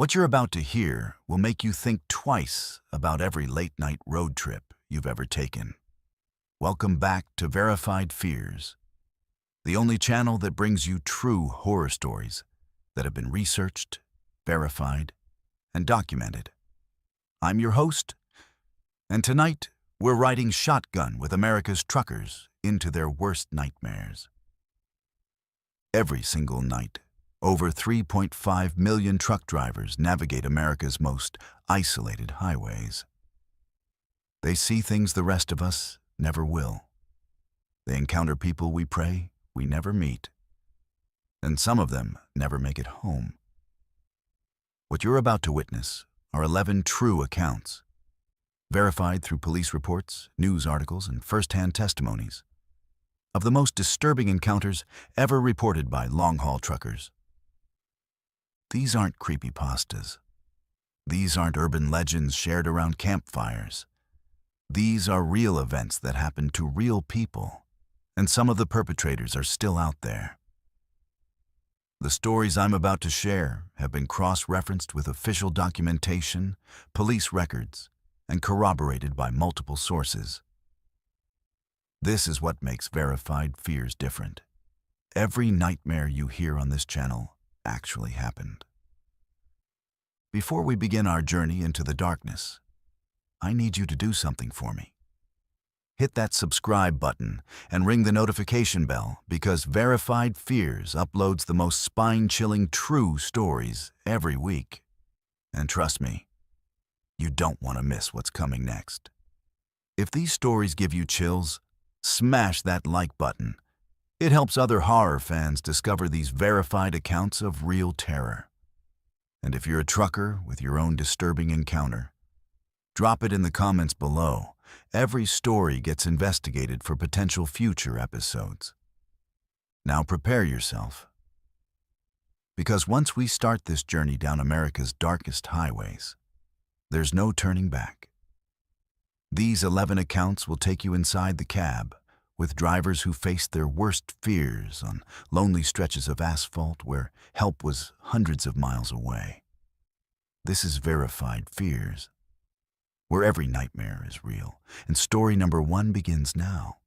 What you're about to hear will make you think twice about every late-night road trip you've ever taken. Welcome back to Verified Fears, the only channel that brings you true horror stories that have been researched, verified, and documented. I'm your host, and tonight we're riding shotgun with America's truckers into their worst nightmares. Every single night, over 3.5 million truck drivers navigate America's most isolated highways. They see things the rest of us never will. They encounter people we pray we never meet. And some of them never make it home. What you're about to witness are 11 true accounts, verified through police reports, news articles, and first-hand testimonies, of the most disturbing encounters ever reported by long-haul truckers. These aren't creepypastas. These aren't urban legends shared around campfires. These are real events that happened to real people, and some of the perpetrators are still out there. The stories I'm about to share have been cross-referenced with official documentation, police records, and corroborated by multiple sources. This is what makes Verified Fears different. Every nightmare you hear on this channel actually happened. Before we begin our journey into the darkness, I need you to do something for me. Hit that subscribe button and ring the notification bell, because Verified Fears uploads the most spine-chilling true stories every week. And trust me, you don't want to miss what's coming next. If these stories give you chills, smash that like button. It helps other horror fans discover these verified accounts of real terror. And if you're a trucker with your own disturbing encounter, drop it in the comments below. Every story gets investigated for potential future episodes. Now prepare yourself, because once we start this journey down America's darkest highways, there's no turning back. These 11 accounts will take you inside the cab, with drivers who faced their worst fears on lonely stretches of asphalt where help was hundreds of miles away. This is Verified Fears, where every nightmare is real, and story number 1 begins now.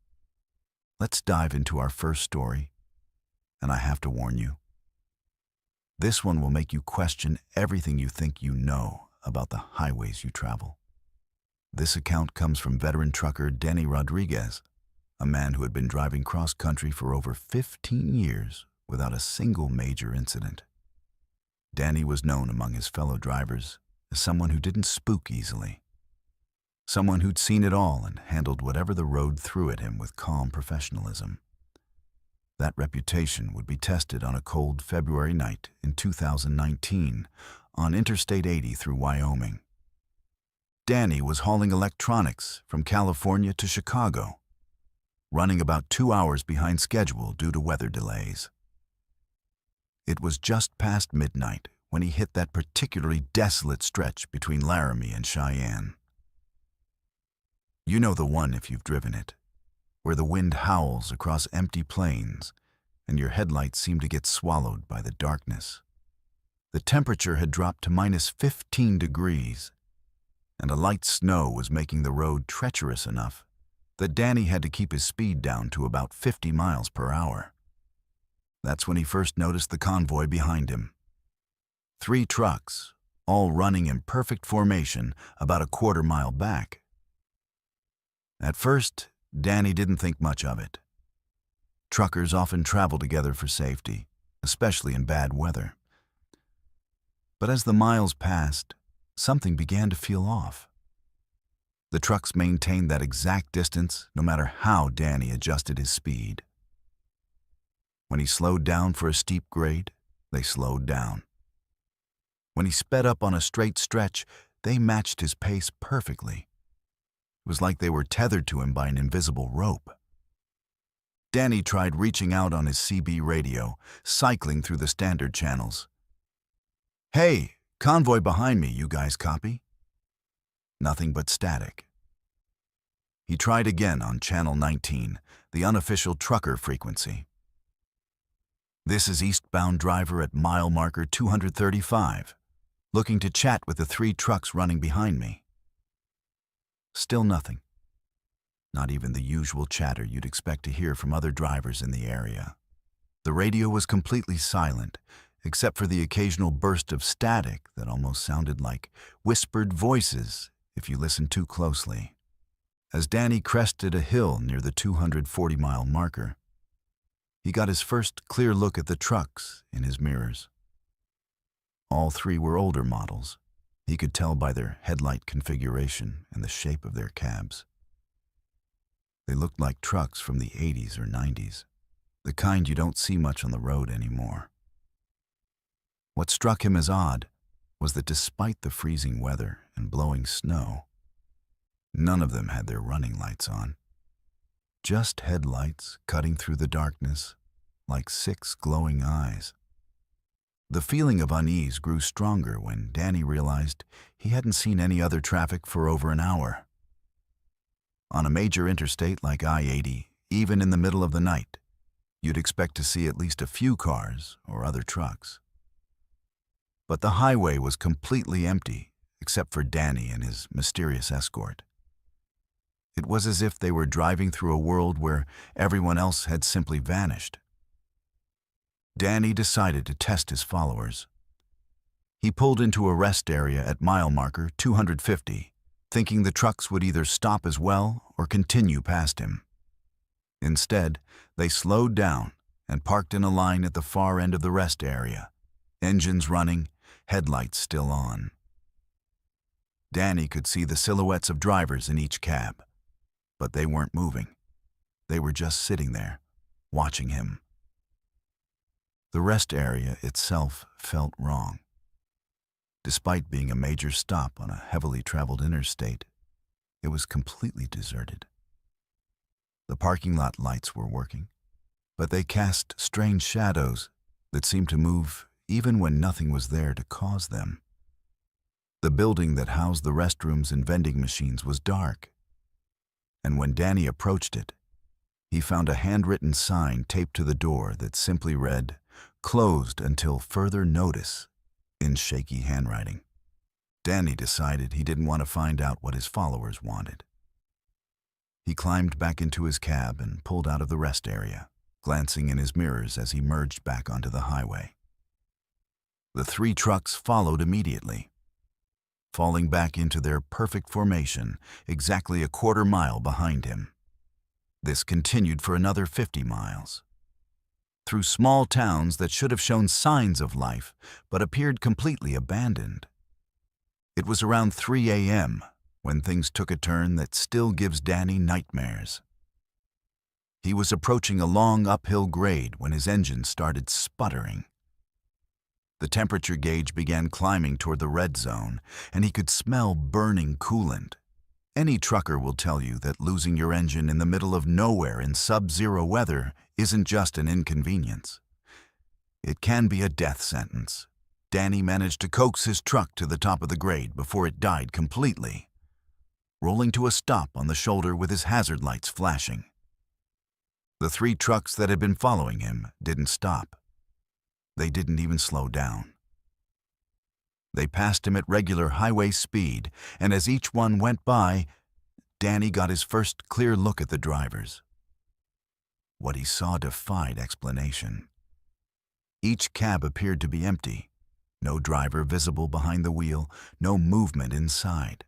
Let's dive into our first story, and I have to warn you, this one will make you question everything you think you know about the highways you travel. This account comes from veteran trucker Danny Rodriguez, a man who had been driving cross-country for over 15 years without a single major incident. Danny was known among his fellow drivers as someone who didn't spook easily, someone who'd seen it all and handled whatever the road threw at him with calm professionalism. That reputation would be tested on a cold February night in 2019 on Interstate 80 through Wyoming. Danny was hauling electronics from California to Chicago, running about 2 hours behind schedule due to weather delays. It was just past midnight when he hit that particularly desolate stretch between Laramie and Cheyenne. You know the one if you've driven it, where the wind howls across empty plains and your headlights seem to get swallowed by the darkness. The temperature had dropped to -15 degrees, and a light snow was making the road treacherous enough that Danny had to keep his speed down to about 50 miles per hour. That's when he first noticed the convoy behind him. 3 trucks, all running in perfect formation about a quarter-mile back. At first, Danny didn't think much of it. Truckers often travel together for safety, especially in bad weather. But as the miles passed, something began to feel off. The trucks maintained that exact distance no matter how Danny adjusted his speed. When he slowed down for a steep grade, they slowed down. When he sped up on a straight stretch, they matched his pace perfectly. It was like they were tethered to him by an invisible rope. Danny tried reaching out on his CB radio, cycling through the standard channels. "Hey, convoy behind me, you guys copy?" Nothing but static. He tried again on Channel 19, the unofficial trucker frequency. "This is eastbound driver at mile marker 235. looking to chat with the 3 trucks running behind me. Still nothing. Not even the usual chatter you'd expect to hear from other drivers in the area. The radio was completely silent, except for the occasional burst of static that almost sounded like whispered voices if you listened too closely. As Danny crested a hill near the 240-mile marker, he got his first clear look at the trucks in his mirrors. All 3 were older models. He could tell by their headlight configuration and the shape of their cabs. They looked like trucks from the 80s or 90s, the kind you don't see much on the road anymore. What struck him as odd was that despite the freezing weather and blowing snow, none of them had their running lights on. Just headlights cutting through the darkness like 6 glowing eyes. The feeling of unease grew stronger when Danny realized he hadn't seen any other traffic for over an hour. On a major interstate like I-80, even in the middle of the night, you'd expect to see at least a few cars or other trucks. But the highway was completely empty, except for Danny and his mysterious escort. It was as if they were driving through a world where everyone else had simply vanished. Danny decided to test his followers. He pulled into a rest area at mile marker 250, thinking the trucks would either stop as well or continue past him. Instead, they slowed down and parked in a line at the far end of the rest area, engines running, headlights still on. Danny could see the silhouettes of drivers in each cab, but they weren't moving. They were just sitting there, watching him. The rest area itself felt wrong. Despite being a major stop on a heavily traveled interstate, it was completely deserted. The parking lot lights were working, but they cast strange shadows that seemed to move even when nothing was there to cause them. The building that housed the restrooms and vending machines was dark, and when Danny approached it, he found a handwritten sign taped to the door that simply read, "Closed until further notice," in shaky handwriting. Danny decided he didn't want to find out what his followers wanted. He climbed back into his cab and pulled out of the rest area, glancing in his mirrors as he merged back onto the highway. The 3 trucks followed immediately, falling back into their perfect formation exactly a quarter mile behind him. This continued for another 50 miles. Through small towns that should have shown signs of life but appeared completely abandoned. It was around 3 a.m. when things took a turn that still gives Danny nightmares. He was approaching a long uphill grade when his engine started sputtering. The temperature gauge began climbing toward the red zone, and he could smell burning coolant. Any trucker will tell you that losing your engine in the middle of nowhere in sub-zero weather isn't just an inconvenience. It can be a death sentence. Danny managed to coax his truck to the top of the grade before it died completely, rolling to a stop on the shoulder with his hazard lights flashing. The 3 trucks that had been following him didn't stop. They didn't even slow down. They passed him at regular highway speed, and as each one went by, Danny got his first clear look at the drivers. What he saw defied explanation. Each cab appeared to be empty, no driver visible behind the wheel, no movement inside.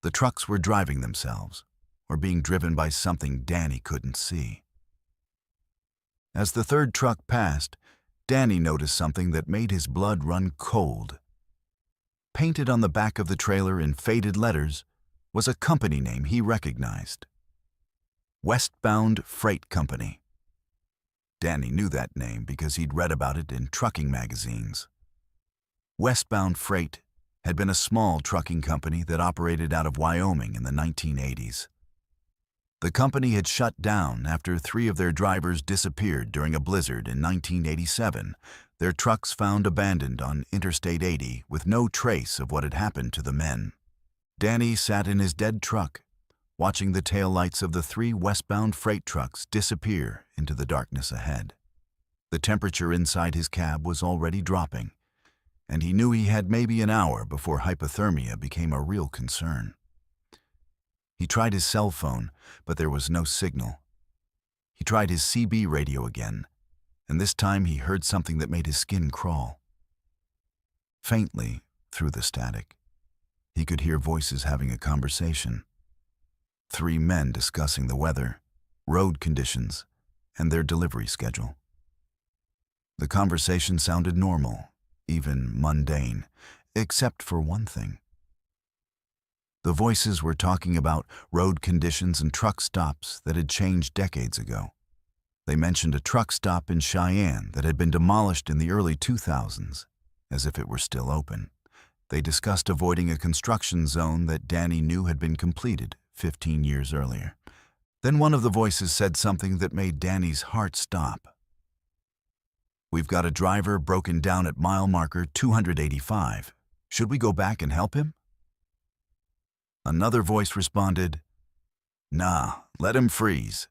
The trucks were driving themselves, or being driven by something Danny couldn't see. As the 3rd truck passed, Danny noticed something that made his blood run cold. Painted on the back of the trailer in faded letters was a company name he recognized. Westbound Freight Company. Danny knew that name because he'd read about it in trucking magazines. Westbound Freight had been a small trucking company that operated out of Wyoming in the 1980s. The company had shut down after 3 of their drivers disappeared during a blizzard in 1987, their trucks found abandoned on Interstate 80 with no trace of what had happened to the men. Danny sat in his dead truck, watching the taillights of the 3 westbound freight trucks disappear into the darkness ahead. The temperature inside his cab was already dropping, and he knew he had maybe an hour before hypothermia became a real concern. He tried his cell phone, but there was no signal. He tried his CB radio again, and this time he heard something that made his skin crawl. Faintly, through the static, he could hear voices having a conversation. 3 men discussing the weather, road conditions, and their delivery schedule. The conversation sounded normal, even mundane, except for one thing. The voices were talking about road conditions and truck stops that had changed decades ago. They mentioned a truck stop in Cheyenne that had been demolished in the early 2000s, as if it were still open. They discussed avoiding a construction zone that Danny knew had been completed 15 years earlier. Then one of the voices said something that made Danny's heart stop. "We've got a driver broken down at mile marker 285. Should we go back and help him?" Another voice responded, "Nah, let him freeze.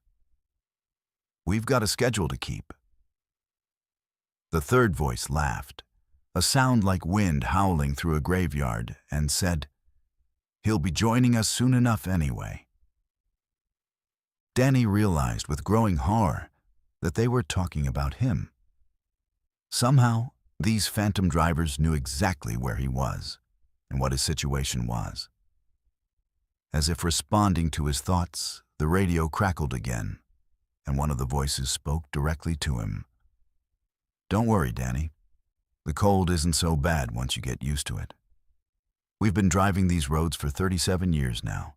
We've got a schedule to keep." The third voice laughed, a sound like wind howling through a graveyard, and said, "He'll be joining us soon enough anyway." Danny realized with growing horror that they were talking about him. Somehow, these phantom drivers knew exactly where he was and what his situation was. As if responding to his thoughts, the radio crackled again, and one of the voices spoke directly to him. "Don't worry, Danny. The cold isn't so bad once you get used to it. We've been driving these roads for 37 years now,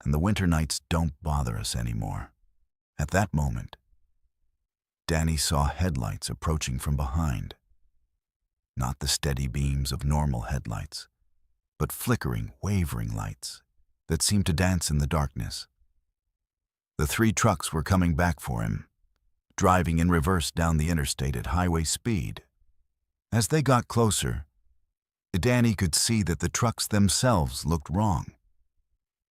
and the winter nights don't bother us anymore." At that moment, Danny saw headlights approaching from behind. Not the steady beams of normal headlights, but flickering, wavering lights that seemed to dance in the darkness. The 3 trucks were coming back for him, driving in reverse down the interstate at highway speed. As they got closer, Danny could see that the trucks themselves looked wrong.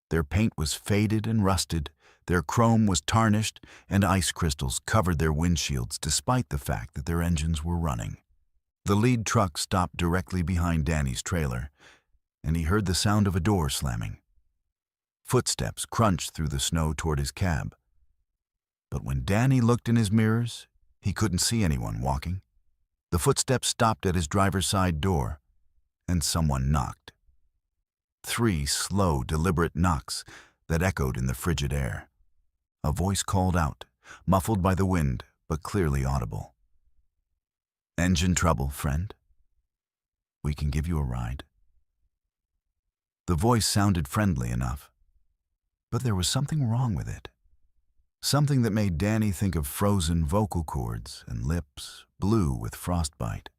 Their paint was faded and rusted, their chrome was tarnished, and ice crystals covered their windshields despite the fact that their engines were running. The lead truck stopped directly behind Danny's trailer, and he heard the sound of a door slamming. Footsteps crunched through the snow toward his cab. But when Danny looked in his mirrors, he couldn't see anyone walking. The footsteps stopped at his driver's side door, and someone knocked. 3 slow, deliberate knocks that echoed in the frigid air. A voice called out, muffled by the wind, but clearly audible. "Engine trouble, friend? We can give you a ride." The voice sounded friendly enough, but there was something wrong with it. Something that made Danny think of frozen vocal cords and lips blue with frostbite.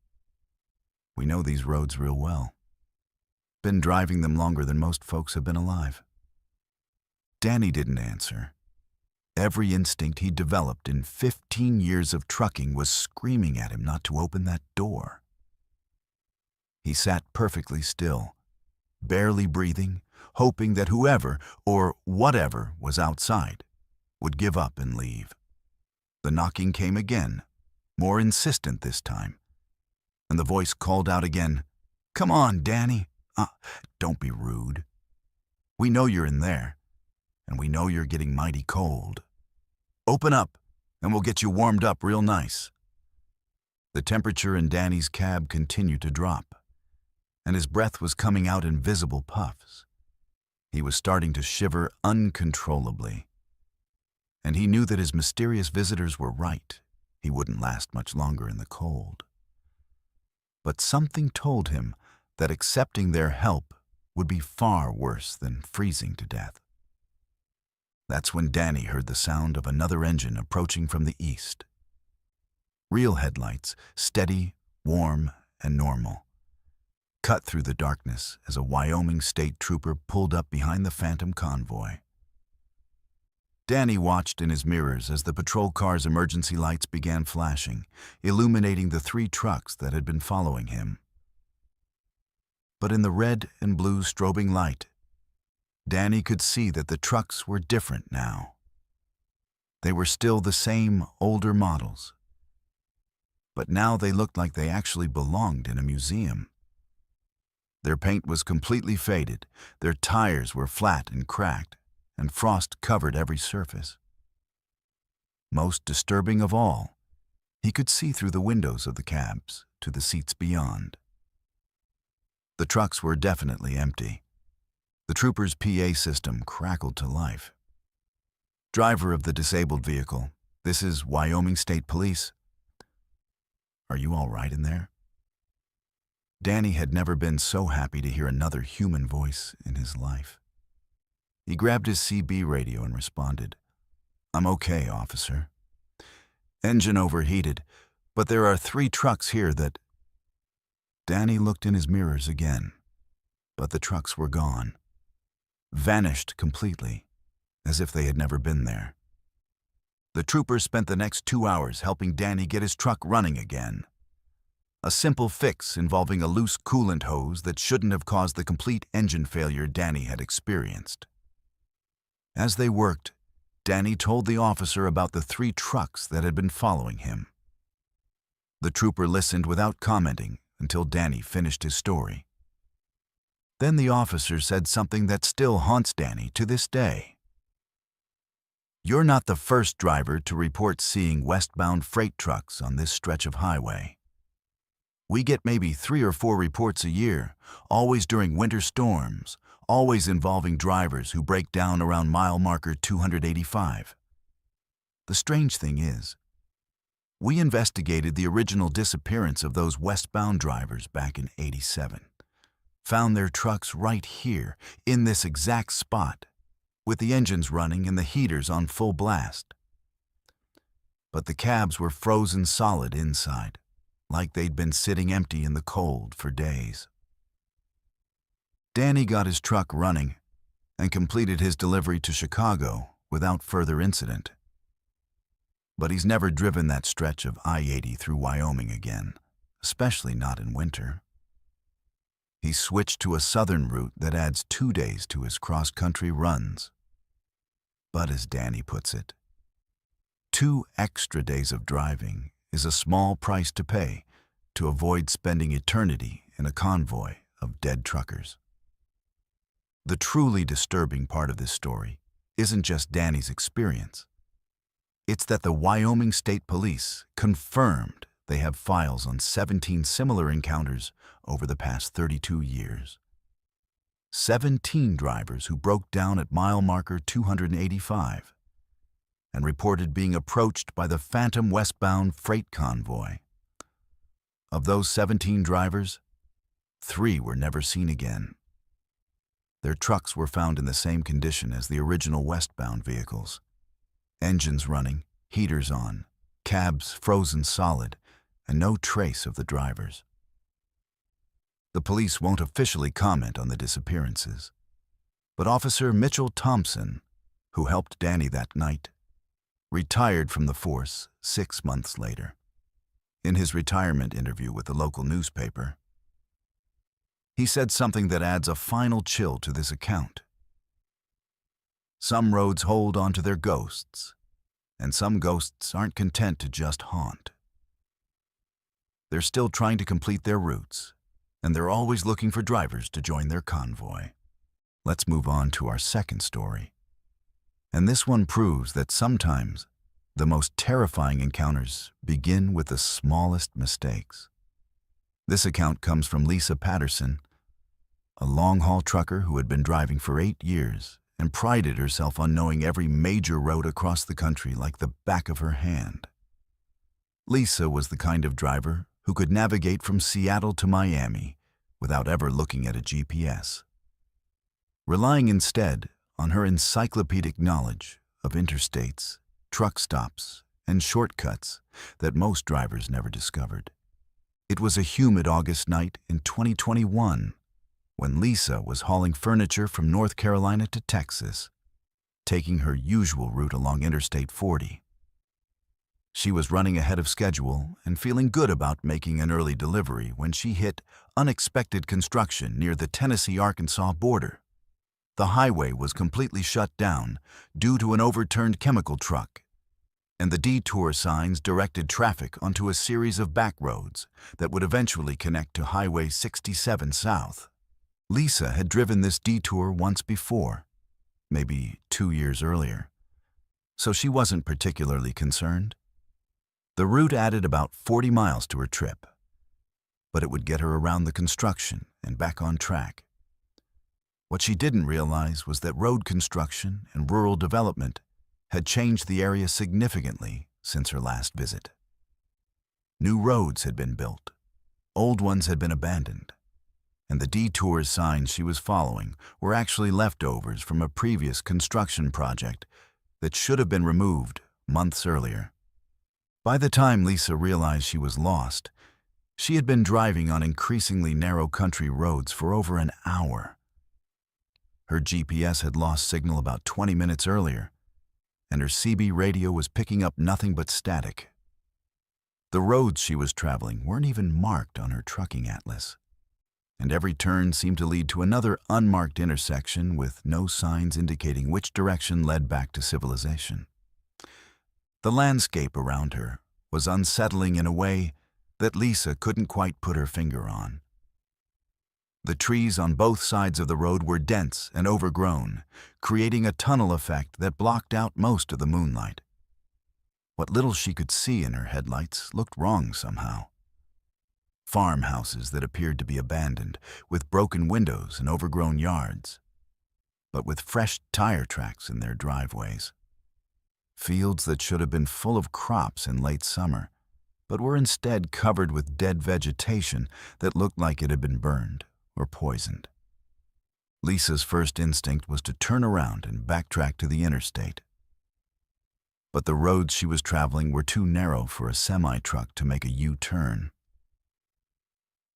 We know these roads real well. Been driving them longer than most folks have been alive. Danny didn't answer. Every instinct he'd developed in 15 years of trucking was screaming at him not to open that door. He sat perfectly still, barely breathing, hoping that whoever or whatever was outside would give up and leave. The knocking came again, more insistent this time, and the voice called out again, "Come on, Danny. Don't be rude. We know you're in there, and we know you're getting mighty cold. Open up, and we'll get you warmed up real nice." The temperature in Danny's cab continued to drop, and his breath was coming out in visible puffs. He was starting to shiver uncontrollably, and he knew that his mysterious visitors were right. He wouldn't last much longer in the cold. But something told him that accepting their help would be far worse than freezing to death. That's when Danny heard the sound of another engine approaching from the east. Real headlights, steady, warm, and normal, cut through the darkness as a Wyoming state trooper pulled up behind the phantom convoy. Danny watched in his mirrors as the patrol car's emergency lights began flashing, illuminating the 3 trucks that had been following him. But in the red and blue strobing light, Danny could see that the trucks were different now. They were still the same older models, but now they looked like they actually belonged in a museum. Their paint was completely faded, their tires were flat and cracked, and frost covered every surface. Most disturbing of all, he could see through the windows of the cabs to the seats beyond. The trucks were definitely empty. The trooper's PA system crackled to life. "Driver of the disabled vehicle, this is Wyoming State Police. Are you all right in there?" Danny had never been so happy to hear another human voice in his life. He grabbed his CB radio and responded, "I'm okay, officer. Engine overheated, but there are 3 trucks here that—" Danny looked in his mirrors again, but the trucks were gone, vanished completely, as if they had never been there. The trooper spent the next 2 hours helping Danny get his truck running again. A simple fix involving a loose coolant hose that shouldn't have caused the complete engine failure Danny had experienced. As they worked, Danny told the officer about the 3 trucks that had been following him. The trooper listened without commenting until Danny finished his story. Then the officer said something that still haunts Danny to this day. "You're not the first driver to report seeing westbound freight trucks on this stretch of highway. We get maybe 3 or 4 reports a year, always during winter storms, always involving drivers who break down around mile marker 285. The strange thing is, we investigated the original disappearance of those westbound drivers back in '87. Found their trucks right here, in this exact spot, with the engines running and the heaters on full blast. But the cabs were frozen solid inside, like they'd been sitting empty in the cold for days." Danny got his truck running and completed his delivery to Chicago without further incident. But he's never driven that stretch of I-80 through Wyoming again, especially not in winter. He switched to a southern route that adds 2 days to his cross-country runs. But as Danny puts it, 2 extra days of driving is a small price to pay to avoid spending eternity in a convoy of dead truckers. The truly disturbing part of this story isn't just Danny's experience. It's that the Wyoming State Police confirmed they have files on 17 similar encounters over the past 32 years. 17 drivers who broke down at mile marker 285 and reported being approached by the phantom westbound freight convoy. Of those 17 drivers, 3 were never seen again. Their trucks were found in the same condition as the original westbound vehicles. Engines running, heaters on, cabs frozen solid, and no trace of the drivers. The police won't officially comment on the disappearances, but Officer Mitchell Thompson, who helped Danny that night, retired from the force 6 months later. In his retirement interview with the local newspaper, he said something that adds a final chill to this account. "Some roads hold onto their ghosts, and some ghosts aren't content to just haunt. They're still trying to complete their routes, and they're always looking for drivers to join their convoy." Let's move on to our second story. And this one proves that sometimes the most terrifying encounters begin with the smallest mistakes. This account comes from Lisa Patterson, a long-haul trucker who had been driving for 8 years and prided herself on knowing every major road across the country like the back of her hand. Lisa was the kind of driver who could navigate from Seattle to Miami without ever looking at a GPS, relying instead on her encyclopedic knowledge of interstates, truck stops, and shortcuts that most drivers never discovered. It was a humid August night in 2021 when Lisa was hauling furniture from North Carolina to Texas, taking her usual route along Interstate 40. She was running ahead of schedule and feeling good about making an early delivery when she hit unexpected construction near the Tennessee-Arkansas border. The highway was completely shut down due to an overturned chemical truck, and the detour signs directed traffic onto a series of back roads that would eventually connect to Highway 67 South. Lisa had driven this detour once before, maybe 2 years earlier, so she wasn't particularly concerned. The route added about 40 miles to her trip, but it would get her around the construction and back on track. What she didn't realize was that road construction and rural development had changed the area significantly since her last visit. New roads had been built, old ones had been abandoned, and the detour signs she was following were actually leftovers from a previous construction project that should have been removed months earlier. By the time Lisa realized she was lost, she had been driving on increasingly narrow country roads for over an hour. Her GPS had lost signal about 20 minutes earlier, and her CB radio was picking up nothing but static. The roads she was traveling weren't even marked on her trucking atlas, and every turn seemed to lead to another unmarked intersection with no signs indicating which direction led back to civilization. The landscape around her was unsettling in a way that Lisa couldn't quite put her finger on. The trees on both sides of the road were dense and overgrown, creating a tunnel effect that blocked out most of the moonlight. What little she could see in her headlights looked wrong somehow. Farmhouses that appeared to be abandoned, with broken windows and overgrown yards, but with fresh tire tracks in their driveways. Fields that should have been full of crops in late summer, but were instead covered with dead vegetation that looked like it had been burned or poisoned. Lisa's first instinct was to turn around and backtrack to the interstate. But the roads she was traveling were too narrow for a semi-truck to make a U-turn.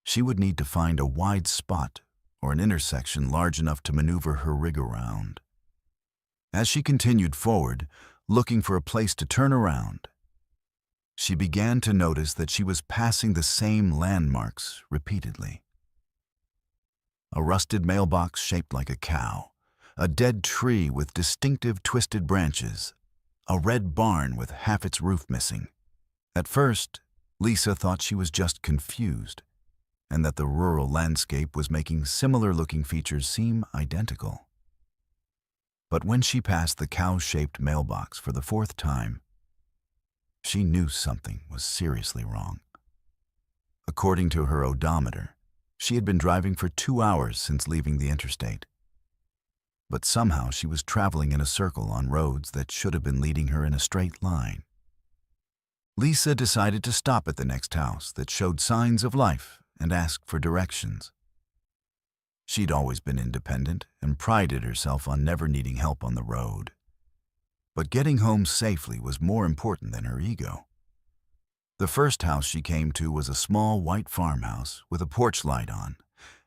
She would need to find a wide spot or an intersection large enough to maneuver her rig around. As she continued forward, looking for a place to turn around, she began to notice that she was passing the same landmarks repeatedly. A rusted mailbox shaped like a cow, a dead tree with distinctive twisted branches, a red barn with half its roof missing. At first, Lisa thought she was just confused, and that the rural landscape was making similar-looking features seem identical. But when she passed the cow-shaped mailbox for the 4th time, she knew something was seriously wrong. According to her odometer, she had been driving for 2 hours since leaving the interstate. But somehow she was traveling in a circle on roads that should have been leading her in a straight line. Lisa decided to stop at the next house that showed signs of life and ask for directions. She'd always been independent and prided herself on never needing help on the road. But getting home safely was more important than her ego. The first house she came to was a small white farmhouse with a porch light on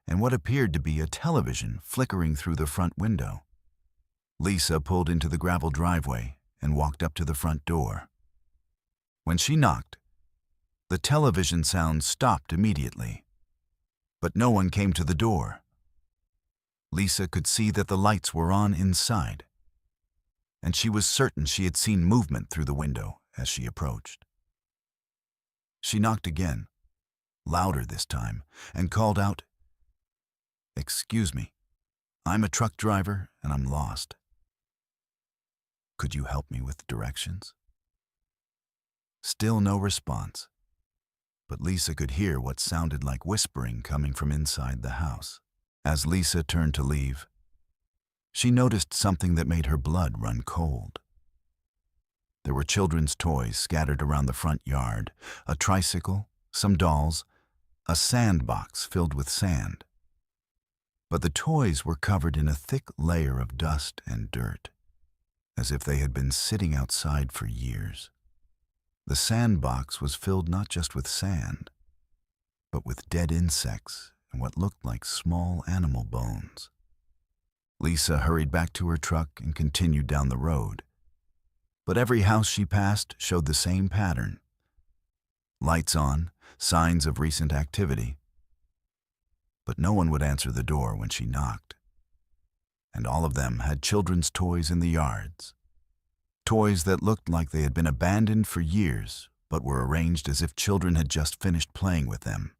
and what appeared to be a television flickering through the front window. Lisa pulled into the gravel driveway and walked up to the front door. When she knocked, the television sound stopped immediately, but no one came to the door. Lisa could see that the lights were on inside, and she was certain she had seen movement through the window as she approached. She knocked again, louder this time, and called out, "Excuse me, I'm a truck driver and I'm lost. Could you help me with directions?" Still no response, but Lisa could hear what sounded like whispering coming from inside the house. As Lisa turned to leave, she noticed something that made her blood run cold. There were children's toys scattered around the front yard, a tricycle, some dolls, a sandbox filled with sand. But the toys were covered in a thick layer of dust and dirt, as if they had been sitting outside for years. The sandbox was filled not just with sand, but with dead insects and what looked like small animal bones. Lisa hurried back to her truck and continued down the road. But every house she passed showed the same pattern. Lights on, signs of recent activity. But no one would answer the door when she knocked. And all of them had children's toys in the yards. Toys that looked like they had been abandoned for years, but were arranged as if children had just finished playing with them.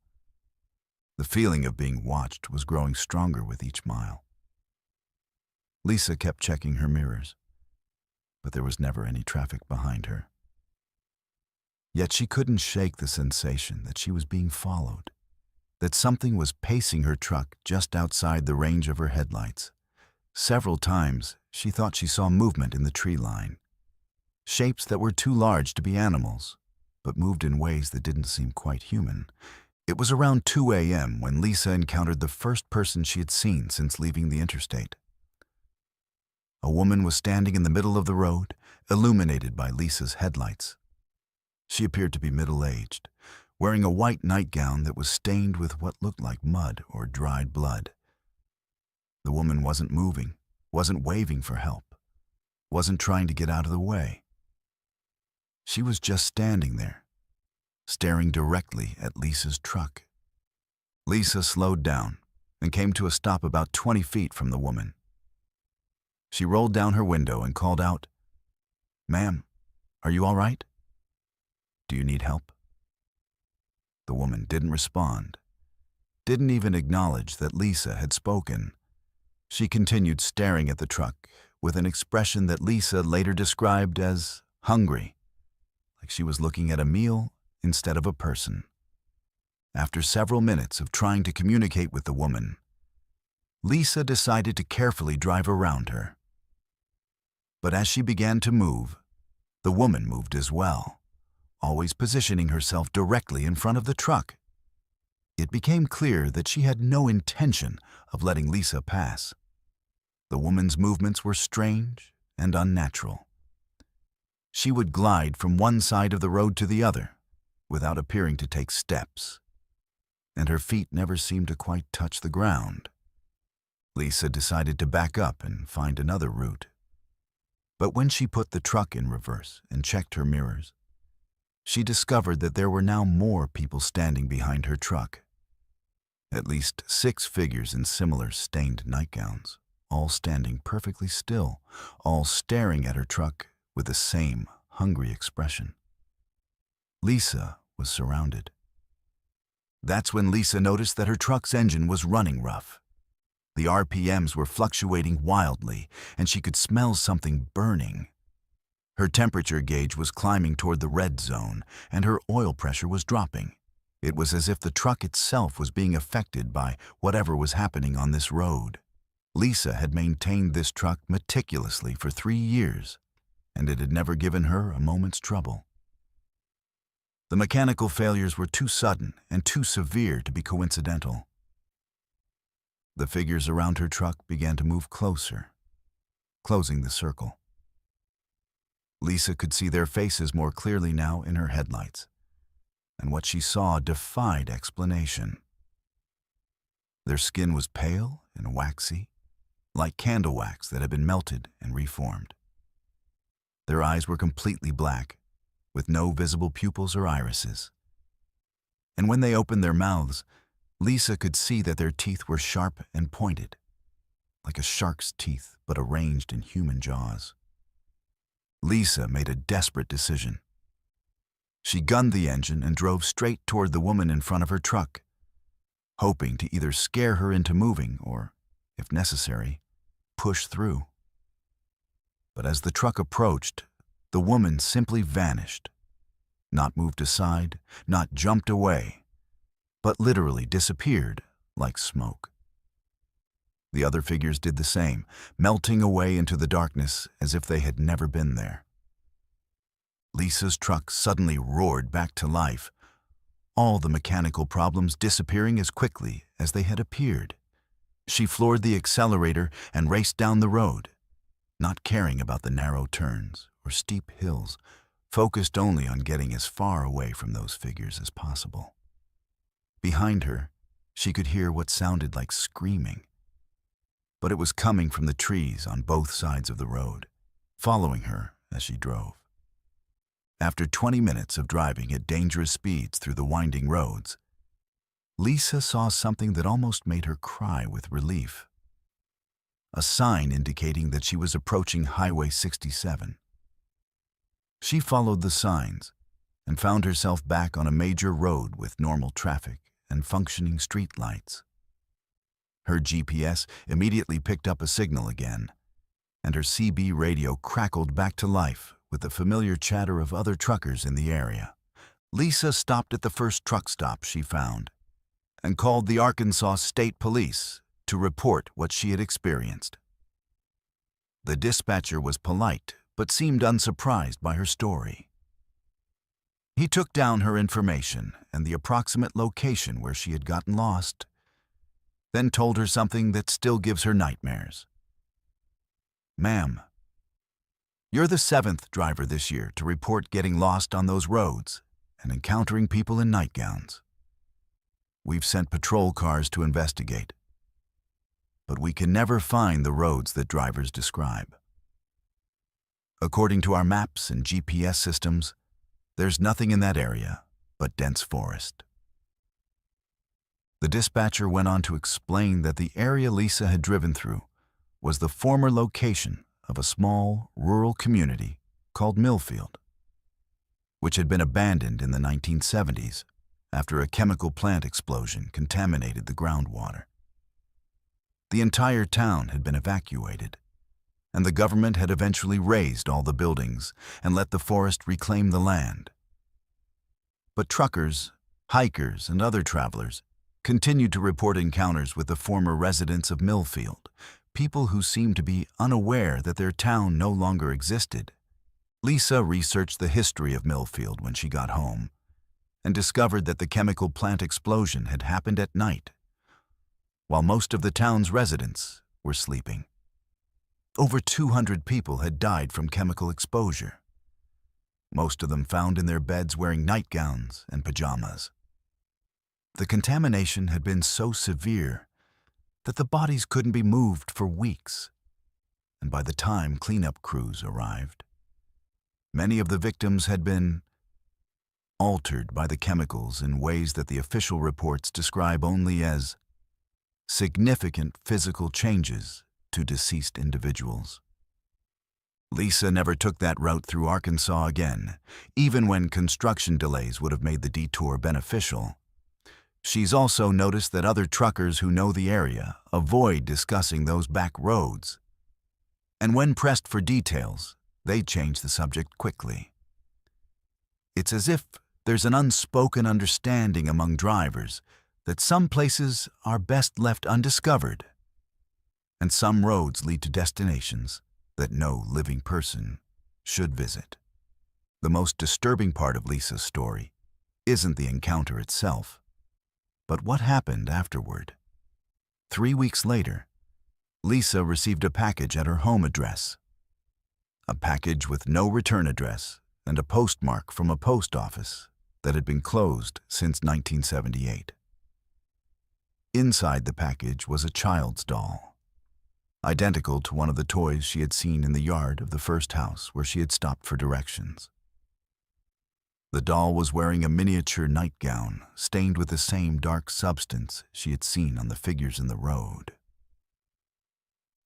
The feeling of being watched was growing stronger with each mile. Lisa kept checking her mirrors, but there was never any traffic behind her. Yet she couldn't shake the sensation that she was being followed, that something was pacing her truck just outside the range of her headlights. Several times, she thought she saw movement in the tree line, shapes that were too large to be animals, but moved in ways that didn't seem quite human. It was around 2 a.m. when Lisa encountered the first person she had seen since leaving the interstate. A woman was standing in the middle of the road, illuminated by Lisa's headlights. She appeared to be middle-aged, wearing a white nightgown that was stained with what looked like mud or dried blood. The woman wasn't moving, wasn't waving for help, wasn't trying to get out of the way. She was just standing there, staring directly at Lisa's truck. Lisa slowed down and came to a stop about 20 feet from the woman. She rolled down her window and called out, "Ma'am, are you all right? Do you need help?" The woman didn't respond, didn't even acknowledge that Lisa had spoken. She continued staring at the truck with an expression that Lisa later described as hungry, like she was looking at a meal instead of a person. After several minutes of trying to communicate with the woman, Lisa decided to carefully drive around her. But as she began to move, the woman moved as well, always positioning herself directly in front of the truck. It became clear that she had no intention of letting Lisa pass. The woman's movements were strange and unnatural. She would glide from one side of the road to the other without appearing to take steps, and her feet never seemed to quite touch the ground. Lisa decided to back up and find another route. But when she put the truck in reverse and checked her mirrors, she discovered that there were now more people standing behind her truck. At least 6 figures in similar stained nightgowns, all standing perfectly still, all staring at her truck with the same hungry expression. Lisa was surrounded. That's when Lisa noticed that her truck's engine was running rough. The RPMs were fluctuating wildly, and she could smell something burning. Her temperature gauge was climbing toward the red zone, and her oil pressure was dropping. It was as if the truck itself was being affected by whatever was happening on this road. Lisa had maintained this truck meticulously for 3 years, and it had never given her a moment's trouble. The mechanical failures were too sudden and too severe to be coincidental. The figures around her truck began to move closer, closing the circle. Lisa could see their faces more clearly now in her headlights, and what she saw defied explanation. Their skin was pale and waxy, like candle wax that had been melted and reformed. Their eyes were completely black, with no visible pupils or irises. And when they opened their mouths, Lisa could see that their teeth were sharp and pointed, like a shark's teeth but arranged in human jaws. Lisa made a desperate decision. She gunned the engine and drove straight toward the woman in front of her truck, hoping to either scare her into moving or, if necessary, push through. But as the truck approached, the woman simply vanished, not moved aside, not jumped away, but literally disappeared like smoke. The other figures did the same, melting away into the darkness as if they had never been there. Lisa's truck suddenly roared back to life, all the mechanical problems disappearing as quickly as they had appeared. She floored the accelerator and raced down the road, not caring about the narrow turns or steep hills, focused only on getting as far away from those figures as possible. Behind her, she could hear what sounded like screaming, but it was coming from the trees on both sides of the road, following her as she drove. After 20 minutes of driving at dangerous speeds through the winding roads, Lisa saw something that almost made her cry with relief. A sign indicating that she was approaching Highway 67. She followed the signs and found herself back on a major road with normal traffic and functioning street lights. Her GPS immediately picked up a signal again, and her CB radio crackled back to life with the familiar chatter of other truckers in the area. Lisa stopped at the first truck stop she found and called the Arkansas State Police to report what she had experienced. The dispatcher was polite but seemed unsurprised by her story. He took down her information and the approximate location where she had gotten lost, then told her something that still gives her nightmares. "Ma'am, you're the 7th driver this year to report getting lost on those roads and encountering people in nightgowns. We've sent patrol cars to investigate, but we can never find the roads that drivers describe. According to our maps and GPS systems, there's nothing in that area but dense forest." The dispatcher went on to explain that the area Lisa had driven through was the former location of a small rural community called Millfield, which had been abandoned in the 1970s after a chemical plant explosion contaminated the groundwater. The entire town had been evacuated, and the government had eventually razed all the buildings and let the forest reclaim the land. But truckers, hikers, and other travelers continued to report encounters with the former residents of Millfield, people who seemed to be unaware that their town no longer existed. Lisa researched the history of Millfield when she got home and discovered that the chemical plant explosion had happened at night, while most of the town's residents were sleeping. Over 200 people had died from chemical exposure, most of them found in their beds wearing nightgowns and pajamas. The contamination had been so severe that the bodies couldn't be moved for weeks, and by the time cleanup crews arrived, many of the victims had been altered by the chemicals in ways that the official reports describe only as significant physical changes to deceased individuals. Lisa never took that route through Arkansas again, even when construction delays would have made the detour beneficial. She's also noticed that other truckers who know the area avoid discussing those back roads, and when pressed for details, they change the subject quickly. It's as if there's an unspoken understanding among drivers that some places are best left undiscovered, and some roads lead to destinations that no living person should visit. The most disturbing part of Lisa's story isn't the encounter itself, but what happened afterward. 3 weeks later, Lisa received a package at her home address. A package with no return address and a postmark from a post office that had been closed since 1978. Inside the package was a child's doll, identical to one of the toys she had seen in the yard of the first house where she had stopped for directions. The doll was wearing a miniature nightgown stained with the same dark substance she had seen on the figures in the road.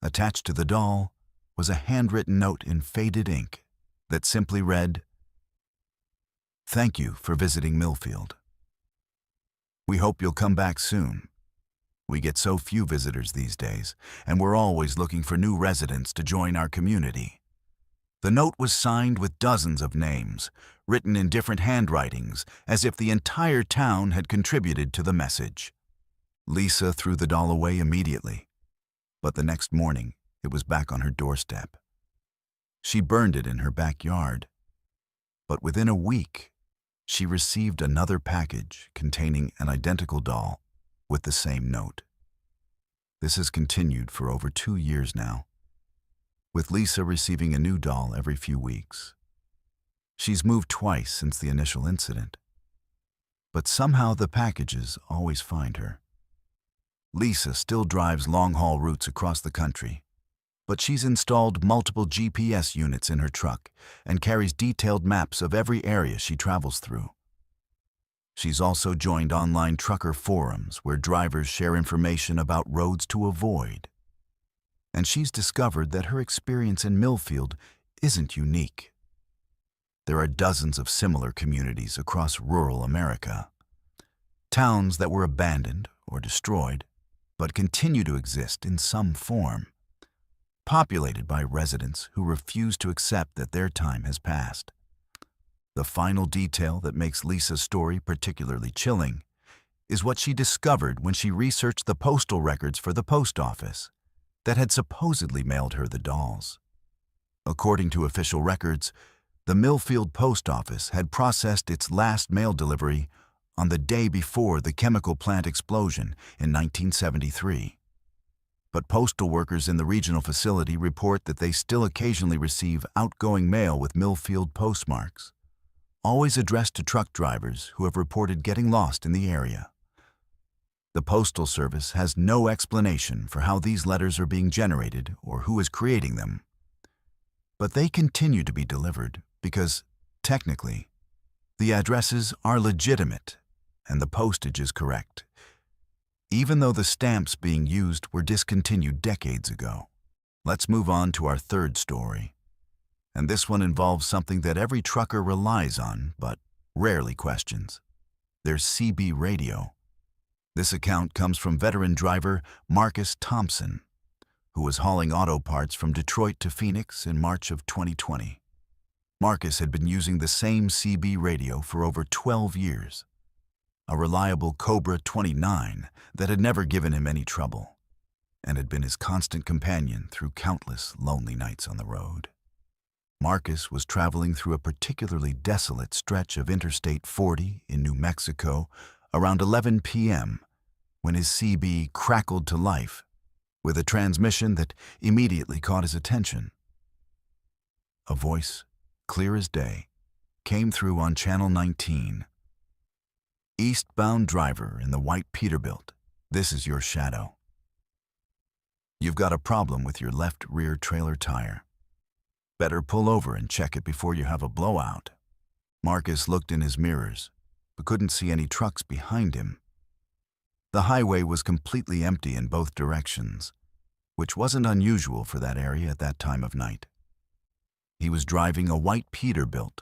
Attached to the doll was a handwritten note in faded ink that simply read, "Thank you for visiting Millfield. We hope you'll come back soon. We get so few visitors these days, and we're always looking for new residents to join our community." The note was signed with dozens of names, written in different handwritings, as if the entire town had contributed to the message. Lisa threw the doll away immediately, but the next morning it was back on her doorstep. She burned it in her backyard, but within a week, she received another package containing an identical doll with the same note. This has continued for over 2 years now, with Lisa receiving a new doll every few weeks. She's moved twice since the initial incident, but somehow the packages always find her. Lisa still drives long-haul routes across the country, but she's installed multiple GPS units in her truck and carries detailed maps of every area she travels through. She's also joined online trucker forums where drivers share information about roads to avoid. And she's discovered that her experience in Millfield isn't unique. There are dozens of similar communities across rural America. Towns that were abandoned or destroyed, but continue to exist in some form, populated by residents who refuse to accept that their time has passed. The final detail that makes Lisa's story particularly chilling is what she discovered when she researched the postal records for the post office that had supposedly mailed her the dolls. According to official records, the Millfield Post Office had processed its last mail delivery on the day before the chemical plant explosion in 1973. But postal workers in the regional facility report that they still occasionally receive outgoing mail with Millfield postmarks, always addressed to truck drivers who have reported getting lost in the area. The Postal Service has no explanation for how these letters are being generated or who is creating them. But they continue to be delivered because, technically, the addresses are legitimate and the postage is correct, even though the stamps being used were discontinued decades ago. Let's move on to our third story. And this one involves something that every trucker relies on but rarely questions: their CB radio. This account comes from veteran driver Marcus Thompson, who was hauling auto parts from Detroit to Phoenix in March of 2020. Marcus had been using the same CB radio for over 12 years, a reliable Cobra 29 that had never given him any trouble, and had been his constant companion through countless lonely nights on the road. Marcus was traveling through a particularly desolate stretch of Interstate 40 in New Mexico around 11 p.m. when his CB crackled to life with a transmission that immediately caught his attention. A voice, clear as day, came through on Channel 19. "Eastbound driver in the white Peterbilt, this is your shadow. You've got a problem with your left rear trailer tire. Better pull over and check it before you have a blowout." Marcus looked in his mirrors, but couldn't see any trucks behind him. The highway was completely empty in both directions, which wasn't unusual for that area at that time of night. He was driving a white Peterbilt,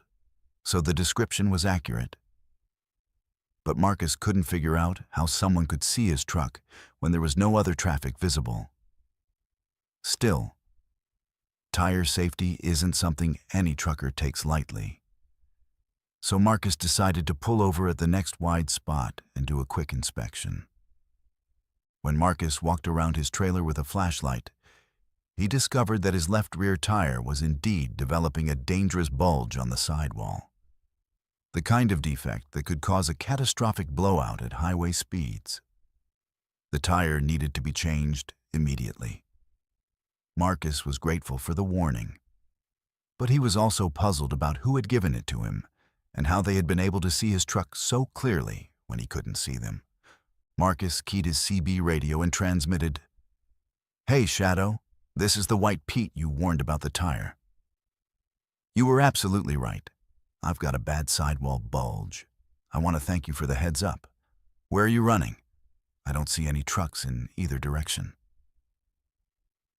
so the description was accurate. But Marcus couldn't figure out how someone could see his truck when there was no other traffic visible. Still, tire safety isn't something any trucker takes lightly. So Marcus decided to pull over at the next wide spot and do a quick inspection. When Marcus walked around his trailer with a flashlight, he discovered that his left rear tire was indeed developing a dangerous bulge on the sidewall, the kind of defect that could cause a catastrophic blowout at highway speeds. The tire needed to be changed immediately. Marcus was grateful for the warning, but he was also puzzled about who had given it to him and how they had been able to see his truck so clearly when he couldn't see them. Marcus keyed his CB radio and transmitted, "Hey, Shadow, this is the white Pete you warned about the tire. You were absolutely right. I've got a bad sidewall bulge. I want to thank you for the heads up. Where are you running? I don't see any trucks in either direction."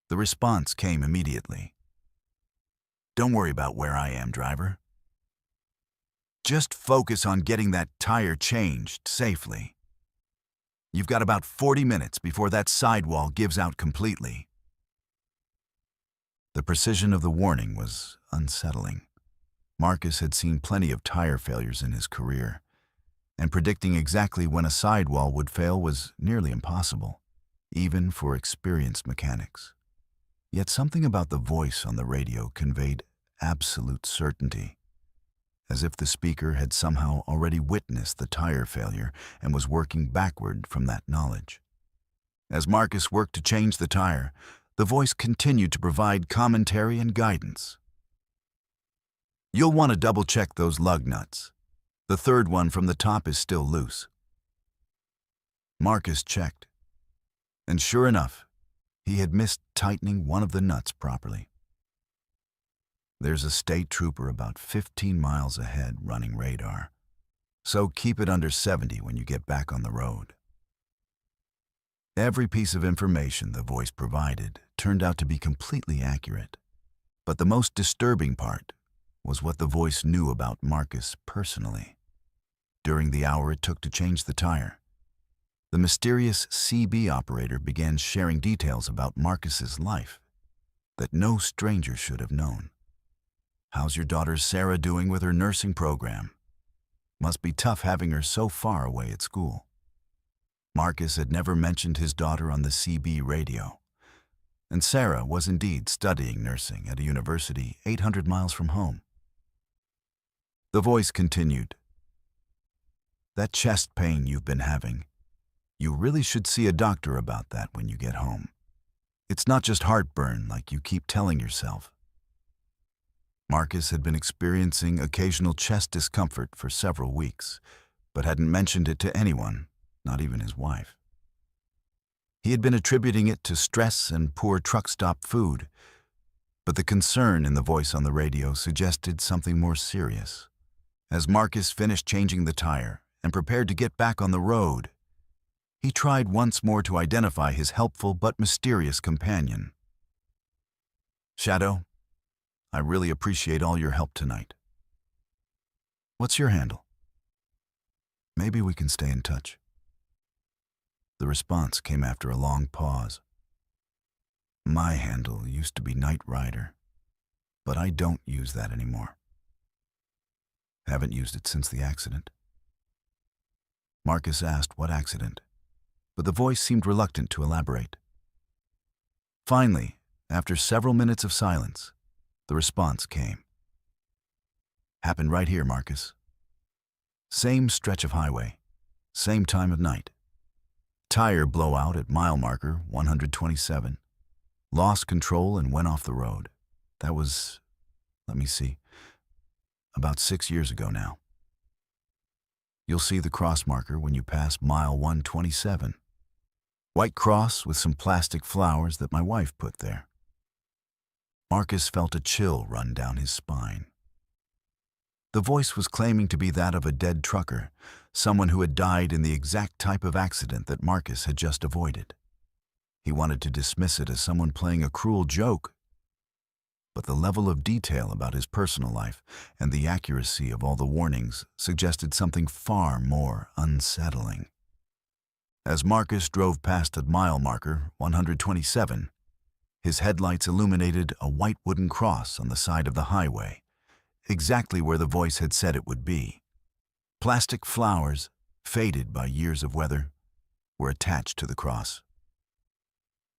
The response came immediately. "Don't worry about where I am, driver. Just focus on getting that tire changed safely. You've got about 40 minutes before that sidewall gives out completely." The precision of the warning was unsettling. Marcus had seen plenty of tire failures in his career, and predicting exactly when a sidewall would fail was nearly impossible, even for experienced mechanics. Yet something about the voice on the radio conveyed absolute certainty, as if the speaker had somehow already witnessed the tire failure and was working backward from that knowledge. As Marcus worked to change the tire, the voice continued to provide commentary and guidance. "You'll want to double-check those lug nuts. The third one from the top is still loose." Marcus checked, and sure enough, he had missed tightening one of the nuts properly. There's a state trooper about 15 miles ahead running radar, so keep it under 70 when you get back on the road. Every piece of information the voice provided turned out to be completely accurate, but the most disturbing part was what the voice knew about Marcus personally. During the hour it took to change the tire, the mysterious CB operator began sharing details about Marcus's life that no stranger should have known. "How's your daughter Sarah doing with her nursing program? Must be tough having her so far away at school." Marcus had never mentioned his daughter on the CB radio, and Sarah was indeed studying nursing at a university 800 miles from home. The voice continued, "That chest pain you've been having, you really should see a doctor about that when you get home. It's not just heartburn like you keep telling yourself." Marcus had been experiencing occasional chest discomfort for several weeks, but hadn't mentioned it to anyone, not even his wife. He had been attributing it to stress and poor truck stop food, but the concern in the voice on the radio suggested something more serious. As Marcus finished changing the tire and prepared to get back on the road, he tried once more to identify his helpful but mysterious companion. "Shadow, I really appreciate all your help tonight. What's your handle? Maybe we can stay in touch." The response came after a long pause. "My handle used to be Knight Rider, but I don't use that anymore. Haven't used it since the accident." Marcus asked what accident, but the voice seemed reluctant to elaborate. Finally, after several minutes of silence, the response came. "Happened right here, Marcus. Same stretch of highway, same time of night. Tire blowout at mile marker 127. Lost control and went off the road. That was, let me see, about 6 years ago now. You'll see the cross marker when you pass mile 127. White cross with some plastic flowers that my wife put there." Marcus felt a chill run down his spine. The voice was claiming to be that of a dead trucker, someone who had died in the exact type of accident that Marcus had just avoided. He wanted to dismiss it as someone playing a cruel joke, but the level of detail about his personal life and the accuracy of all the warnings suggested something far more unsettling. As Marcus drove past at mile marker 127, his headlights illuminated a white wooden cross on the side of the highway, exactly where the voice had said it would be. Plastic flowers, faded by years of weather, were attached to the cross.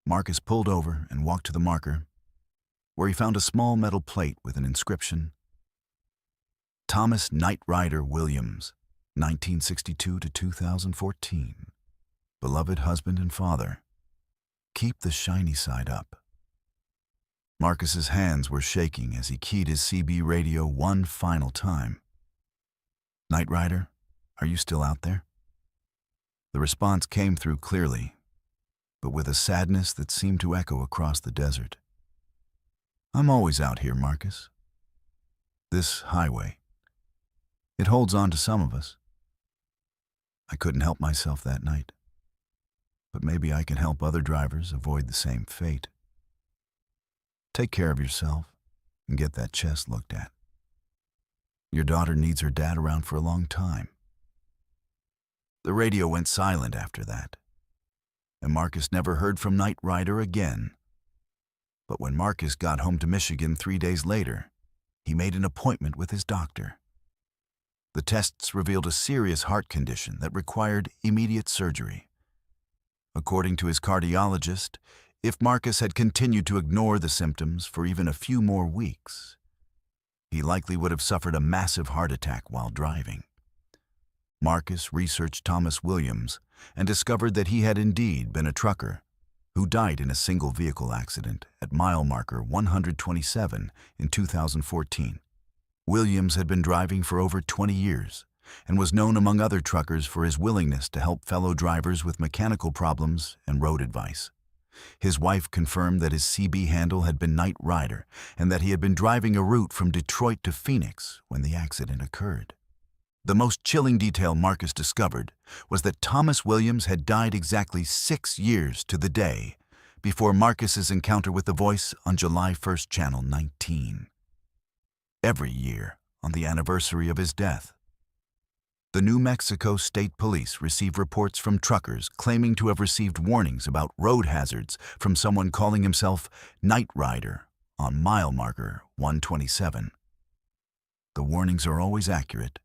Marcus pulled over and walked to the marker, where he found a small metal plate with an inscription, "Thomas Knight Rider Williams, 1962 to 2014. Beloved husband and father. Keep the shiny side up." Marcus's hands were shaking as he keyed his CB radio one final time. "Knight Rider, are you still out there?" The response came through clearly, but with a sadness that seemed to echo across the desert. "I'm always out here, Marcus. This highway, it holds on to some of us. I couldn't help myself that night, but maybe I can help other drivers avoid the same fate. Take care of yourself and get that chest looked at. Your daughter needs her dad around for a long time." The radio went silent after that, and Marcus never heard from Knight Rider again. But when Marcus got home to Michigan 3 days later, he made an appointment with his doctor. The tests revealed a serious heart condition that required immediate surgery. According to his cardiologist, if Marcus had continued to ignore the symptoms for even a few more weeks, he likely would have suffered a massive heart attack while driving. Marcus researched Thomas Williams and discovered that he had indeed been a trucker who died in a single vehicle accident at mile marker 127 in 2014. Williams had been driving for over 20 years and was known among other truckers for his willingness to help fellow drivers with mechanical problems and road advice. His wife confirmed that his CB handle had been Knight Rider and that he had been driving a route from Detroit to Phoenix when the accident occurred. The most chilling detail Marcus discovered was that Thomas Williams had died exactly 6 years to the day before Marcus's encounter with the voice on July 1st, Channel 19. Every year, on the anniversary of his death, The New Mexico State Police received reports from truckers claiming to have received warnings about road hazards from someone calling himself Night Rider on mile marker 127. The warnings are always accurate,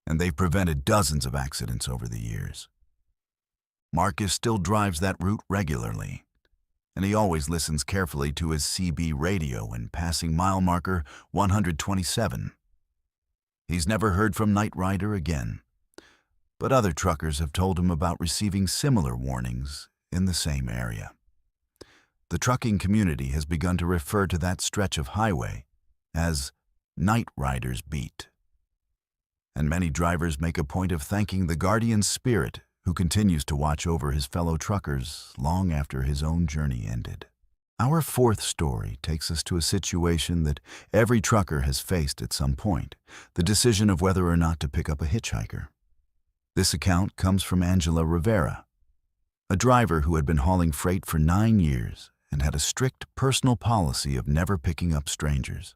and they've prevented dozens of accidents over the years. Marcus still drives that route regularly, and he always listens carefully to his CB radio when passing mile marker 127. He's never heard from Night Rider again, but other truckers have told him about receiving similar warnings in the same area. The trucking community has begun to refer to that stretch of highway as Night Rider's Beat, and many drivers make a point of thanking the guardian spirit who continues to watch over his fellow truckers long after his own journey ended. Our fourth story takes us to a situation that every trucker has faced at some point, the decision of whether or not to pick up a hitchhiker. This account comes from Angela Rivera, a driver who had been hauling freight for 9 years and had a strict personal policy of never picking up strangers.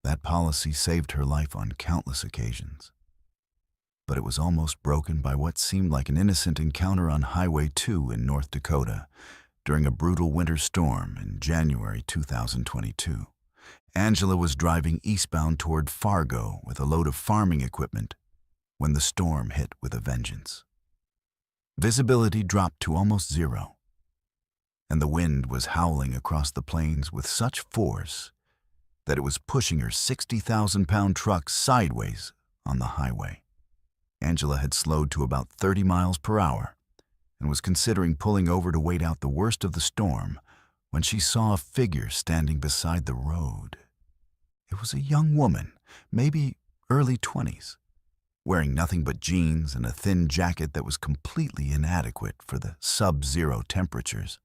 That policy saved her life on countless occasions, but it was almost broken by what seemed like an innocent encounter on Highway 2 in North Dakota during a brutal winter storm in January 2022. Angela was driving eastbound toward Fargo with a load of farming equipment when the storm hit with a vengeance. Visibility dropped to almost zero, and the wind was howling across the plains with such force that it was pushing her 60,000-pound truck sideways on the highway. Angela had slowed to about 30 miles per hour and was considering pulling over to wait out the worst of the storm when she saw a figure standing beside the road. It was a young woman, maybe early 20s, wearing nothing but jeans and a thin jacket that was completely inadequate for the sub-zero temperatures.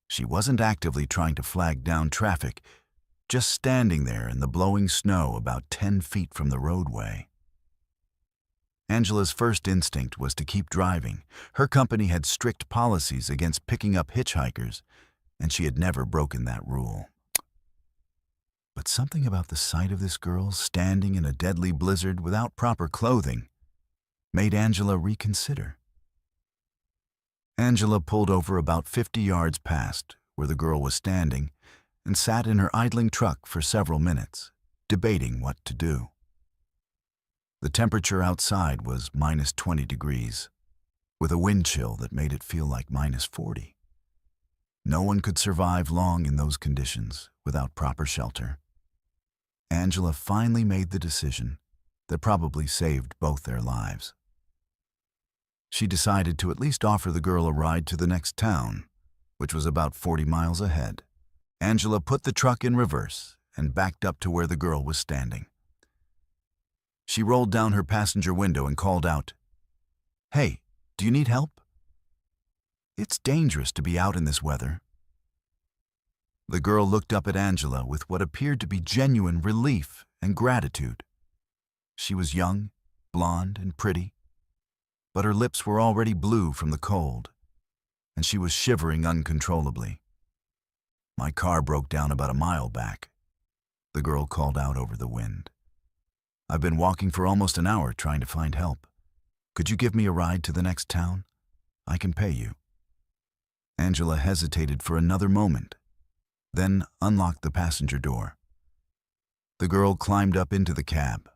She wasn't actively trying to flag down traffic, just standing there in the blowing snow about 10 feet from the roadway. Angela's first instinct was to keep driving. Her company had strict policies against picking up hitchhikers, and she had never broken that rule. But something about the sight of this girl standing in a deadly blizzard without proper clothing made Angela reconsider. Angela pulled over about 50 yards past where the girl was standing and sat in her idling truck for several minutes, debating what to do. The temperature outside was minus 20 degrees, with a wind chill that made it feel like minus 40. No one could survive long in those conditions without proper shelter. Angela finally made the decision that probably saved both their lives. She decided to at least offer the girl a ride to the next town, which was about 40 miles ahead. Angela put the truck in reverse and backed up to where the girl was standing. She rolled down her passenger window and called out, "Hey, do you need help? It's dangerous to be out in this weather." The girl looked up at Angela with what appeared to be genuine relief and gratitude. She was young, blonde, and pretty, but her lips were already blue from the cold, and she was shivering uncontrollably. "My car broke down about a mile back," the girl called out over the wind. "I've been walking for almost an hour trying to find help. Could you give me a ride to the next town? I can pay you." Angela hesitated for another moment, then unlocked the passenger door. The girl climbed up into the cab,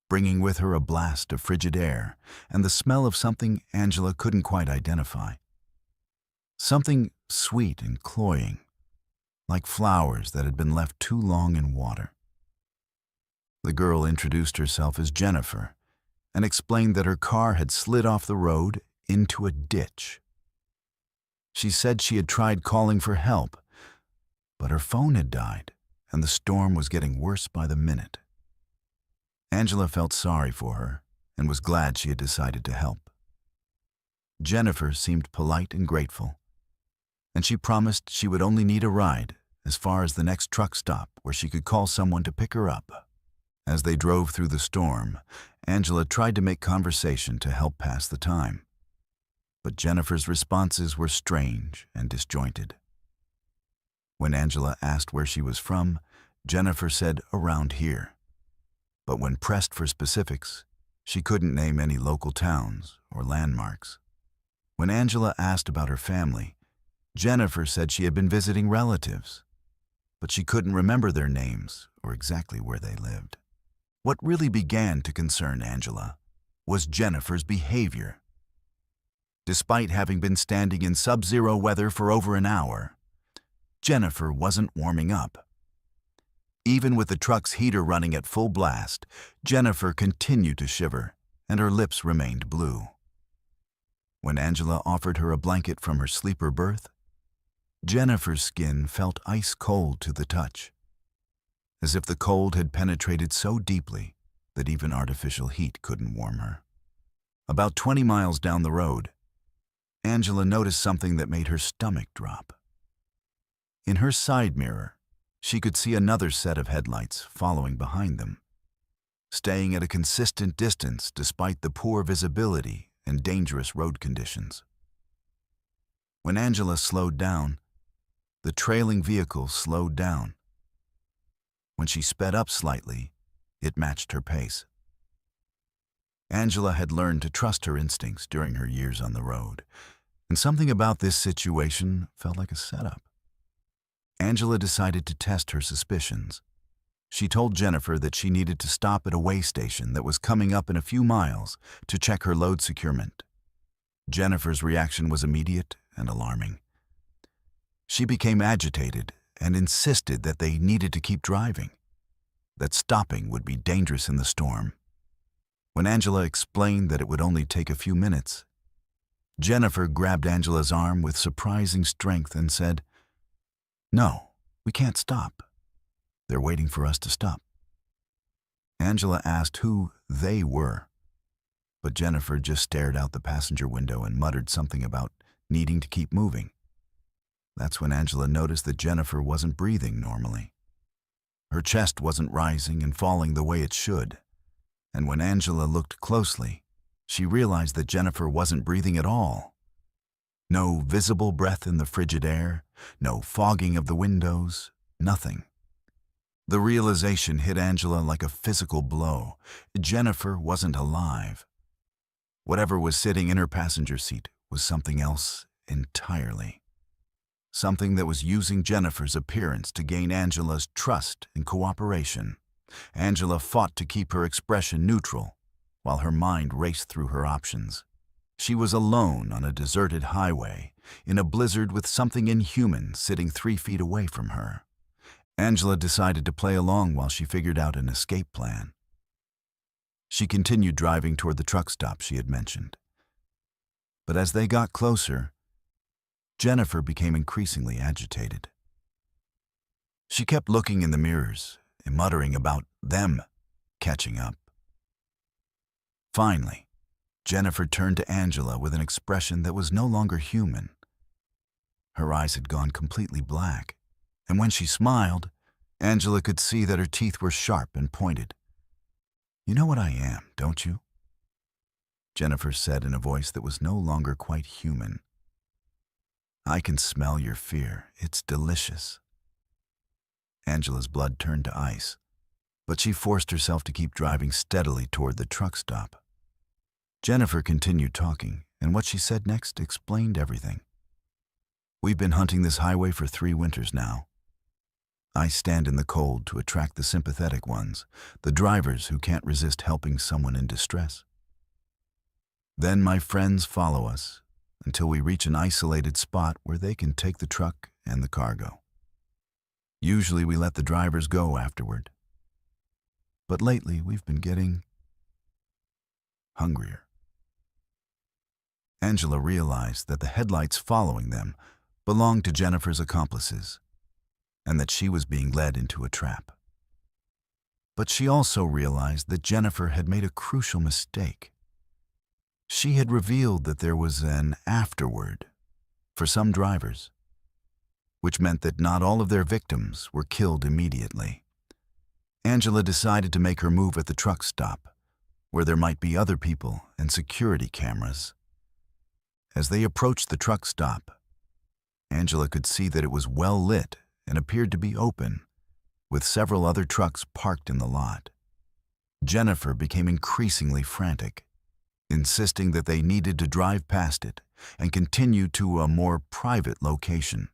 bringing with her a blast of frigid air and the smell of something Angela couldn't quite identify. Something sweet and cloying, like flowers that had been left too long in water. The girl introduced herself as Jennifer and explained that her car had slid off the road into a ditch. She said she had tried calling for help, but her phone had died and the storm was getting worse by the minute. Angela felt sorry for her and was glad she had decided to help. Jennifer seemed polite and grateful, and she promised she would only need a ride as far as the next truck stop where she could call someone to pick her up. As they drove through the storm, Angela tried to make conversation to help pass the time, but Jennifer's responses were strange and disjointed. When Angela asked where she was from, Jennifer said around here, but when pressed for specifics, She couldn't name any local towns or landmarks. When Angela asked about her family, Jennifer said she had been visiting relatives, but she couldn't remember their names or exactly where they lived. What really began to concern Angela was Jennifer's behavior. Despite having been standing in sub-zero weather for over an hour, Jennifer wasn't warming up. Even with the truck's heater running at full blast, Jennifer continued to shiver, and her lips remained blue. When Angela offered her a blanket from her sleeper berth, Jennifer's skin felt ice cold to the touch, as if the cold had penetrated so deeply that even artificial heat couldn't warm her. About 20 miles down the road, Angela noticed something that made her stomach drop. In her side mirror, she could see another set of headlights following behind them, staying at a consistent distance despite the poor visibility and dangerous road conditions. When Angela slowed down, the trailing vehicle slowed down. When she sped up slightly, it matched her pace. Angela had learned to trust her instincts during her years on the road, and something about this situation felt like a setup. Angela decided to test her suspicions. She told Jennifer that she needed to stop at a way station that was coming up in a few miles to check her load securement. Jennifer's reaction was immediate and alarming. She became agitated and insisted that they needed to keep driving, that stopping would be dangerous in the storm. When Angela explained that it would only take a few minutes, Jennifer grabbed Angela's arm with surprising strength and said, "No, we can't stop. They're waiting for us to stop." Angela asked who they were, but Jennifer just stared out the passenger window and muttered something about needing to keep moving. That's when Angela noticed that Jennifer wasn't breathing normally. Her chest wasn't rising and falling the way it should, and when Angela looked closely, she realized that Jennifer wasn't breathing at all. No visible breath in the frigid air, no fogging of the windows, nothing. The realization hit Angela like a physical blow. Jennifer wasn't alive. Whatever was sitting in her passenger seat was something else entirely. Something that was using Jennifer's appearance to gain Angela's trust and cooperation. Angela fought to keep her expression neutral, while her mind raced through her options. She was alone on a deserted highway, in a blizzard with something inhuman sitting 3 feet away from her. Angela decided to play along while she figured out an escape plan. She continued driving toward the truck stop she had mentioned. But as they got closer, Jennifer became increasingly agitated. She kept looking in the mirrors and muttering about them catching up. Finally, Jennifer turned to Angela with an expression that was no longer human. Her eyes had gone completely black, and when she smiled, Angela could see that her teeth were sharp and pointed. "You know what I am, don't you?" Jennifer said in a voice that was no longer quite human. "I can smell your fear. It's delicious." Angela's blood turned to ice, but she forced herself to keep driving steadily toward the truck stop. Jennifer continued talking, and what she said next explained everything. "We've been hunting this highway for 3 winters now. I stand in the cold to attract the sympathetic ones, the drivers who can't resist helping someone in distress. Then my friends follow us until we reach an isolated spot where they can take the truck and the cargo. Usually we let the drivers go afterward. But lately we've been getting hungrier." Angela realized that the headlights following them belonged to Jennifer's accomplices, and that she was being led into a trap. But she also realized that Jennifer had made a crucial mistake. She had revealed that there was an afterward for some drivers, which meant that not all of their victims were killed immediately. Angela decided to make her move at the truck stop, where there might be other people and security cameras. As they approached the truck stop, Angela could see that it was well lit and appeared to be open, with several other trucks parked in the lot. Jennifer became increasingly frantic, insisting that they needed to drive past it and continue to a more private location.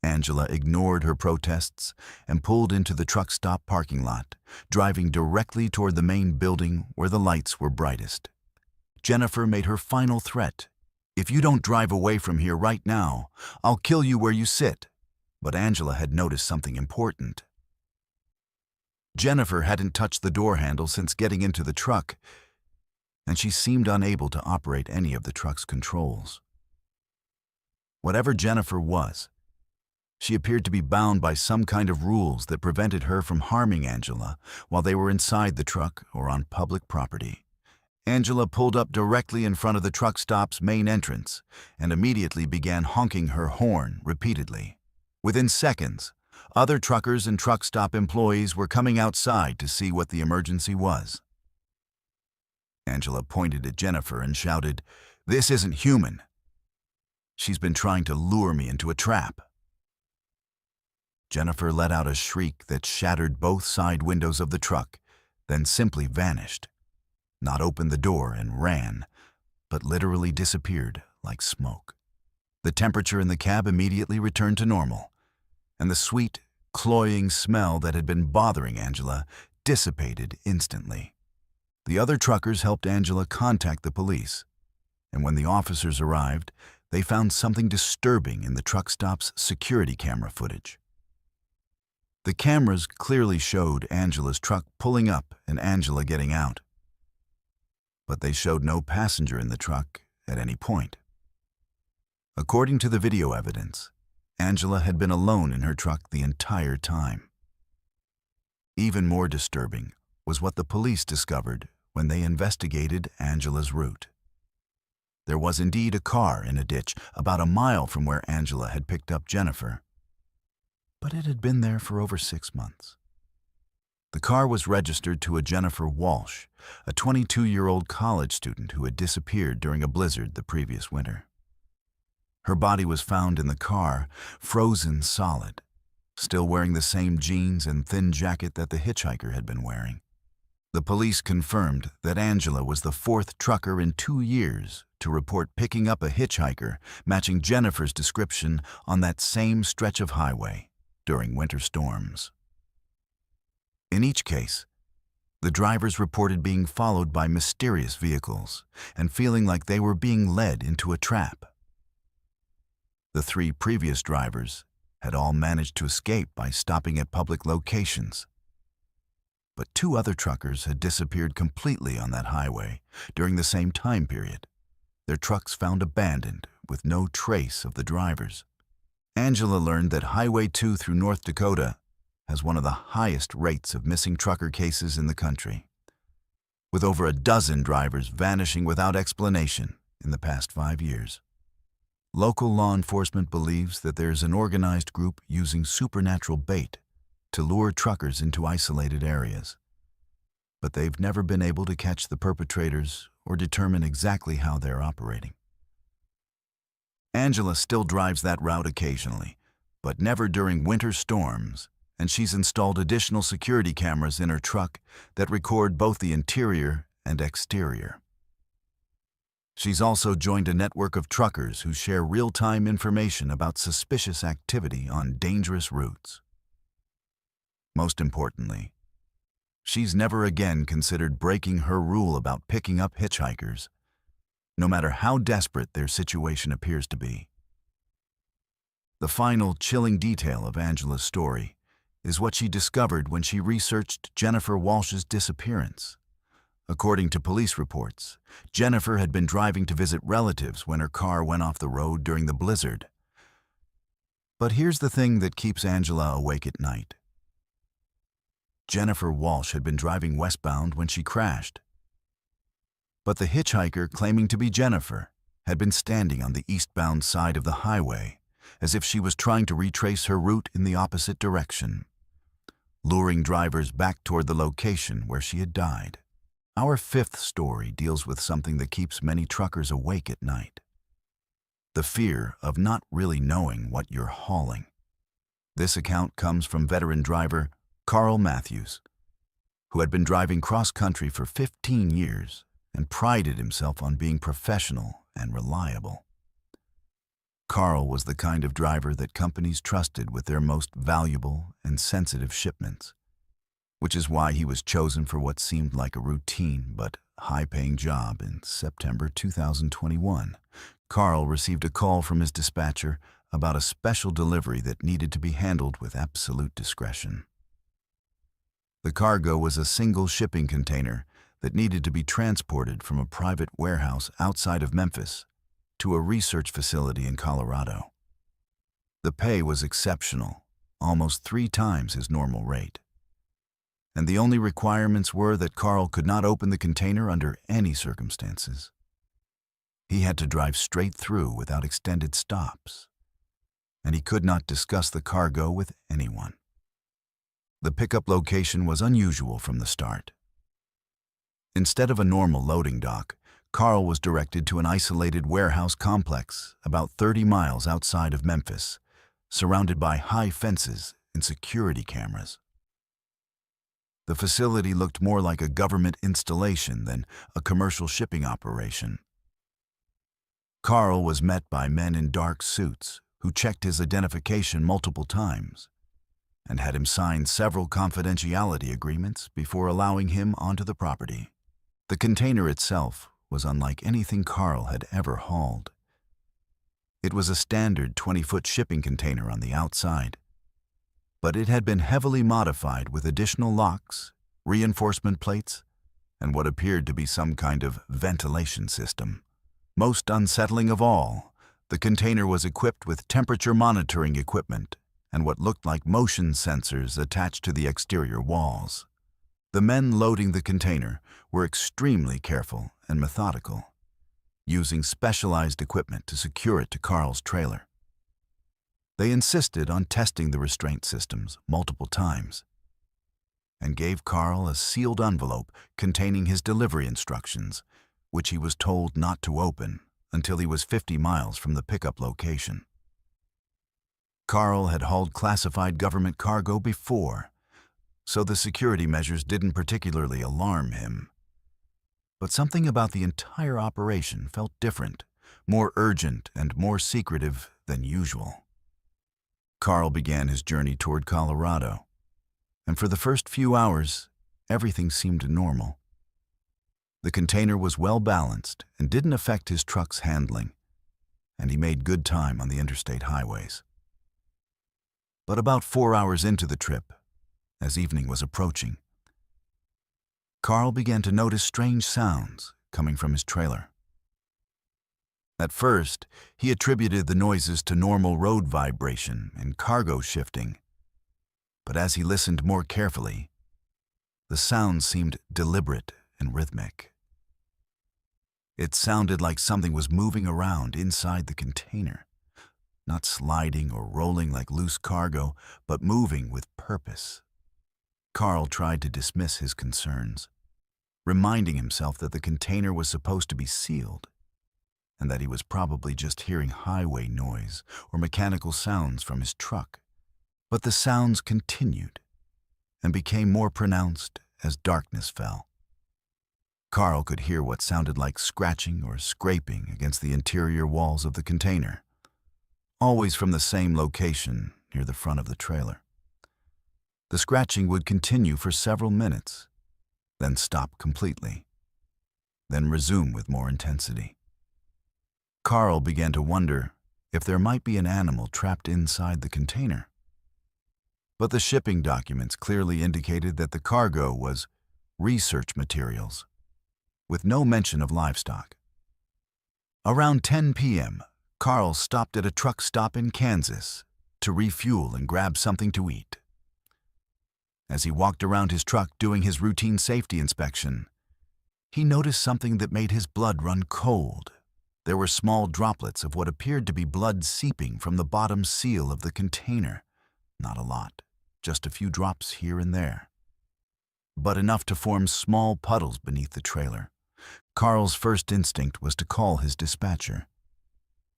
Angela ignored her protests and pulled into the truck stop parking lot, driving directly toward the main building where the lights were brightest. Jennifer made her final threat. "If you don't drive away from here right now, I'll kill you where you sit." But Angela had noticed something important. Jennifer hadn't touched the door handle since getting into the truck, and she seemed unable to operate any of the truck's controls. Whatever Jennifer was, she appeared to be bound by some kind of rules that prevented her from harming Angela while they were inside the truck or on public property. Angela pulled up directly in front of the truck stop's main entrance and immediately began honking her horn repeatedly. Within seconds, other truckers and truck stop employees were coming outside to see what the emergency was. Angela pointed at Jennifer and shouted, "This isn't human. She's been trying to lure me into a trap." Jennifer let out a shriek that shattered both side windows of the truck, then simply vanished, not opened the door and ran, but literally disappeared like smoke. The temperature in the cab immediately returned to normal, and the sweet, cloying smell that had been bothering Angela dissipated instantly. The other truckers helped Angela contact the police, and when the officers arrived, they found something disturbing in the truck stop's security camera footage. The cameras clearly showed Angela's truck pulling up and Angela getting out, but they showed no passenger in the truck at any point. According to the video evidence, Angela had been alone in her truck the entire time. Even more disturbing was what the police discovered when they investigated Angela's route. There was indeed a car in a ditch about a mile from where Angela had picked up Jennifer, but it had been there for over 6 months. The car was registered to a Jennifer Walsh, a 22-year-old college student who had disappeared during a blizzard the previous winter. Her body was found in the car, frozen solid, still wearing the same jeans and thin jacket that the hitchhiker had been wearing. The police confirmed that Angela was the 4th trucker in 2 years to report picking up a hitchhiker matching Jennifer's description on that same stretch of highway during winter storms. In each case, the drivers reported being followed by mysterious vehicles and feeling like they were being led into a trap. The 3 previous drivers had all managed to escape by stopping at public locations, but 2 other truckers had disappeared completely on that highway during the same time period, their trucks found abandoned with no trace of the drivers. Angela learned that Highway 2 through North Dakota has one of the highest rates of missing trucker cases in the country, with over a dozen drivers vanishing without explanation in the past 5 years. Local law enforcement believes that there is an organized group using supernatural bait to lure truckers into isolated areas, but they've never been able to catch the perpetrators or determine exactly how they're operating. Angela still drives that route occasionally, but never during winter storms, and she's installed additional security cameras in her truck that record both the interior and exterior. She's also joined a network of truckers who share real-time information about suspicious activity on dangerous routes. Most importantly, she's never again considered breaking her rule about picking up hitchhikers, no matter how desperate their situation appears to be. The final chilling detail of Angela's story is what she discovered when she researched Jennifer Walsh's disappearance. According to police reports, Jennifer had been driving to visit relatives when her car went off the road during the blizzard. But here's the thing that keeps Angela awake at night. Jennifer Walsh had been driving westbound when she crashed, but the hitchhiker claiming to be Jennifer had been standing on the eastbound side of the highway as if she was trying to retrace her route in the opposite direction, luring drivers back toward the location where she had died. Our 5th story deals with something that keeps many truckers awake at night: the fear of not really knowing what you're hauling. This account comes from veteran driver Carl Matthews, who had been driving cross-country for 15 years and prided himself on being professional and reliable. Carl was the kind of driver that companies trusted with their most valuable and sensitive shipments, which is why he was chosen for what seemed like a routine but high-paying job. In September 2021, Carl received a call from his dispatcher about a special delivery that needed to be handled with absolute discretion. The cargo was a single shipping container that needed to be transported from a private warehouse outside of Memphis to a research facility in Colorado. The pay was exceptional, almost 3 times his normal rate. And the only requirements were that Carl could not open the container under any circumstances. He had to drive straight through without extended stops, and he could not discuss the cargo with anyone. The pickup location was unusual from the start. Instead of a normal loading dock, Carl was directed to an isolated warehouse complex about 30 miles outside of Memphis, surrounded by high fences and security cameras. The facility looked more like a government installation than a commercial shipping operation. Carl was met by men in dark suits who checked his identification multiple times and had him sign several confidentiality agreements before allowing him onto the property. The container itself was unlike anything Carl had ever hauled. It was a standard 20-foot shipping container on the outside, but it had been heavily modified with additional locks, reinforcement plates, and what appeared to be some kind of ventilation system. Most unsettling of all, the container was equipped with temperature monitoring equipment and what looked like motion sensors attached to the exterior walls. The men loading the container were extremely careful and methodical, using specialized equipment to secure it to Carl's trailer. They insisted on testing the restraint systems multiple times and gave Carl a sealed envelope containing his delivery instructions, which he was told not to open until he was 50 miles from the pickup location. Carl had hauled classified government cargo before, so the security measures didn't particularly alarm him. But something about the entire operation felt different, more urgent and more secretive than usual. Carl began his journey toward Colorado, and for the first few hours, everything seemed normal. The container was well balanced and didn't affect his truck's handling, and he made good time on the interstate highways. But about 4 hours into the trip, as evening was approaching, Carl began to notice strange sounds coming from his trailer. At first, he attributed the noises to normal road vibration and cargo shifting, but as he listened more carefully, the sounds seemed deliberate and rhythmic. It sounded like something was moving around inside the container, not sliding or rolling like loose cargo, but moving with purpose. Carl tried to dismiss his concerns, reminding himself that the container was supposed to be sealed, and that he was probably just hearing highway noise or mechanical sounds from his truck. But the sounds continued and became more pronounced as darkness fell. Carl could hear what sounded like scratching or scraping against the interior walls of the container, always from the same location near the front of the trailer. The scratching would continue for several minutes, then stop completely, then resume with more intensity. Carl began to wonder if there might be an animal trapped inside the container. But the shipping documents clearly indicated that the cargo was research materials, with no mention of livestock. Around 10 p.m., Carl stopped at a truck stop in Kansas to refuel and grab something to eat. As he walked around his truck doing his routine safety inspection, he noticed something that made his blood run cold. There were small droplets of what appeared to be blood seeping from the bottom seal of the container. Not a lot, just a few drops here and there, but enough to form small puddles beneath the trailer. Carl's first instinct was to call his dispatcher.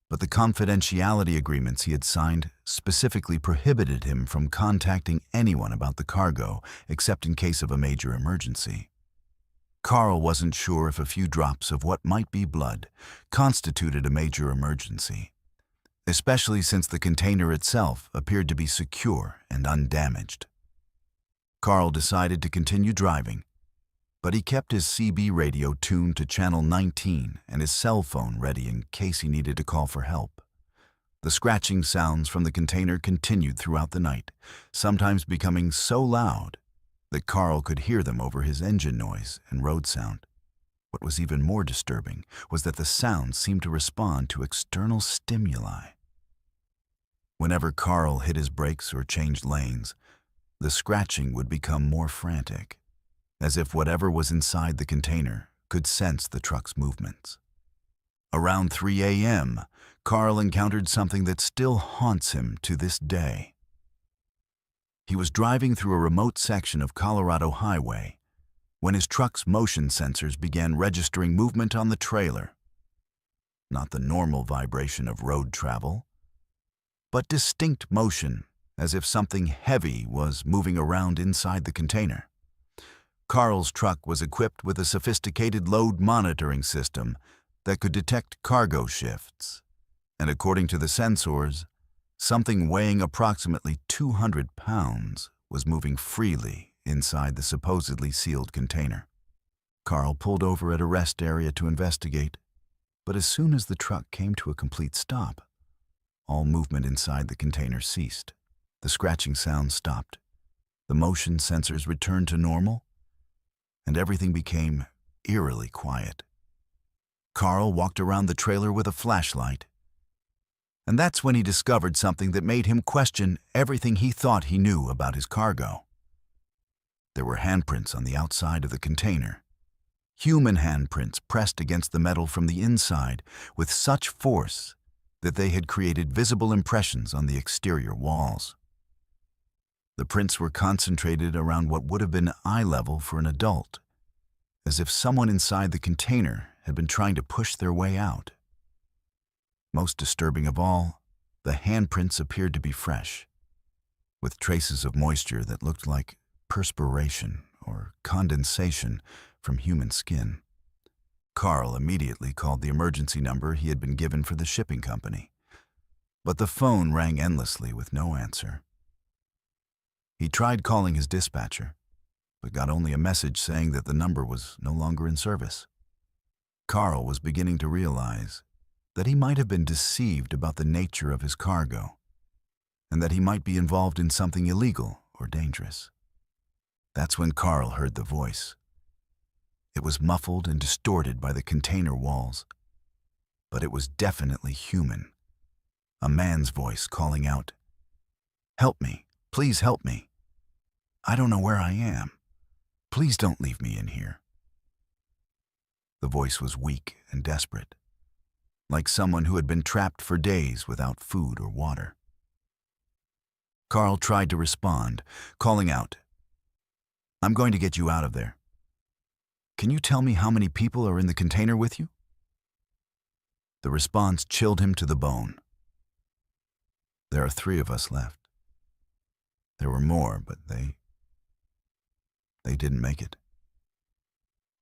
but the confidentiality agreements he had signed specifically prohibited him from contacting anyone about the cargo except in case of a major emergency. Carl wasn't sure if a few drops of what might be blood constituted a major emergency, especially since the container itself appeared to be secure and undamaged. Carl decided to continue driving, but he kept his CB radio tuned to channel 19 and his cell phone ready in case he needed to call for help. The scratching sounds from the container continued throughout the night, sometimes becoming so loud that Carl could hear them over his engine noise and road sound. What was even more disturbing was that the sounds seemed to respond to external stimuli. Whenever Carl hit his brakes or changed lanes, the scratching would become more frantic, as if whatever was inside the container could sense the truck's movements. Around 3 a.m., Carl encountered something that still haunts him to this day. He was driving through a remote section of Colorado Highway when his truck's motion sensors began registering movement on the trailer. Not the normal vibration of road travel, but distinct motion, as if something heavy was moving around inside the container. Carl's truck was equipped with a sophisticated load monitoring system that could detect cargo shifts, and according to the sensors, something weighing approximately 200 pounds was moving freely inside the supposedly sealed container. Carl pulled over at a rest area to investigate, but as soon as the truck came to a complete stop, all movement inside the container ceased. The scratching sound stopped, the motion sensors returned to normal, and everything became eerily quiet. Carl walked around the trailer with a flashlight, and that's when he discovered something that made him question everything he thought he knew about his cargo. There were handprints on the outside of the container, human handprints pressed against the metal from the inside with such force that they had created visible impressions on the exterior walls. The prints were concentrated around what would have been eye level for an adult, as if someone inside the container had been trying to push their way out. Most disturbing of all, the handprints appeared to be fresh, with traces of moisture that looked like perspiration or condensation from human skin. Carl immediately called the emergency number he had been given for the shipping company, but the phone rang endlessly with no answer. He tried calling his dispatcher, but got only a message saying that the number was no longer in service. Carl was beginning to realize that he might have been deceived about the nature of his cargo, and that he might be involved in something illegal or dangerous. That's when Carl heard the voice. It was muffled and distorted by the container walls, but it was definitely human. A man's voice calling out, "Help me, please help me. I don't know where I am. Please don't leave me in here." The voice was weak and desperate, like someone who had been trapped for days without food or water. Carl tried to respond, calling out, "I'm going to get you out of there. Can you tell me how many people are in the container with you?" The response chilled him to the bone. "There are 3 of us left. There were more, but they didn't make it.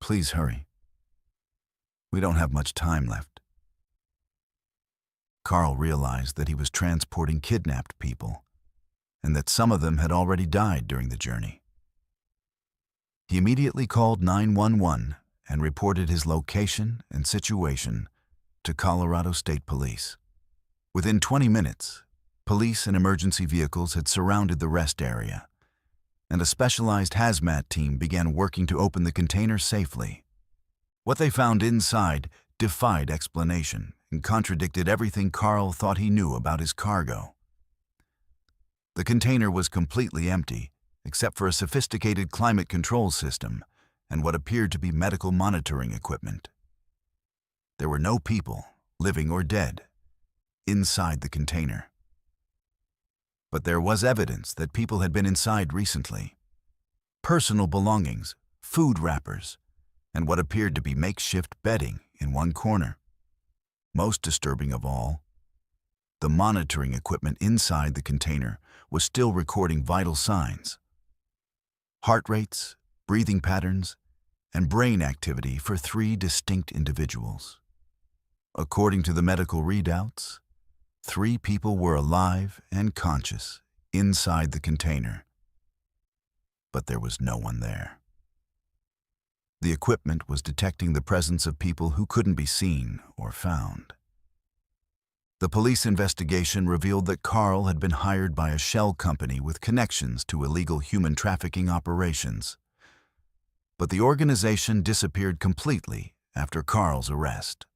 Please hurry. We don't have much time left." Carl realized that he was transporting kidnapped people, and that some of them had already died during the journey. He immediately called 911 and reported his location and situation to Colorado State Police. Within 20 minutes, police and emergency vehicles had surrounded the rest area, and a specialized hazmat team began working to open the container safely. What they found inside defied explanation and contradicted everything Carl thought he knew about his cargo. The container was completely empty, except for a sophisticated climate control system and what appeared to be medical monitoring equipment. There were no people, living or dead, inside the container. But there was evidence that people had been inside recently. Personal belongings, food wrappers, and what appeared to be makeshift bedding in one corner. Most disturbing of all, The monitoring equipment inside the container was still recording vital signs: heart rates, breathing patterns, and brain activity for 3 distinct individuals. According to the medical readouts, 3 people were alive and conscious inside the container, but there was no one there. The equipment was detecting the presence of people who couldn't be seen or found. The police investigation revealed that Carl had been hired by a shell company with connections to illegal human trafficking operations. But the organization disappeared completely after Carl's arrest.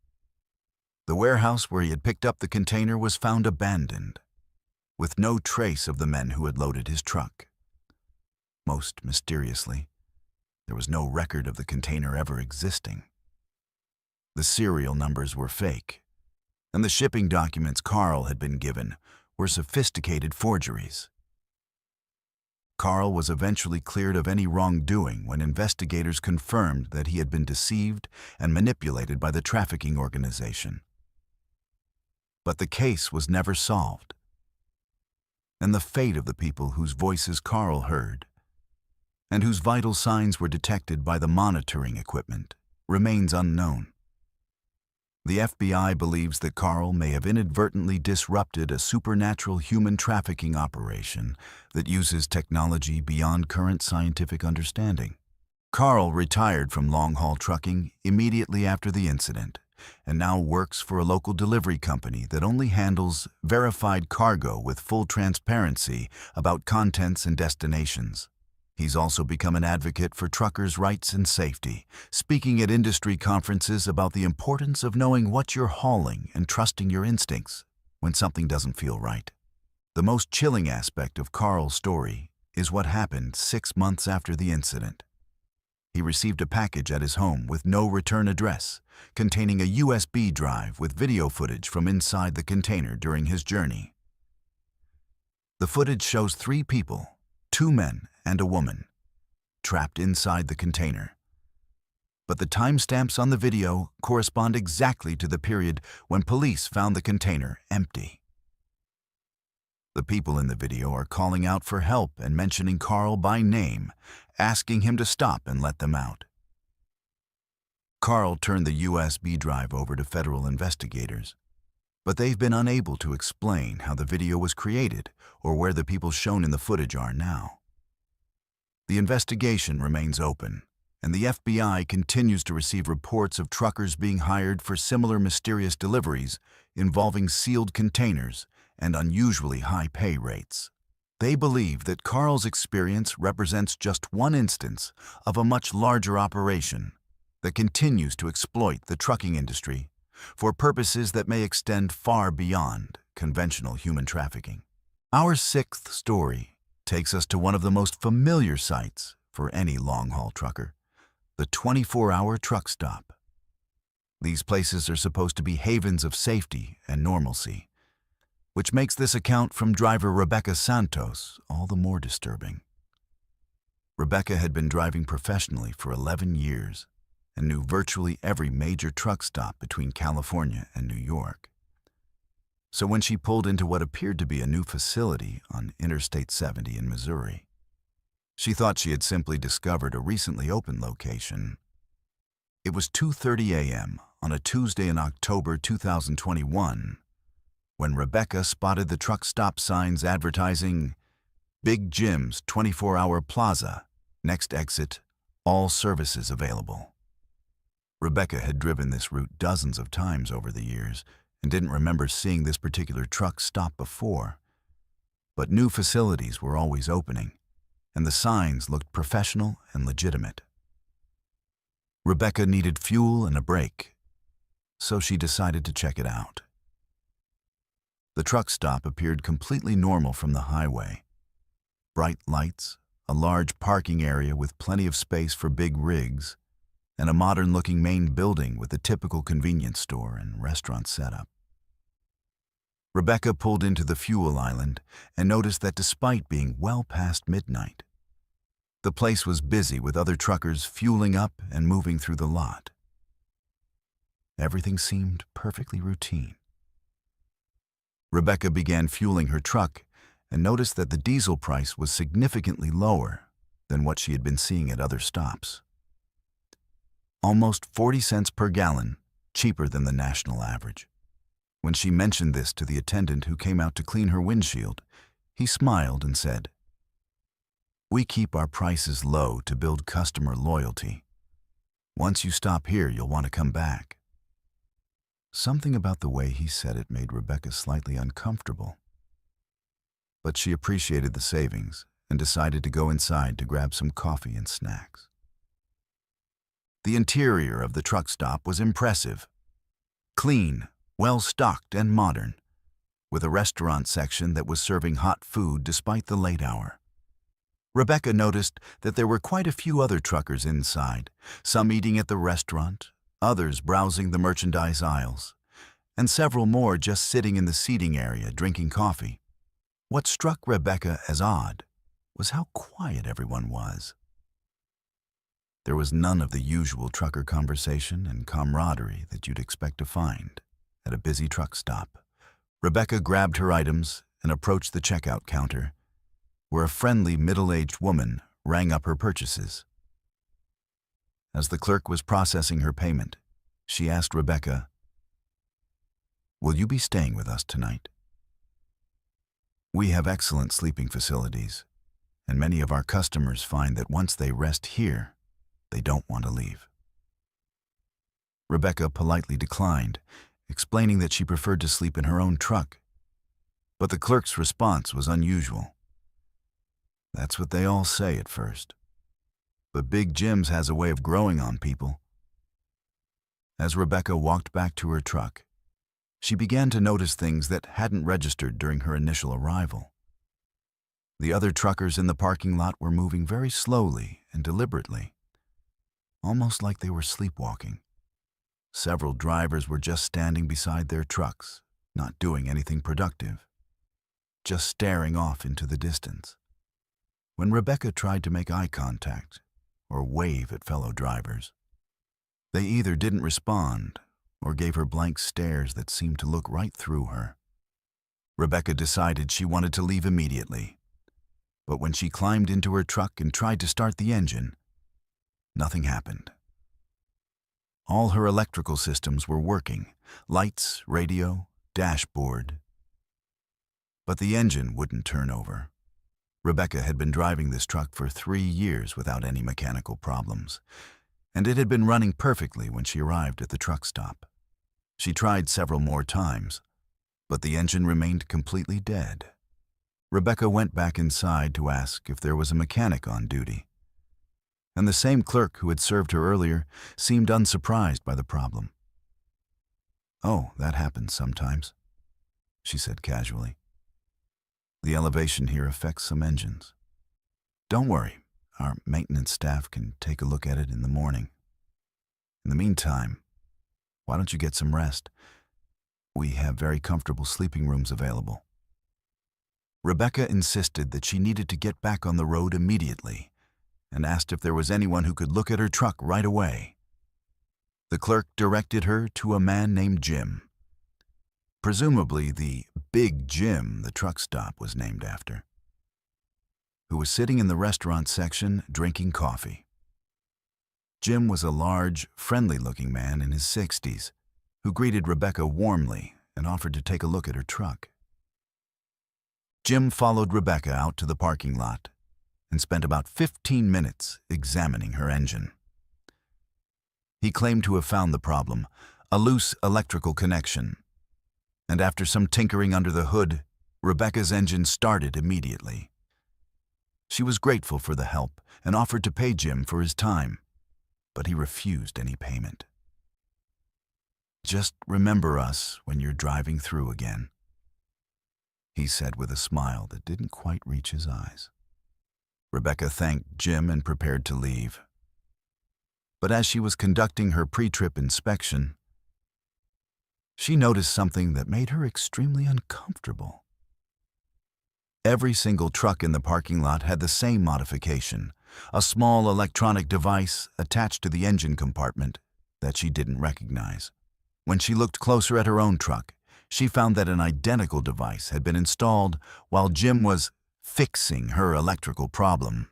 The warehouse where he had picked up the container was found abandoned, with no trace of the men who had loaded his truck. Most mysteriously, there was no record of the container ever existing. The serial numbers were fake, and the shipping documents Carl had been given were sophisticated forgeries. Carl was eventually cleared of any wrongdoing when investigators confirmed that he had been deceived and manipulated by the trafficking organization. But the case was never solved, and the fate of the people whose voices Carl heard and whose vital signs were detected by the monitoring equipment remains unknown. The FBI believes that Carl may have inadvertently disrupted a supernatural human trafficking operation that uses technology beyond current scientific understanding. Carl retired from long-haul trucking immediately after the incident and now works for a local delivery company that only handles verified cargo with full transparency about contents and destinations. He's also become an advocate for truckers' rights and safety, speaking at industry conferences about the importance of knowing what you're hauling and trusting your instincts when something doesn't feel right. The most chilling aspect of Carl's story is what happened 6 months after the incident. He received a package at his home with no return address, containing a USB drive with video footage from inside the container during his journey. The footage shows 3 people, 2 men and a woman, trapped inside the container. But the timestamps on the video correspond exactly to the period when police found the container empty. The people in the video are calling out for help and mentioning Carl by name, asking him to stop and let them out. Carl turned the USB drive over to federal investigators, but they've been unable to explain how the video was created or where the people shown in the footage are now. The investigation remains open, and the FBI continues to receive reports of truckers being hired for similar mysterious deliveries involving sealed containers and unusually high pay rates. They believe that Carl's experience represents just one instance of a much larger operation that continues to exploit the trucking industry for purposes that may extend far beyond conventional human trafficking. Our 6th story takes us to one of the most familiar sights for any long-haul trucker, the 24-hour truck stop. These places are supposed to be havens of safety and normalcy, which makes this account from driver Rebecca Santos all the more disturbing. Rebecca had been driving professionally for 11 years and knew virtually every major truck stop between California and New York. So when she pulled into what appeared to be a new facility on Interstate 70 in Missouri, she thought she had simply discovered a recently opened location. It was 2:30 a.m. on a Tuesday in October 2021 when Rebecca spotted the truck stop signs advertising Big Jim's 24-hour plaza, next exit, all services available. Rebecca had driven this route dozens of times over the years and didn't remember seeing this particular truck stop before. But new facilities were always opening, and the signs looked professional and legitimate. Rebecca needed fuel and a break, so she decided to check it out. The truck stop appeared completely normal from the highway. Bright lights, a large parking area with plenty of space for big rigs, and a modern-looking main building with a typical convenience store and restaurant setup. Rebecca pulled into the fuel island and noticed that despite being well past midnight, the place was busy with other truckers fueling up and moving through the lot. Everything seemed perfectly routine. Rebecca began fueling her truck and noticed that the diesel price was significantly lower than what she had been seeing at other stops. Almost 40 cents per gallon, cheaper than the national average. When she mentioned this to the attendant who came out to clean her windshield, he smiled and said, "We keep our prices low to build customer loyalty. Once you stop here, you'll want to come back." Something about the way he said it made Rebecca slightly uncomfortable. But she appreciated the savings and decided to go inside to grab some coffee and snacks. The interior of the truck stop was impressive. Clean, well-stocked, and modern, with a restaurant section that was serving hot food despite the late hour. Rebecca noticed that there were quite a few other truckers inside, some eating at the restaurant, others browsing the merchandise aisles, and several more just sitting in the seating area drinking coffee. What struck Rebecca as odd was how quiet everyone was. There was none of the usual trucker conversation and camaraderie that you'd expect to find at a busy truck stop. Rebecca grabbed her items and approached the checkout counter, where a friendly middle-aged woman rang up her purchases. As the clerk was processing her payment, she asked Rebecca, "Will you be staying with us tonight? We have excellent sleeping facilities, and many of our customers find that once they rest here, they don't want to leave." Rebecca politely declined, explaining that she preferred to sleep in her own truck. But the clerk's response was unusual. "That's what they all say at first. But Big Jim's has a way of growing on people." As Rebecca walked back to her truck, she began to notice things that hadn't registered during her initial arrival. The other truckers in the parking lot were moving very slowly and deliberately, almost like they were sleepwalking. Several drivers were just standing beside their trucks, not doing anything productive, just staring off into the distance. When Rebecca tried to make eye contact or wave at fellow drivers, they either didn't respond or gave her blank stares that seemed to look right through her. Rebecca decided she wanted to leave immediately, but when she climbed into her truck and tried to start the engine, nothing happened. All her electrical systems were working, lights, radio, dashboard. But the engine wouldn't turn over. Rebecca had been driving this truck for 3 years without any mechanical problems, and it had been running perfectly when she arrived at the truck stop. She tried several more times, but the engine remained completely dead. Rebecca went back inside to ask if there was a mechanic on duty, and the same clerk who had served her earlier seemed unsurprised by the problem. "Oh, that happens sometimes," she said casually. "The elevation here affects some engines. Don't worry, our maintenance staff can take a look at it in the morning. In the meantime, why don't you get some rest? We have very comfortable sleeping rooms available." Rebecca insisted that she needed to get back on the road immediately and asked if there was anyone who could look at her truck right away. The clerk directed her to a man named Jim, presumably the Big Jim the truck stop was named after, who was sitting in the restaurant section drinking coffee. Jim was a large, friendly-looking man in his 60s who greeted Rebecca warmly and offered to take a look at her truck. Jim followed Rebecca out to the parking lot and spent about 15 minutes examining her engine. He claimed to have found the problem, a loose electrical connection, and after some tinkering under the hood, Rebecca's engine started immediately. She was grateful for the help and offered to pay Jim for his time, but he refused any payment. "Just remember us when you're driving through again," he said with a smile that didn't quite reach his eyes. Rebecca thanked Jim and prepared to leave. But as she was conducting her pre-trip inspection, she noticed something that made her extremely uncomfortable. Every single truck in the parking lot had the same modification, a small electronic device attached to the engine compartment that she didn't recognize. When she looked closer at her own truck, she found that an identical device had been installed while Jim was fixing her electrical problem.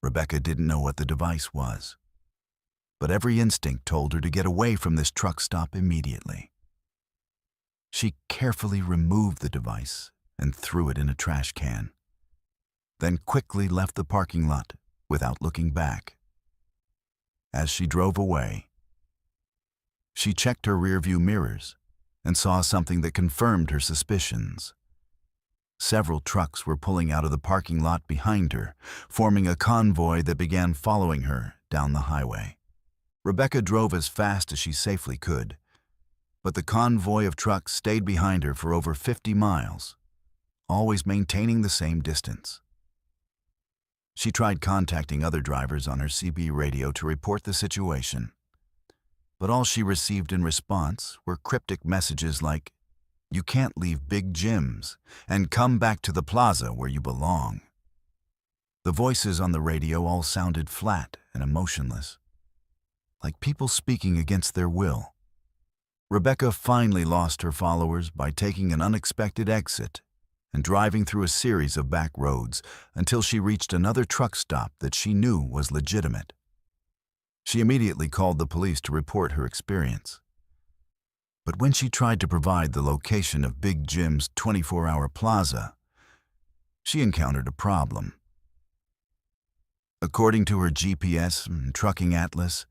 Rebecca didn't know what the device was, but every instinct told her to get away from this truck stop immediately. She carefully removed the device and threw it in a trash can, then quickly left the parking lot without looking back. As she drove away, she checked her rearview mirrors and saw something that confirmed her suspicions. Several trucks were pulling out of the parking lot behind her, forming a convoy that began following her down the highway. Rebecca drove as fast as she safely could, but the convoy of trucks stayed behind her for over 50 miles, always maintaining the same distance. She tried contacting other drivers on her CB radio to report the situation, but all she received in response were cryptic messages like, "You can't leave Big Jim's, and come back to the plaza where you belong." The voices on the radio all sounded flat and emotionless, like people speaking against their will. Rebecca finally lost her followers by taking an unexpected exit and driving through a series of back roads until she reached another truck stop that she knew was legitimate. She immediately called the police to report her experience. But when she tried to provide the location of Big Jim's 24-hour plaza, she encountered a problem. According to her GPS and trucking atlas,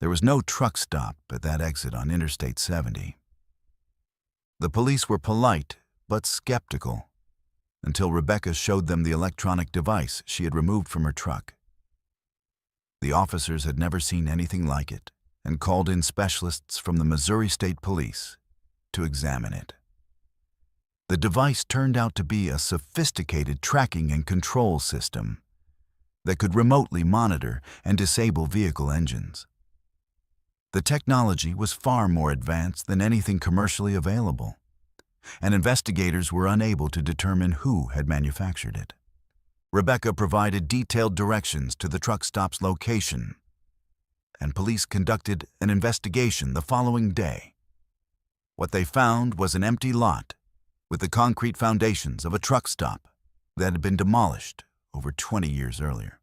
there was no truck stop at that exit on Interstate 70. The police were polite but skeptical until Rebecca showed them the electronic device she had removed from her truck. The officers had never seen anything like it and called in specialists from the Missouri State Police to examine it. The device turned out to be a sophisticated tracking and control system that could remotely monitor and disable vehicle engines. The technology was far more advanced than anything commercially available, and investigators were unable to determine who had manufactured it. Rebecca provided detailed directions to the truck stop's location, and police conducted an investigation the following day. What they found was an empty lot with the concrete foundations of a truck stop that had been demolished over 20 years earlier.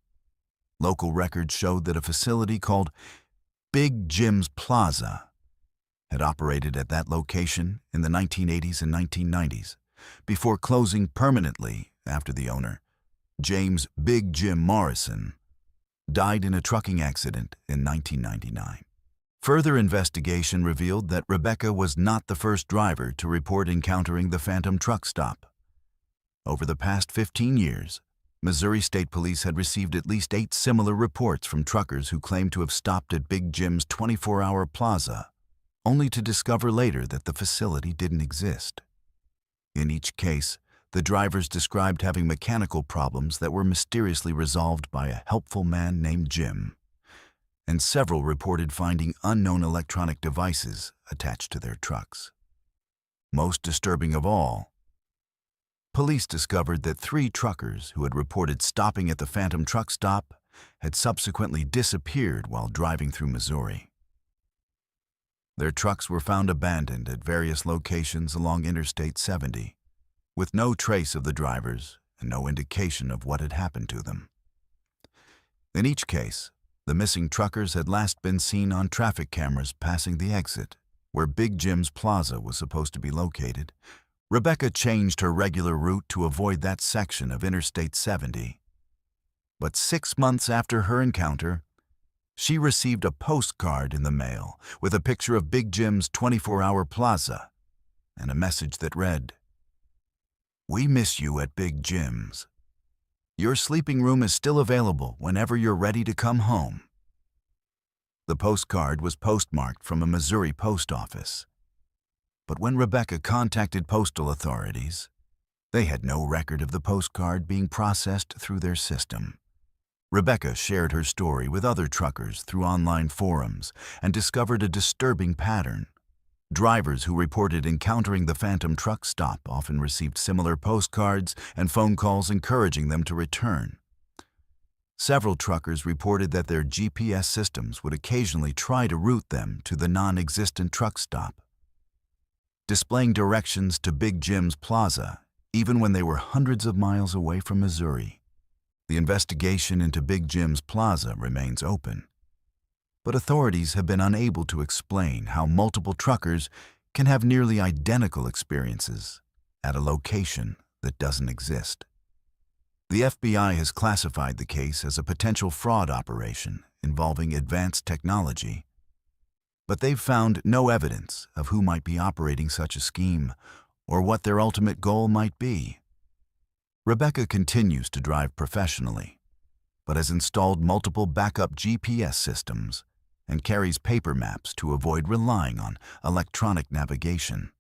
Local records showed that a facility called Big Jim's Plaza had operated at that location in the 1980s and 1990s, before closing permanently after the owner, James Big Jim Morrison, died in a trucking accident in 1999. Further investigation revealed that Rebecca was not the first driver to report encountering the phantom truck stop. Over the past 15 years, Missouri State Police had received at least 8 similar reports from truckers who claimed to have stopped at Big Jim's 24-hour plaza, only to discover later that the facility didn't exist. In each case, the drivers described having mechanical problems that were mysteriously resolved by a helpful man named Jim, and several reported finding unknown electronic devices attached to their trucks. Most disturbing of all, police discovered that 3 truckers who had reported stopping at the phantom truck stop had subsequently disappeared while driving through Missouri. Their trucks were found abandoned at various locations along Interstate 70, with no trace of the drivers and no indication of what had happened to them. In each case, the missing truckers had last been seen on traffic cameras passing the exit, where Big Jim's Plaza was supposed to be located. Rebecca changed her regular route to avoid that section of Interstate 70. But 6 months after her encounter, she received a postcard in the mail with a picture of Big Jim's 24-hour plaza and a message that read, "We miss you at Big Jim's. Your sleeping room is still available whenever you're ready to come home." The postcard was postmarked from a Missouri post office. But when Rebecca contacted postal authorities, they had no record of the postcard being processed through their system. Rebecca shared her story with other truckers through online forums and discovered a disturbing pattern. Drivers who reported encountering the phantom truck stop often received similar postcards and phone calls encouraging them to return. Several truckers reported that their GPS systems would occasionally try to route them to the non-existent truck stop. displaying directions to Big Jim's Plaza, even when they were hundreds of miles away from Missouri. The investigation into Big Jim's Plaza remains open, but authorities have been unable to explain how multiple truckers can have nearly identical experiences at a location that doesn't exist. The FBI has classified the case as a potential fraud operation involving advanced technology, but they've found no evidence of who might be operating such a scheme or what their ultimate goal might be. Rebecca continues to drive professionally, but has installed multiple backup GPS systems and carries paper maps to avoid relying on electronic navigation.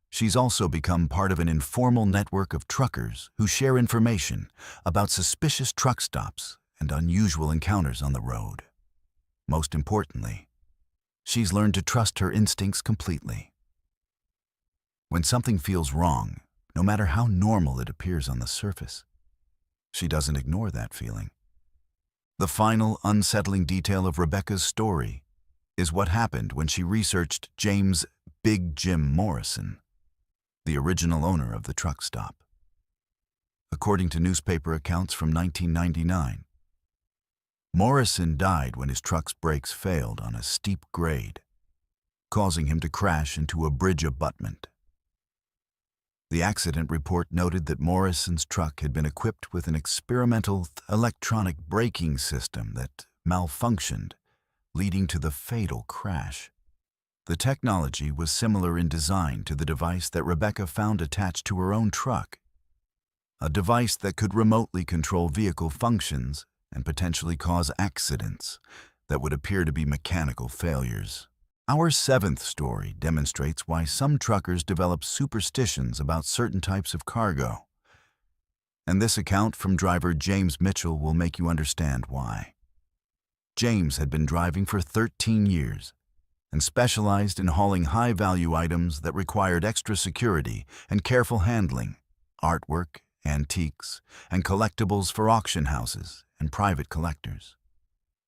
She's also become part of an informal network of truckers who share information about suspicious truck stops and unusual encounters on the road. Most importantly, she's learned to trust her instincts completely. When something feels wrong, no matter how normal it appears on the surface, she doesn't ignore that feeling. The final unsettling detail of Rebecca's story is what happened when she researched James Big Jim Morrison, the original owner of the truck stop. According to newspaper accounts from 1999, Morrison died when his truck's brakes failed on a steep grade, causing him to crash into a bridge abutment. The accident report noted that Morrison's truck had been equipped with an experimental electronic braking system that malfunctioned, leading to the fatal crash. The technology was similar in design to the device that Rebecca found attached to her own truck, a device that could remotely control vehicle functions and potentially cause accidents that would appear to be mechanical failures. Our seventh story demonstrates why some truckers develop superstitions about certain types of cargo, and this account from driver James Mitchell will make you understand why. James had been driving for 13 years and specialized in hauling high-value items that required extra security and careful handling, artwork, antiques, and collectibles for auction houses and private collectors.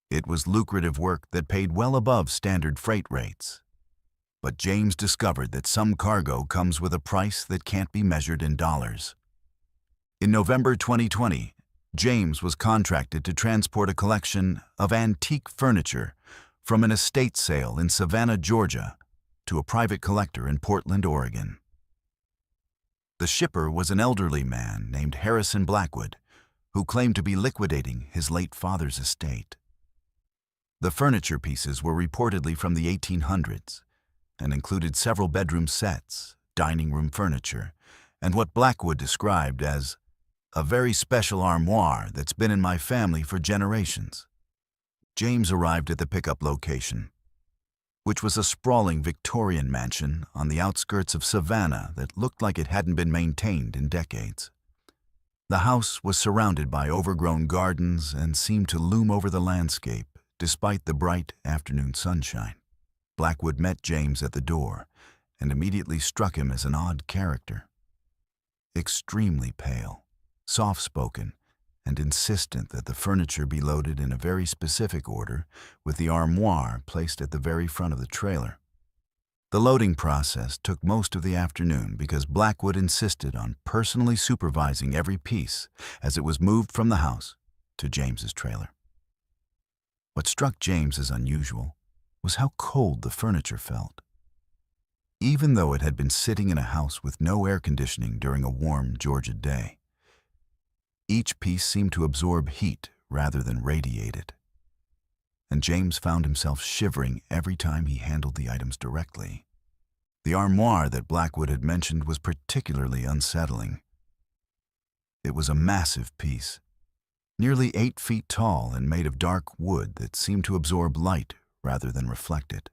It was lucrative work that paid well above standard freight rates. But James discovered that some cargo comes with a price that can't be measured in dollars. In November 2020, James was contracted to transport a collection of antique furniture from an estate sale in Savannah, Georgia, to a private collector in Portland, Oregon. The shipper was an elderly man named Harrison Blackwood, who claimed to be liquidating his late father's estate. The furniture pieces were reportedly from the 1800s and included several bedroom sets, dining room furniture, and what Blackwood described as a very special armoire that's been in my family for generations. James arrived at the pickup location, which was a sprawling Victorian mansion on the outskirts of Savannah that looked like it hadn't been maintained in decades. The house was surrounded by overgrown gardens and seemed to loom over the landscape despite the bright afternoon sunshine. Blackwood met James at the door and immediately struck him as an odd character. Extremely pale, soft-spoken, and insistent that the furniture be loaded in a very specific order, with the armoire placed at the very front of the trailer. The loading process took most of the afternoon because Blackwood insisted on personally supervising every piece as it was moved from the house to James's trailer. What struck James as unusual was how cold the furniture felt. Even though it had been sitting in a house with no air conditioning during a warm Georgia day, each piece seemed to absorb heat rather than radiate it, and James found himself shivering every time he handled the items directly. The armoire that Blackwood had mentioned was particularly unsettling. It was a massive piece, nearly 8 feet tall and made of dark wood that seemed to absorb light rather than reflect it.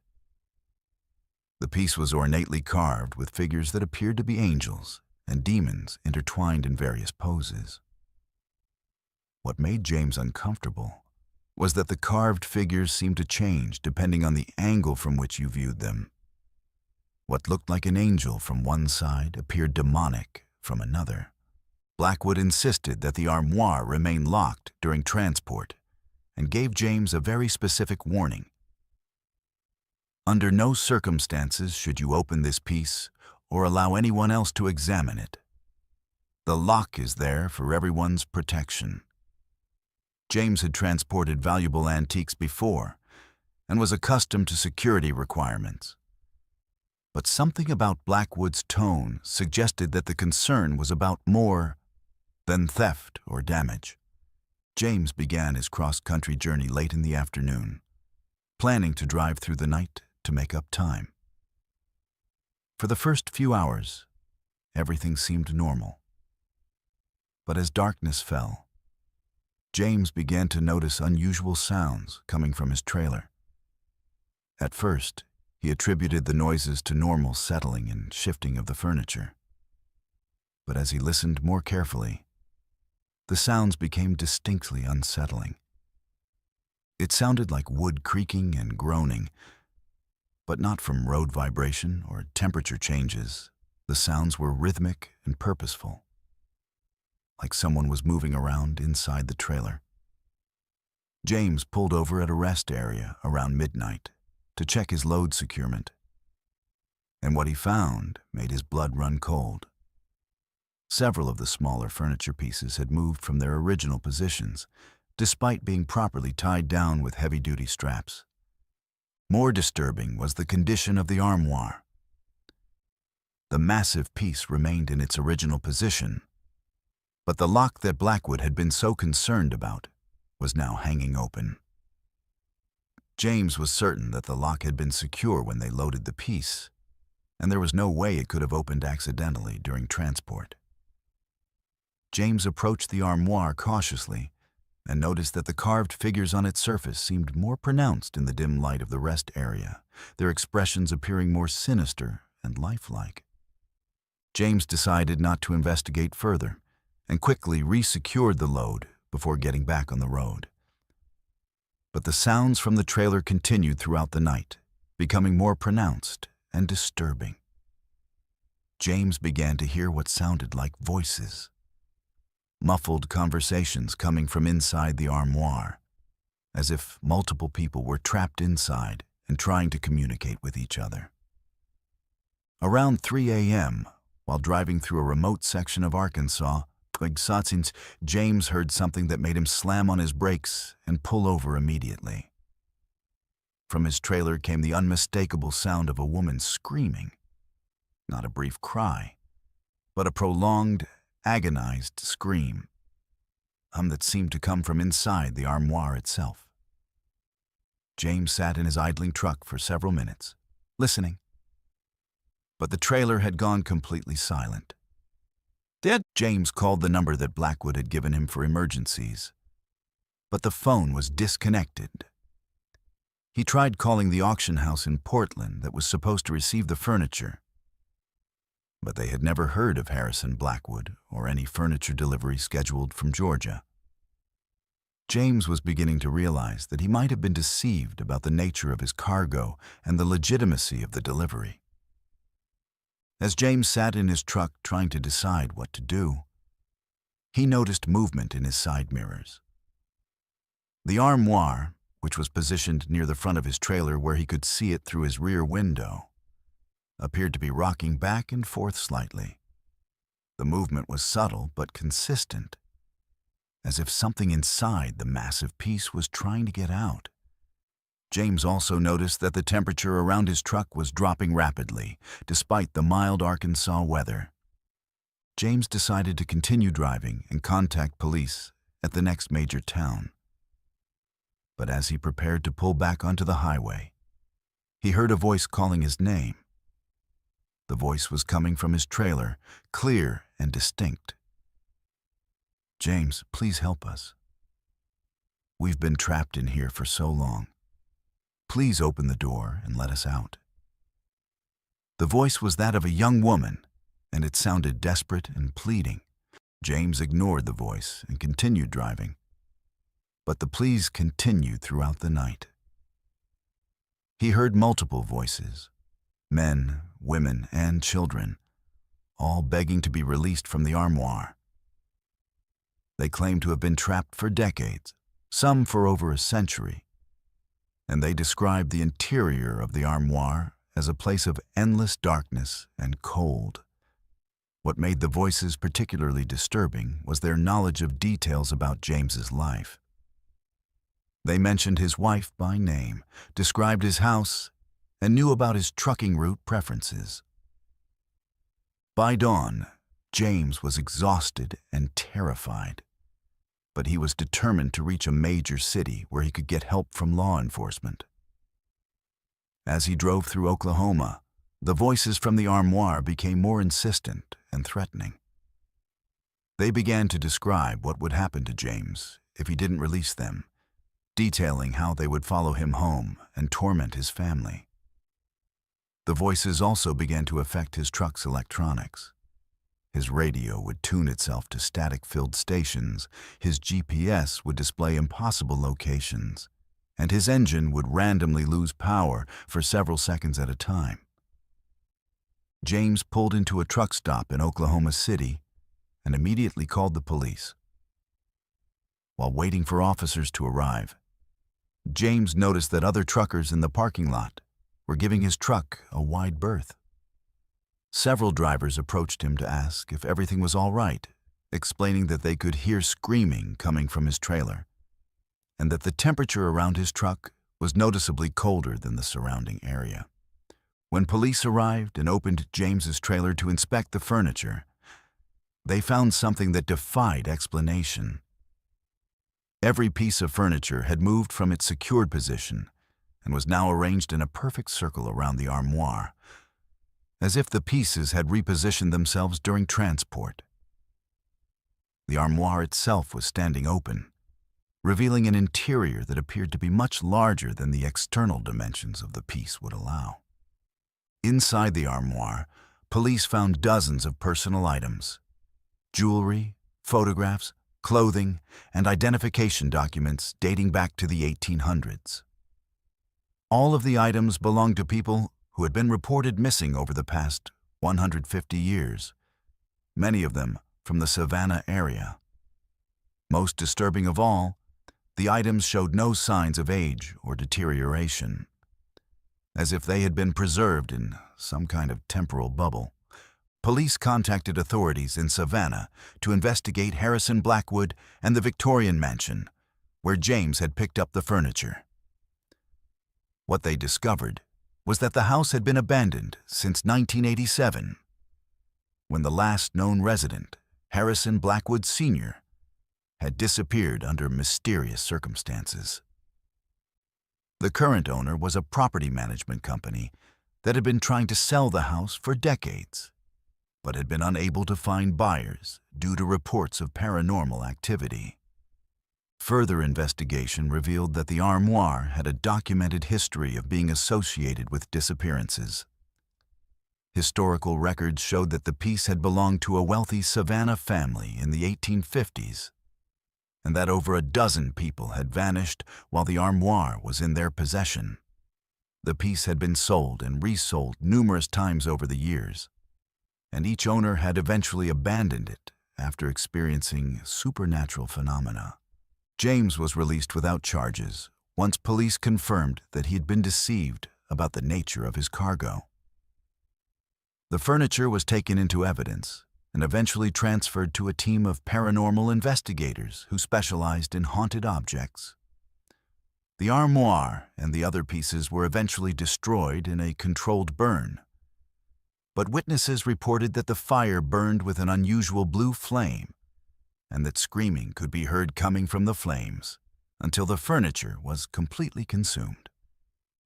The piece was ornately carved with figures that appeared to be angels and demons intertwined in various poses. What made James uncomfortable was that the carved figures seemed to change depending on the angle from which you viewed them. What looked like an angel from one side appeared demonic from another. Blackwood insisted that the armoire remain locked during transport and gave James a very specific warning. Under no circumstances should you open this piece or allow anyone else to examine it. The lock is there for everyone's protection. James had transported valuable antiques before and was accustomed to security requirements. But something about Blackwood's tone suggested that the concern was about more than theft or damage. James began his cross-country journey late in the afternoon, planning to drive through the night to make up time. For the first few hours, everything seemed normal. But as darkness fell, James began to notice unusual sounds coming from his trailer. At first, he attributed the noises to normal settling and shifting of the furniture. But as he listened more carefully, the sounds became distinctly unsettling. It sounded like wood creaking and groaning, but not from road vibration or temperature changes. The sounds were rhythmic and purposeful, like someone was moving around inside the trailer. James pulled over at a rest area around midnight to check his load securement, and what he found made his blood run cold. Several of the smaller furniture pieces had moved from their original positions, despite being properly tied down with heavy-duty straps. More disturbing was the condition of the armoire. The massive piece remained in its original position, but the lock that Blackwood had been so concerned about was now hanging open. James was certain that the lock had been secure when they loaded the piece, and there was no way it could have opened accidentally during transport. James approached the armoire cautiously and noticed that the carved figures on its surface seemed more pronounced in the dim light of the rest area, their expressions appearing more sinister and lifelike. James decided not to investigate further and quickly resecured the load before getting back on the road. But the sounds from the trailer continued throughout the night, becoming more pronounced and disturbing. James began to hear what sounded like voices, muffled conversations coming from inside the armoire, as if multiple people were trapped inside and trying to communicate with each other. Around 3 a.m., while driving through a remote section of Arkansas, James heard something that made him slam on his brakes and pull over immediately. From his trailer came the unmistakable sound of a woman screaming. Not a brief cry, but a prolonged, agonized scream, that seemed to come from inside the armoire itself. James sat in his idling truck for several minutes, listening. But the trailer had gone completely silent. James called the number that Blackwood had given him for emergencies, but the phone was disconnected. He tried calling the auction house in Portland that was supposed to receive the furniture, but they had never heard of Harrison Blackwood or any furniture delivery scheduled from Georgia. James was beginning to realize that he might have been deceived about the nature of his cargo and the legitimacy of the delivery. As James sat in his truck trying to decide what to do, he noticed movement in his side mirrors. The armoire, which was positioned near the front of his trailer where he could see it through his rear window, appeared to be rocking back and forth slightly. The movement was subtle but consistent, as if something inside the massive piece was trying to get out. James also noticed that the temperature around his truck was dropping rapidly, despite the mild Arkansas weather. James decided to continue driving and contact police at the next major town. But as he prepared to pull back onto the highway, he heard a voice calling his name. The voice was coming from his trailer, clear and distinct. "James, please help us. We've been trapped in here for so long. Please open the door and let us out." The voice was that of a young woman, and it sounded desperate and pleading. James ignored the voice and continued driving, but the pleas continued throughout the night. He heard multiple voices, men, women, and children, all begging to be released from the armoire. They claimed to have been trapped for decades, some for over a century, and they described the interior of the armoire as a place of endless darkness and cold. What made the voices particularly disturbing was their knowledge of details about James's life. They mentioned his wife by name, described his house, and knew about his trucking route preferences. By dawn, James was exhausted and terrified, but he was determined to reach a major city where he could get help from law enforcement. As he drove through Oklahoma, the voices from the armoire became more insistent and threatening. They began to describe what would happen to James if he didn't release them, detailing how they would follow him home and torment his family. The voices also began to affect his truck's electronics. His radio would tune itself to static-filled stations, his GPS would display impossible locations, and his engine would randomly lose power for several seconds at a time. James pulled into a truck stop in Oklahoma City and immediately called the police. While waiting for officers to arrive, James noticed that other truckers in the parking lot were giving his truck a wide berth. Several drivers approached him to ask if everything was all right, explaining that they could hear screaming coming from his trailer, and that the temperature around his truck was noticeably colder than the surrounding area. When police arrived and opened James's trailer to inspect the furniture, they found something that defied explanation. Every piece of furniture had moved from its secured position and was now arranged in a perfect circle around the armoire, as if the pieces had repositioned themselves during transport. The armoire itself was standing open, revealing an interior that appeared to be much larger than the external dimensions of the piece would allow. Inside the armoire, police found dozens of personal items: jewelry, photographs, clothing, and identification documents dating back to the 1800s. All of the items belonged to people who had been reported missing over the past 150 years, many of them from the Savannah area. Most disturbing of all, the items showed no signs of age or deterioration, as if they had been preserved in some kind of temporal bubble. Police contacted authorities in Savannah to investigate Harrison Blackwood and the Victorian mansion, where James had picked up the furniture. What they discovered was that the house had been abandoned since 1987, when the last known resident, Harrison Blackwood Sr., had disappeared under mysterious circumstances. The current owner was a property management company that had been trying to sell the house for decades, but had been unable to find buyers due to reports of paranormal activity. Further investigation revealed that the armoire had a documented history of being associated with disappearances. Historical records showed that the piece had belonged to a wealthy Savannah family in the 1850s, and that over a dozen people had vanished while the armoire was in their possession. The piece had been sold and resold numerous times over the years, and each owner had eventually abandoned it after experiencing supernatural phenomena. James was released without charges once police confirmed that he had been deceived about the nature of his cargo. The furniture was taken into evidence and eventually transferred to a team of paranormal investigators who specialized in haunted objects. The armoire and the other pieces were eventually destroyed in a controlled burn, but witnesses reported that the fire burned with an unusual blue flame and that screaming could be heard coming from the flames until the furniture was completely consumed.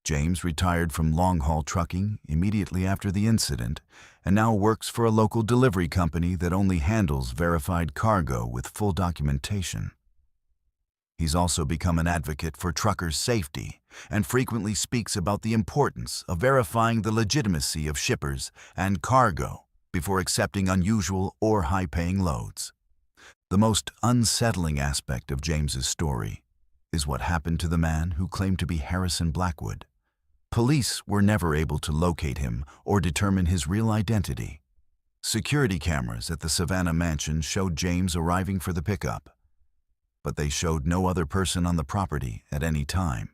James retired from long-haul trucking immediately after the incident and now works for a local delivery company that only handles verified cargo with full documentation. He's also become an advocate for truckers' safety and frequently speaks about the importance of verifying the legitimacy of shippers and cargo before accepting unusual or high-paying loads. The most unsettling aspect of James's story is what happened to the man who claimed to be Harrison Blackwood. Police were never able to locate him or determine his real identity. Security cameras at the Savannah mansion showed James arriving for the pickup, but they showed no other person on the property at any time.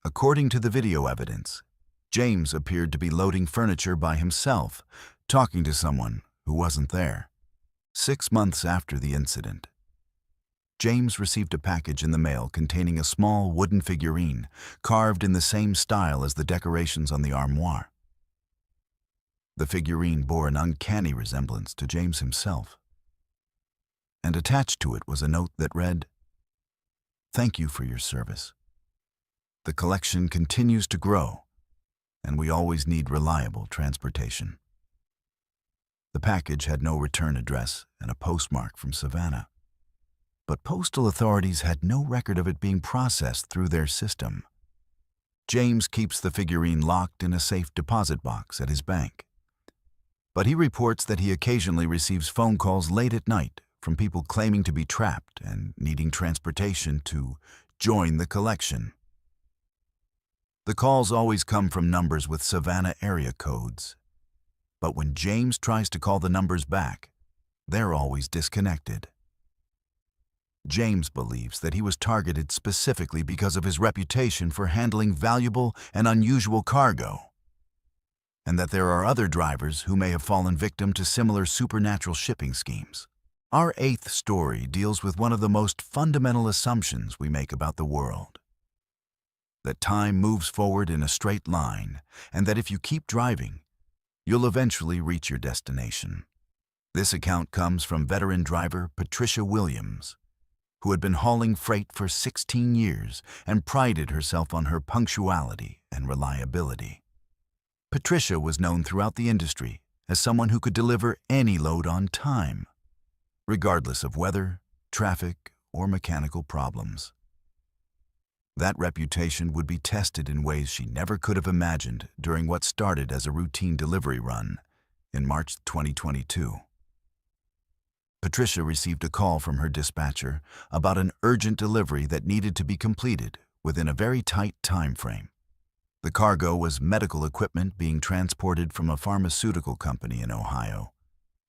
According to the video evidence, James appeared to be loading furniture by himself, talking to someone who wasn't there. 6 months after the incident, James received a package in the mail containing a small wooden figurine carved in the same style as the decorations on the armoire. The figurine bore an uncanny resemblance to James himself, and attached to it was a note that read, "Thank you for your service. The collection continues to grow, and we always need reliable transportation." The package had no return address and a postmark from Savannah, but postal authorities had no record of it being processed through their system. James keeps the figurine locked in a safe deposit box at his bank, but he reports that he occasionally receives phone calls late at night from people claiming to be trapped and needing transportation to join the collection. The calls always come from numbers with Savannah area codes, but when James tries to call the numbers back, they're always disconnected. James believes that he was targeted specifically because of his reputation for handling valuable and unusual cargo, and that there are other drivers who may have fallen victim to similar supernatural shipping schemes. Our 8th story deals with one of the most fundamental assumptions we make about the world: that time moves forward in a straight line, and that if you keep driving, you'll eventually reach your destination. This account comes from veteran driver Patricia Williams, who had been hauling freight for 16 years and prided herself on her punctuality and reliability. Patricia was known throughout the industry as someone who could deliver any load on time, regardless of weather, traffic, or mechanical problems. That reputation would be tested in ways she never could have imagined during what started as a routine delivery run in March 2022. Patricia received a call from her dispatcher about an urgent delivery that needed to be completed within a very tight time frame. The cargo was medical equipment being transported from a pharmaceutical company in Ohio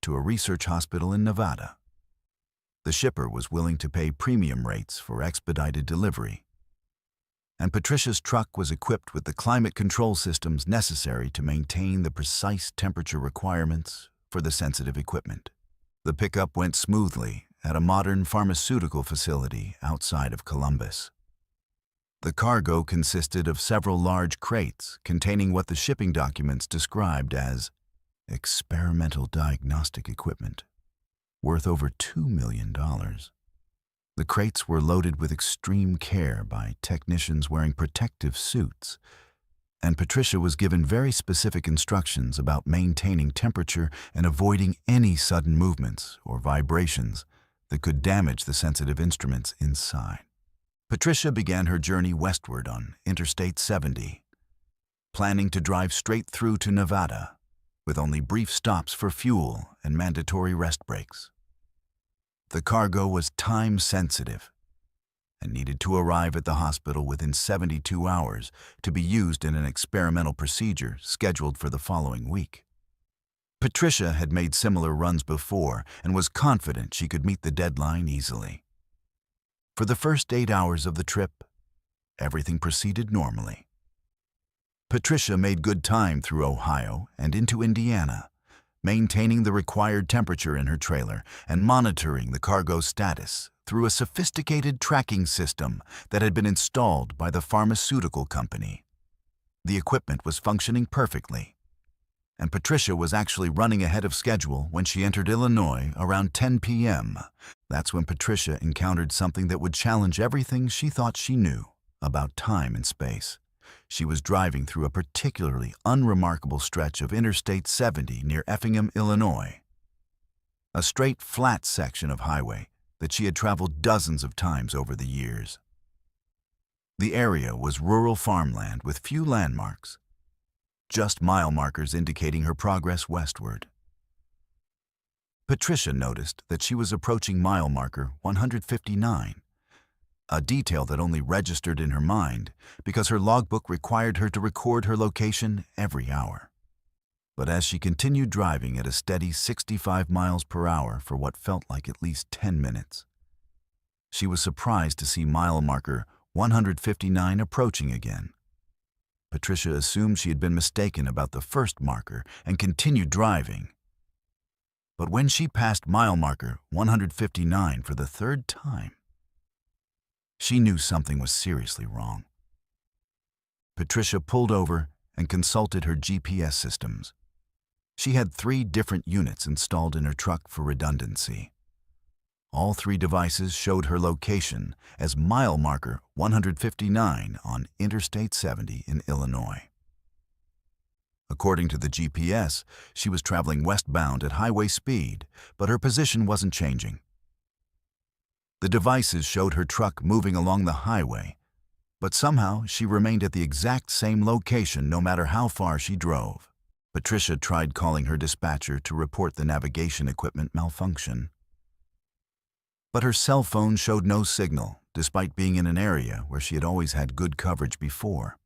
to a research hospital in Nevada. The shipper was willing to pay premium rates for expedited delivery, and Patricia's truck was equipped with the climate control systems necessary to maintain the precise temperature requirements for the sensitive equipment. The pickup went smoothly at a modern pharmaceutical facility outside of Columbus. The cargo consisted of several large crates containing what the shipping documents described as experimental diagnostic equipment, worth over $2 million. The crates were loaded with extreme care by technicians wearing protective suits, and Patricia was given very specific instructions about maintaining temperature and avoiding any sudden movements or vibrations that could damage the sensitive instruments inside. Patricia began her journey westward on Interstate 70, planning to drive straight through to Nevada, with only brief stops for fuel and mandatory rest breaks. The cargo was time-sensitive and needed to arrive at the hospital within 72 hours to be used in an experimental procedure scheduled for the following week. Patricia had made similar runs before and was confident she could meet the deadline easily. For the first 8 hours of the trip, everything proceeded normally. Patricia made good time through Ohio and into Indiana, maintaining the required temperature in her trailer and monitoring the cargo's status through a sophisticated tracking system that had been installed by the pharmaceutical company. The equipment was functioning perfectly, and Patricia was actually running ahead of schedule when she entered Illinois around 10 p.m. That's when Patricia encountered something that would challenge everything she thought she knew about time and space. She was driving through a particularly unremarkable stretch of Interstate 70 near Effingham, Illinois, a straight, flat section of highway that she had traveled dozens of times over the years. The area was rural farmland with few landmarks, just mile markers indicating her progress westward. Patricia noticed that she was approaching mile marker 159, a detail that only registered in her mind because her logbook required her to record her location every hour. But as she continued driving at a steady 65 miles per hour for what felt like at least 10 minutes, she was surprised to see mile marker 159 approaching again. Patricia assumed she had been mistaken about the first marker and continued driving. But when she passed mile marker 159 for the third time, she knew something was seriously wrong. Patricia pulled over and consulted her GPS systems. She had 3 different units installed in her truck for redundancy. All 3 devices showed her location as mile marker 159 on Interstate 70 in Illinois. According to the GPS, she was traveling westbound at highway speed, but her position wasn't changing. The devices showed her truck moving along the highway, but somehow she remained at the exact same location no matter how far she drove. Patricia tried calling her dispatcher to report the navigation equipment malfunction. But her cell phone showed no signal, despite being in an area where she had always had good coverage before.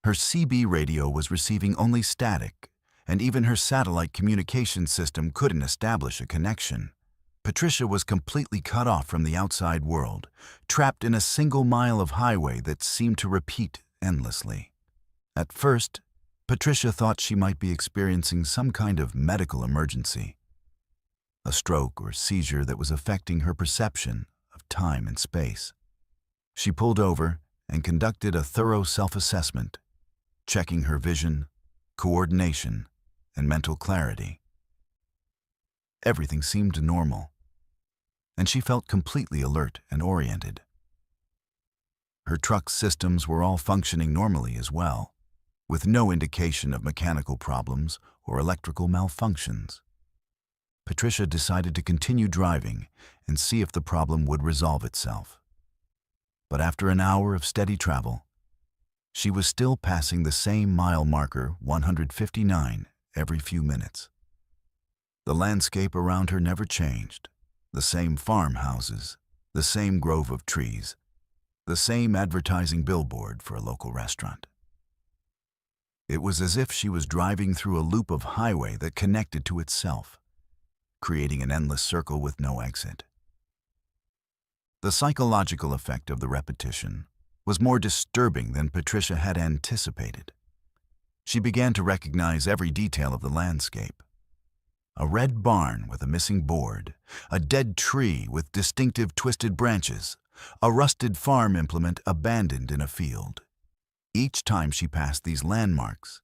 Her CB radio was receiving only static, and even her satellite communication system couldn't establish a connection. Patricia was completely cut off from the outside world, trapped in a single mile of highway that seemed to repeat endlessly. At first, Patricia thought she might be experiencing some kind of medical emergency, a stroke or seizure that was affecting her perception of time and space. She pulled over and conducted a thorough self-assessment, checking her vision, coordination, and mental clarity. Everything seemed normal, and she felt completely alert and oriented. Her truck's systems were all functioning normally as well, with no indication of mechanical problems or electrical malfunctions. Patricia decided to continue driving and see if the problem would resolve itself. But after an hour of steady travel, she was still passing the same mile marker 159 every few minutes. The landscape around her never changed. The same farmhouses, the same grove of trees, the same advertising billboard for a local restaurant. It was as if she was driving through a loop of highway that connected to itself, creating an endless circle with no exit. The psychological effect of the repetition was more disturbing than Patricia had anticipated. She began to recognize every detail of the landscape. A red barn with a missing board, a dead tree with distinctive twisted branches, a rusted farm implement abandoned in a field. Each time she passed these landmarks,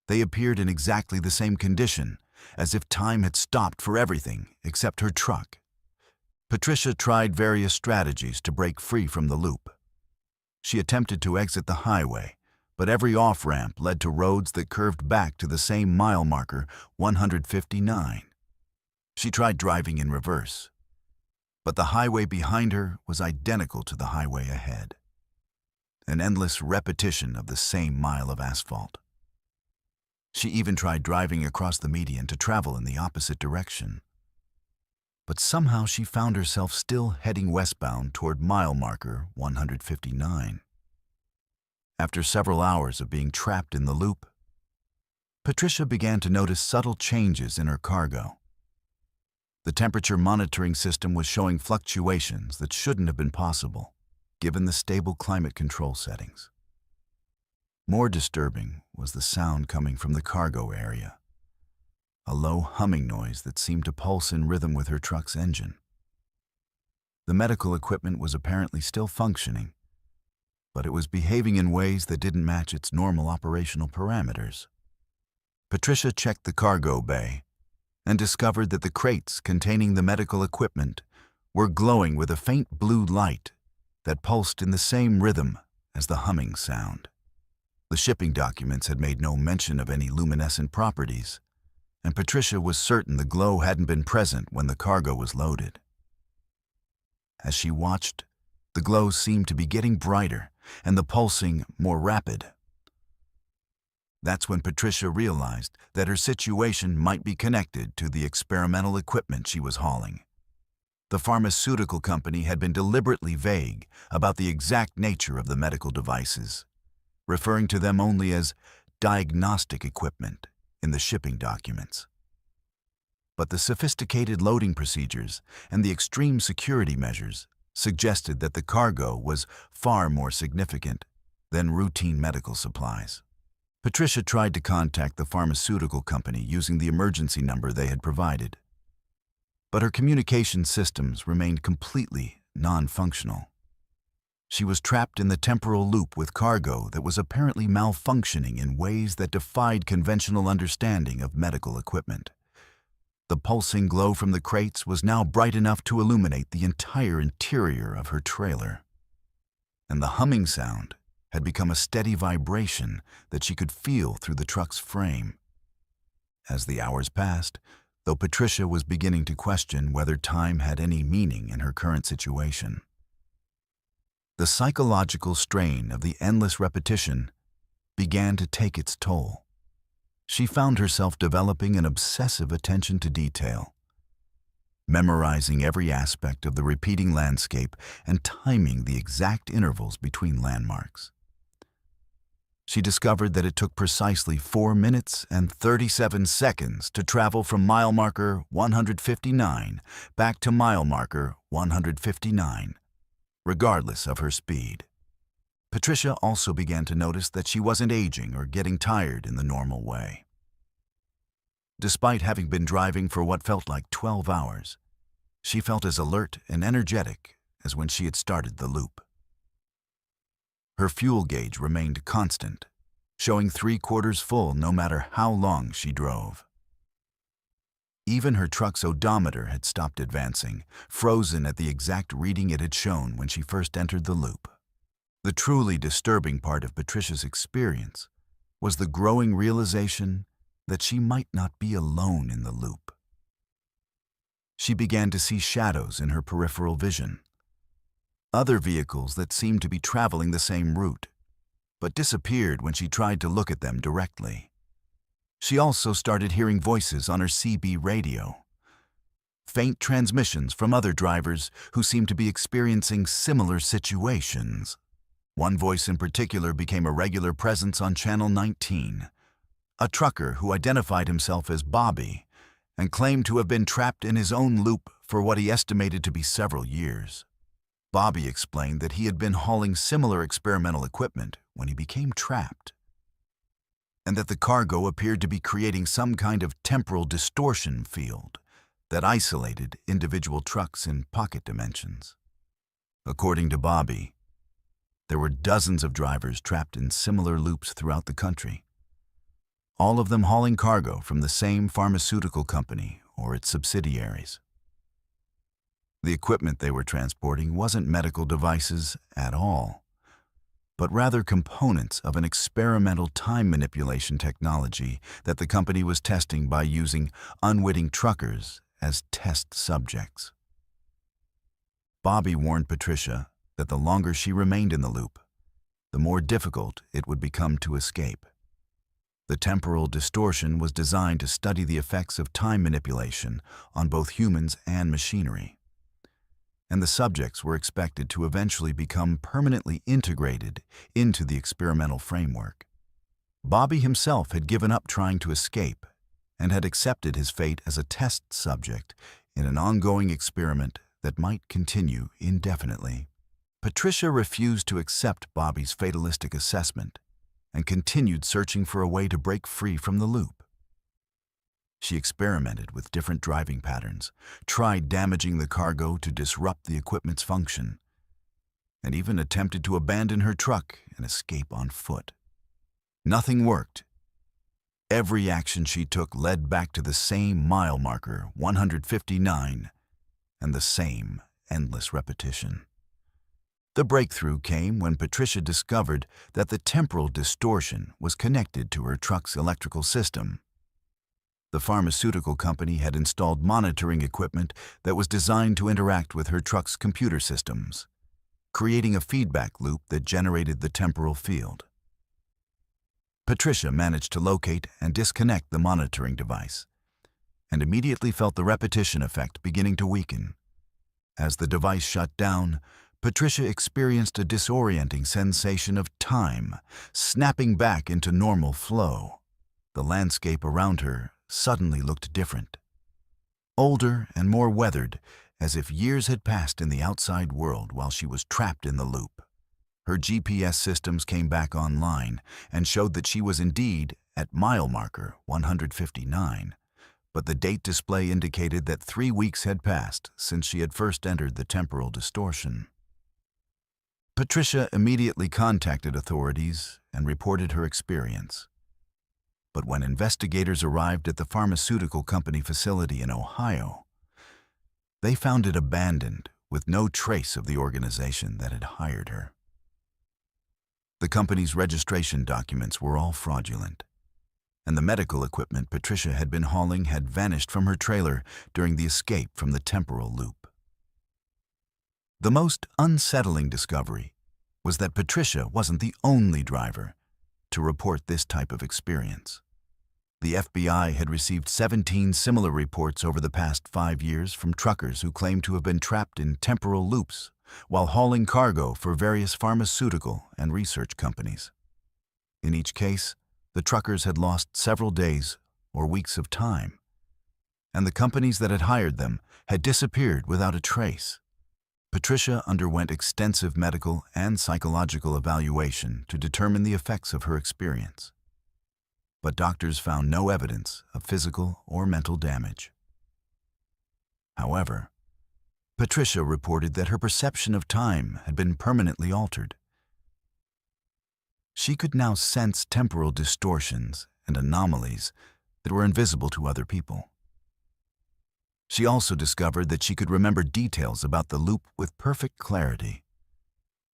they appeared in exactly the same condition, as if time had stopped for everything except her truck. Patricia tried various strategies to break free from the loop. She attempted to exit the highway, but every off-ramp led to roads that curved back to the same mile marker 159. She tried driving in reverse, but the highway behind her was identical to the highway ahead. An endless repetition of the same mile of asphalt. She even tried driving across the median to travel in the opposite direction. But somehow she found herself still heading westbound toward mile marker 159. After several hours of being trapped in the loop, Patricia began to notice subtle changes in her cargo. The temperature monitoring system was showing fluctuations that shouldn't have been possible, given the stable climate control settings. More disturbing was the sound coming from the cargo area, a low humming noise that seemed to pulse in rhythm with her truck's engine. The medical equipment was apparently still functioning, but it was behaving in ways that didn't match its normal operational parameters. Patricia checked the cargo bay and discovered that the crates containing the medical equipment were glowing with a faint blue light that pulsed in the same rhythm as the humming sound. The shipping documents had made no mention of any luminescent properties, and Patricia was certain the glow hadn't been present when the cargo was loaded. As she watched, the glow seemed to be getting brighter and the pulsing more rapid. That's when Patricia realized that her situation might be connected to the experimental equipment she was hauling. The pharmaceutical company had been deliberately vague about the exact nature of the medical devices, referring to them only as diagnostic equipment in the shipping documents. But the sophisticated loading procedures and the extreme security measures suggested that the cargo was far more significant then routine medical supplies. Patricia tried to contact the pharmaceutical company using the emergency number they had provided, but her communication systems remained completely non-functional. She was trapped in the temporal loop with cargo that was apparently malfunctioning in ways that defied conventional understanding of medical equipment. The pulsing glow from the crates was now bright enough to illuminate the entire interior of her trailer, and the humming sound had become a steady vibration that she could feel through the truck's frame. As the hours passed, though Patricia was beginning to question whether time had any meaning in her current situation, the psychological strain of the endless repetition began to take its toll. She found herself developing an obsessive attention to detail, memorizing every aspect of the repeating landscape and timing the exact intervals between landmarks. She discovered that it took precisely 4 minutes and 37 seconds to travel from mile marker 159 back to mile marker 159, regardless of her speed. Patricia also began to notice that she wasn't aging or getting tired in the normal way. Despite having been driving for what felt like 12 hours, she felt as alert and energetic as when she had started the loop. Her fuel gauge remained constant, showing 3/4 full no matter how long she drove. Even her truck's odometer had stopped advancing, frozen at the exact reading it had shown when she first entered the loop. The truly disturbing part of Patricia's experience was the growing realization that she might not be alone in the loop. She began to see shadows in her peripheral vision, other vehicles that seemed to be traveling the same route, but disappeared when she tried to look at them directly. She also started hearing voices on her CB radio, faint transmissions from other drivers who seemed to be experiencing similar situations. One voice in particular became a regular presence on Channel 19, a trucker who identified himself as Bobby and claimed to have been trapped in his own loop for what he estimated to be several years. Bobby explained that he had been hauling similar experimental equipment when he became trapped, and that the cargo appeared to be creating some kind of temporal distortion field that isolated individual trucks in pocket dimensions. According to Bobby, there were dozens of drivers trapped in similar loops throughout the country, all of them hauling cargo from the same pharmaceutical company or its subsidiaries. The equipment they were transporting wasn't medical devices at all, but rather components of an experimental time manipulation technology that the company was testing by using unwitting truckers as test subjects. Bobby warned Patricia that the longer she remained in the loop, the more difficult it would become to escape. The temporal distortion was designed to study the effects of time manipulation on both humans and machinery, and the subjects were expected to eventually become permanently integrated into the experimental framework. Bobby himself had given up trying to escape and had accepted his fate as a test subject in an ongoing experiment that might continue indefinitely. Patricia refused to accept Bobby's fatalistic assessment and continued searching for a way to break free from the loop. She experimented with different driving patterns, tried damaging the cargo to disrupt the equipment's function, and even attempted to abandon her truck and escape on foot. Nothing worked. Every action she took led back to the same mile marker, 159, and the same endless repetition. The breakthrough came when Patricia discovered that the temporal distortion was connected to her truck's electrical system. The pharmaceutical company had installed monitoring equipment that was designed to interact with her truck's computer systems, creating a feedback loop that generated the temporal field. Patricia managed to locate and disconnect the monitoring device, and immediately felt the repetition effect beginning to weaken. As the device shut down, Patricia experienced a disorienting sensation of time snapping back into normal flow. The landscape around her suddenly looked different, older and more weathered, as if years had passed in the outside world while she was trapped in the loop. Her GPS systems came back online and showed that she was indeed at mile marker 159, but the date display indicated that 3 weeks had passed since she had first entered the temporal distortion. Patricia immediately contacted authorities and reported her experience. But when investigators arrived at the pharmaceutical company facility in Ohio, they found it abandoned with no trace of the organization that had hired her. The company's registration documents were all fraudulent, and the medical equipment Patricia had been hauling had vanished from her trailer during the escape from the temporal loop. The most unsettling discovery was that Patricia wasn't the only driver to report this type of experience. The FBI had received 17 similar reports over the past 5 years from truckers who claimed to have been trapped in temporal loops while hauling cargo for various pharmaceutical and research companies. In each case, the truckers had lost several days or weeks of time, and the companies that had hired them had disappeared without a trace. Patricia underwent extensive medical and psychological evaluation to determine the effects of her experience, but doctors found no evidence of physical or mental damage. However, Patricia reported that her perception of time had been permanently altered. She could now sense temporal distortions and anomalies that were invisible to other people. She also discovered that she could remember details about the loop with perfect clarity,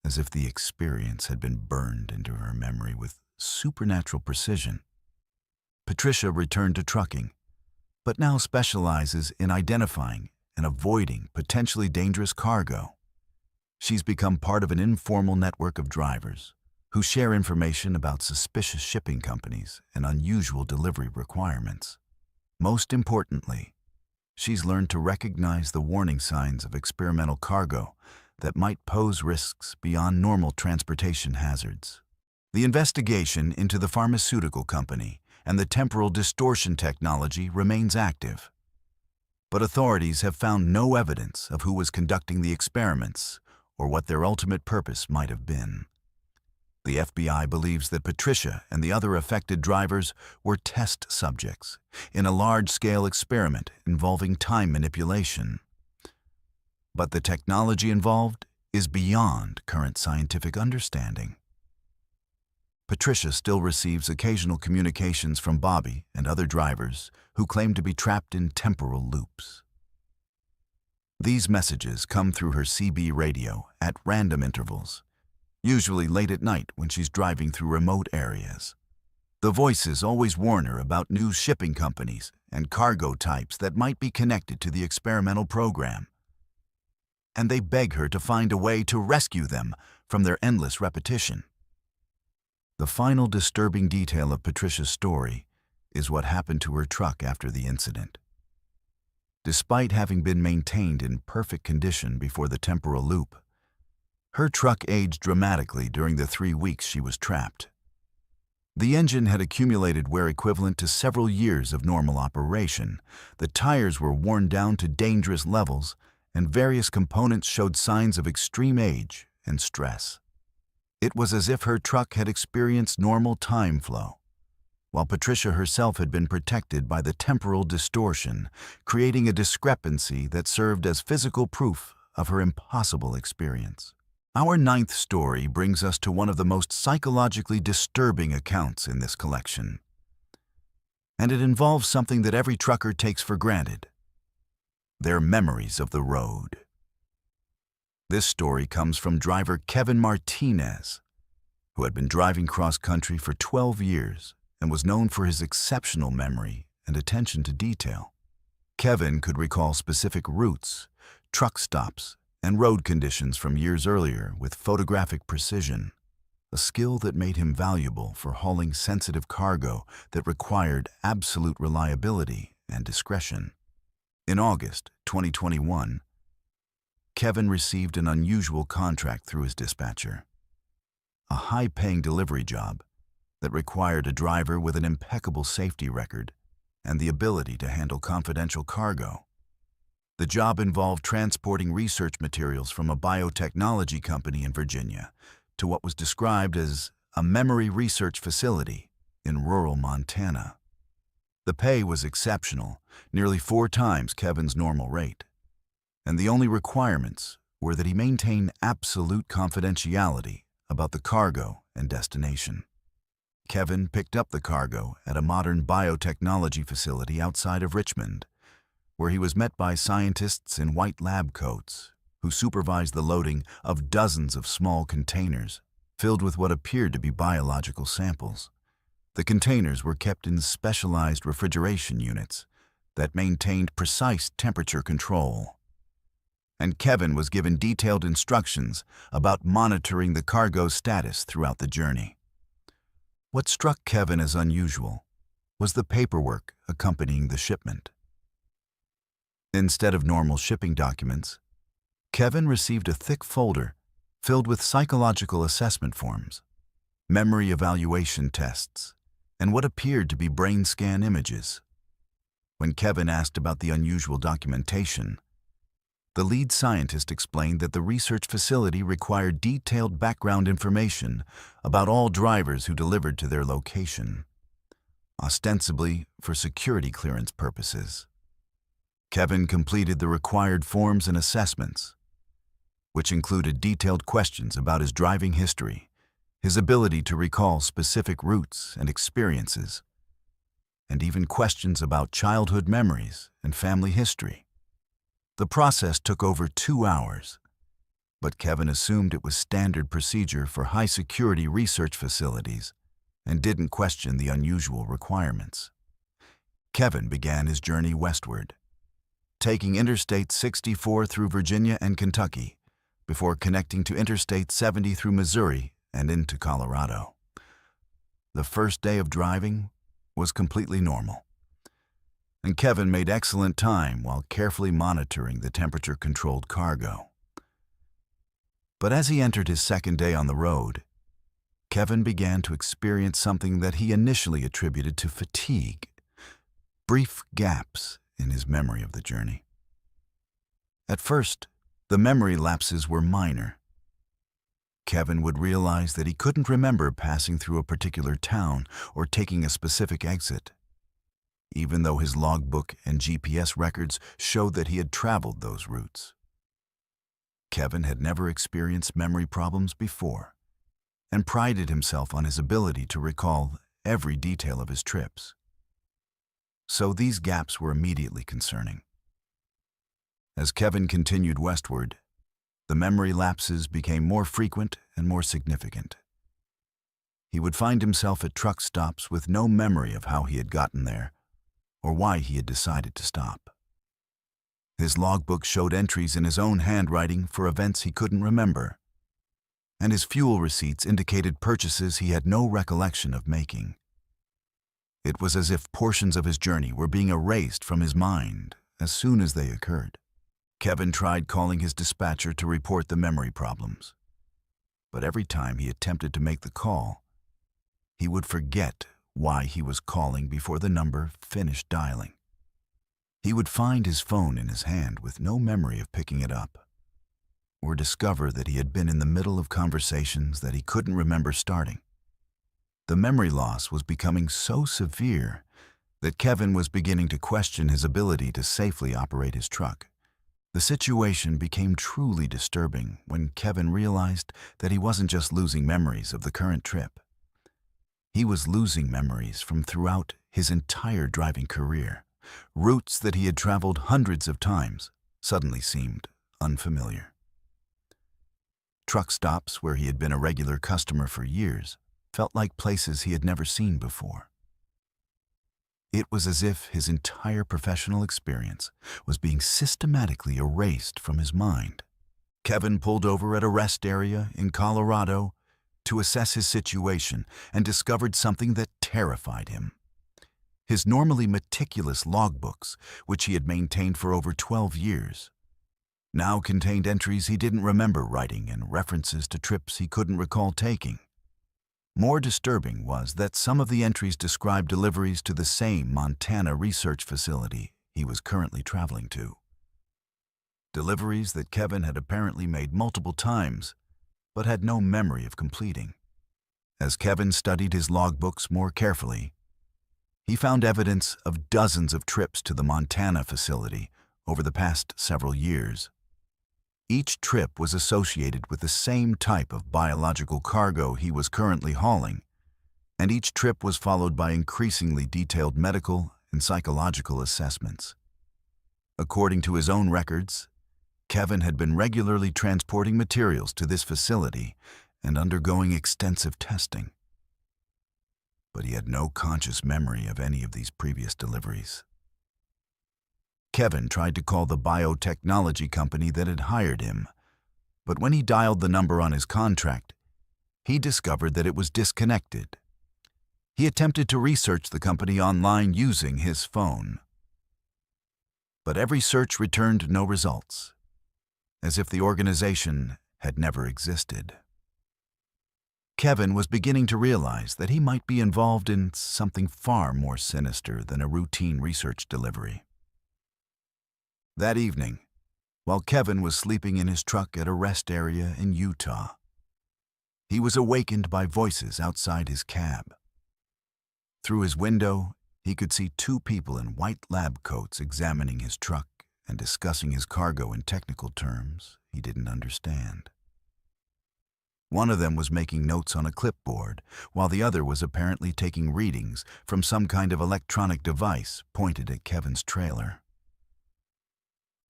as if the experience had been burned into her memory with supernatural precision. Patricia returned to trucking, but now specializes in identifying and avoiding potentially dangerous cargo. She's become part of an informal network of drivers who share information about suspicious shipping companies and unusual delivery requirements. Most importantly, she's learned to recognize the warning signs of experimental cargo that might pose risks beyond normal transportation hazards. The investigation into the pharmaceutical company and the temporal distortion technology remains active, but authorities have found no evidence of who was conducting the experiments or what their ultimate purpose might have been. The FBI believes that Patricia and the other affected drivers were test subjects in a large-scale experiment involving time manipulation. But the technology involved is beyond current scientific understanding. Patricia still receives occasional communications from Bobby and other drivers who claim to be trapped in temporal loops. These messages come through her CB radio at random intervals, usually late at night when she's driving through remote areas. The voices always warn her about new shipping companies and cargo types that might be connected to the experimental program, and they beg her to find a way to rescue them from their endless repetition. The final disturbing detail of Patricia's story is what happened to her truck after the incident. Despite having been maintained in perfect condition before the temporal loop, her truck aged dramatically during the 3 weeks she was trapped. The engine had accumulated wear equivalent to several years of normal operation, the tires were worn down to dangerous levels, and various components showed signs of extreme age and stress. It was as if her truck had experienced normal time flow, while Patricia herself had been protected by the temporal distortion, creating a discrepancy that served as physical proof of her impossible experience. Our 9th story brings us to one of the most psychologically disturbing accounts in this collection, and it involves something that every trucker takes for granted: their memories of the road. This story comes from driver Kevin Martinez, who had been driving cross-country for 12 years and was known for his exceptional memory and attention to detail. Kevin could recall specific routes, truck stops, and road conditions from years earlier with photographic precision, a skill that made him valuable for hauling sensitive cargo that required absolute reliability and discretion. In August 2021, Kevin received an unusual contract through his dispatcher, a high-paying delivery job that required a driver with an impeccable safety record and the ability to handle confidential cargo. The job involved transporting research materials from a biotechnology company in Virginia to what was described as a memory research facility in rural Montana. The pay was exceptional, nearly 4 times Kevin's normal rate, and the only requirements were that he maintain absolute confidentiality about the cargo and destination. Kevin picked up the cargo at a modern biotechnology facility outside of Richmond, where he was met by scientists in white lab coats who supervised the loading of dozens of small containers filled with what appeared to be biological samples. The containers were kept in specialized refrigeration units that maintained precise temperature control. And Kevin was given detailed instructions about monitoring the cargo's status throughout the journey. What struck Kevin as unusual was the paperwork accompanying the shipment. Instead of normal shipping documents, Kevin received a thick folder filled with psychological assessment forms, memory evaluation tests, and what appeared to be brain scan images. When Kevin asked about the unusual documentation, the lead scientist explained that the research facility required detailed background information about all drivers who delivered to their location, ostensibly for security clearance purposes. Kevin completed the required forms and assessments, which included detailed questions about his driving history, his ability to recall specific routes and experiences, and even questions about childhood memories and family history. The process took over 2 hours, but Kevin assumed it was standard procedure for high-security research facilities and didn't question the unusual requirements. Kevin began his journey westward, taking Interstate 64 through Virginia and Kentucky, before connecting to Interstate 70 through Missouri and into Colorado. The first day of driving was completely normal, and Kevin made excellent time while carefully monitoring the temperature-controlled cargo. But as he entered his second day on the road, Kevin began to experience something that he initially attributed to fatigue, brief gaps in his memory of the journey. At first, the memory lapses were minor. Kevin would realize that he couldn't remember passing through a particular town or taking a specific exit, even though his logbook and GPS records showed that he had traveled those routes. Kevin had never experienced memory problems before and prided himself on his ability to recall every detail of his trips. So these gaps were immediately concerning. As Kevin continued westward, the memory lapses became more frequent and more significant. He would find himself at truck stops with no memory of how he had gotten there or why he had decided to stop. His logbook showed entries in his own handwriting for events he couldn't remember, and his fuel receipts indicated purchases he had no recollection of making. It was as if portions of his journey were being erased from his mind as soon as they occurred. Kevin tried calling his dispatcher to report the memory problems, but every time he attempted to make the call, he would forget why he was calling before the number finished dialing. He would find his phone in his hand with no memory of picking it up, or discover that he had been in the middle of conversations that he couldn't remember starting. The memory loss was becoming so severe that Kevin was beginning to question his ability to safely operate his truck. The situation became truly disturbing when Kevin realized that he wasn't just losing memories of the current trip. He was losing memories from throughout his entire driving career. Routes that he had traveled hundreds of times suddenly seemed unfamiliar. Truck stops where he had been a regular customer for years felt like places he had never seen before. It was as if his entire professional experience was being systematically erased from his mind. Kevin pulled over at a rest area in Colorado to assess his situation and discovered something that terrified him. His normally meticulous logbooks, which he had maintained for over 12 years, now contained entries he didn't remember writing and references to trips he couldn't recall taking. More disturbing was that some of the entries described deliveries to the same Montana research facility he was currently traveling to. Deliveries that Kevin had apparently made multiple times, but had no memory of completing. As Kevin studied his logbooks more carefully, he found evidence of dozens of trips to the Montana facility over the past several years. Each trip was associated with the same type of biological cargo he was currently hauling, and each trip was followed by increasingly detailed medical and psychological assessments. According to his own records, Kevin had been regularly transporting materials to this facility and undergoing extensive testing. But he had no conscious memory of any of these previous deliveries. Kevin tried to call the biotechnology company that had hired him, but when he dialed the number on his contract, he discovered that it was disconnected. He attempted to research the company online using his phone, but every search returned no results, as if the organization had never existed. Kevin was beginning to realize that he might be involved in something far more sinister than a routine research delivery. That evening, while Kevin was sleeping in his truck at a rest area in Utah, he was awakened by voices outside his cab. Through his window, he could see two people in white lab coats examining his truck and discussing his cargo in technical terms he didn't understand. One of them was making notes on a clipboard, while the other was apparently taking readings from some kind of electronic device pointed at Kevin's trailer.